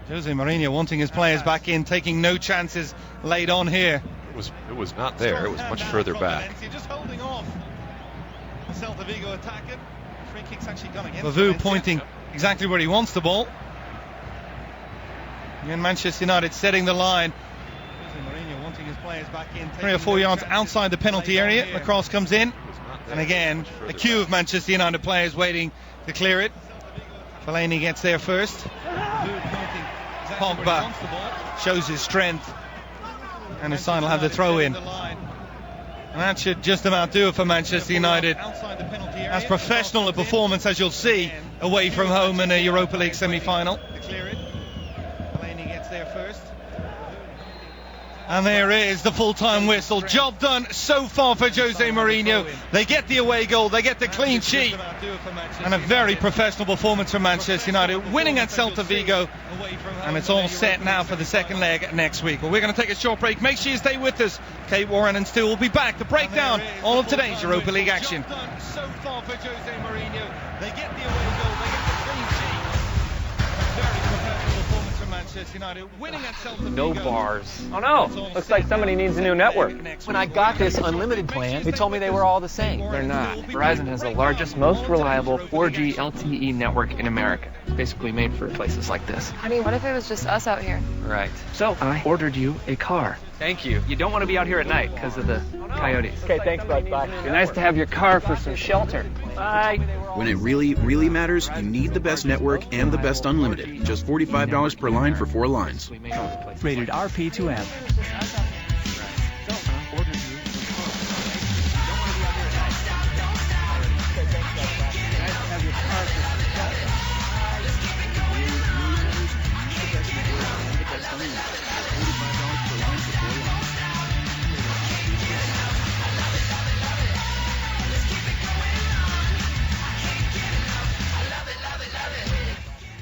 Speaker 14: Jose Mourinho wanting his players back in, taking no chances laid on here.
Speaker 4: It was not there. It was much further back.
Speaker 14: Just holding off the Celta Vigo attacker. Free kick's actually gone against Valencia. Pointing exactly where he wants the ball. And Manchester United setting the line. Mourinho wanting his players back in. 3 or 4 yards outside the penalty area. The cross comes in. And again, a queue of Manchester United players waiting to clear it. Fellaini gets there first. Pogba shows his strength. And his side will have the throw in. And that should just about do it for Manchester United. As professional a performance as you'll see away from home in a Europa League semi-final. Fellaini gets there first. And there is the full-time whistle. Job done so far for Jose Mourinho. They get the away goal, they get the clean sheet. And a very professional performance from Manchester United, winning at Celta Vigo. And it's all set now for the second leg next week. Well, we're going to take a short break. Make sure you stay with us. Kate Warren and Stu will be back to break down all of today's Europa League action. Job done so far for Jose Mourinho. They get the away goal, they get the clean sheet. Very professional performance from Manchester United, winning at Celta Vigo.
Speaker 3: No bars. Oh no, looks like somebody needs a new network.
Speaker 5: When I got this unlimited plan, they told me they were all the same.
Speaker 3: They're not. Verizon has the largest, most reliable 4G LTE network in America. It's basically made for places like this.
Speaker 12: I mean, what if it was just us out here?
Speaker 3: Right. So I ordered you a car. Thank you. You don't want to be out here at night because of the coyotes.
Speaker 5: Okay, thanks, bud. Bye.
Speaker 3: It'd be nice to have your car for some shelter. Bye.
Speaker 13: When it really, really matters, you need the best network and the best unlimited. Just $45 per line for 4 lines.
Speaker 17: Rated RP2M.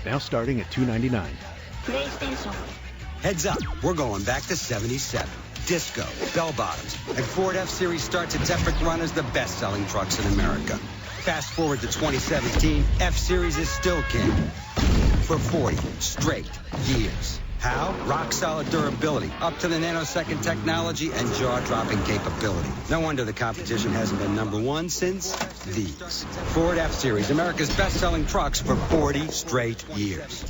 Speaker 25: Now starting at $2.99.
Speaker 9: Heads up, we're going back to 77. Disco, bell bottoms, and Ford F-Series starts its epic run as the best-selling trucks in America. Fast forward to 2017, F-Series is still king for 40 straight years. How? Rock-solid durability, up to the nanosecond technology, and jaw-dropping capability. No wonder the competition hasn't been number one since these. Ford F-Series, America's best-selling trucks for 40 straight years.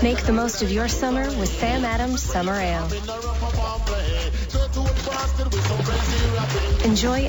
Speaker 6: Make the most of your summer with Sam Adams Summer Ale. Enjoy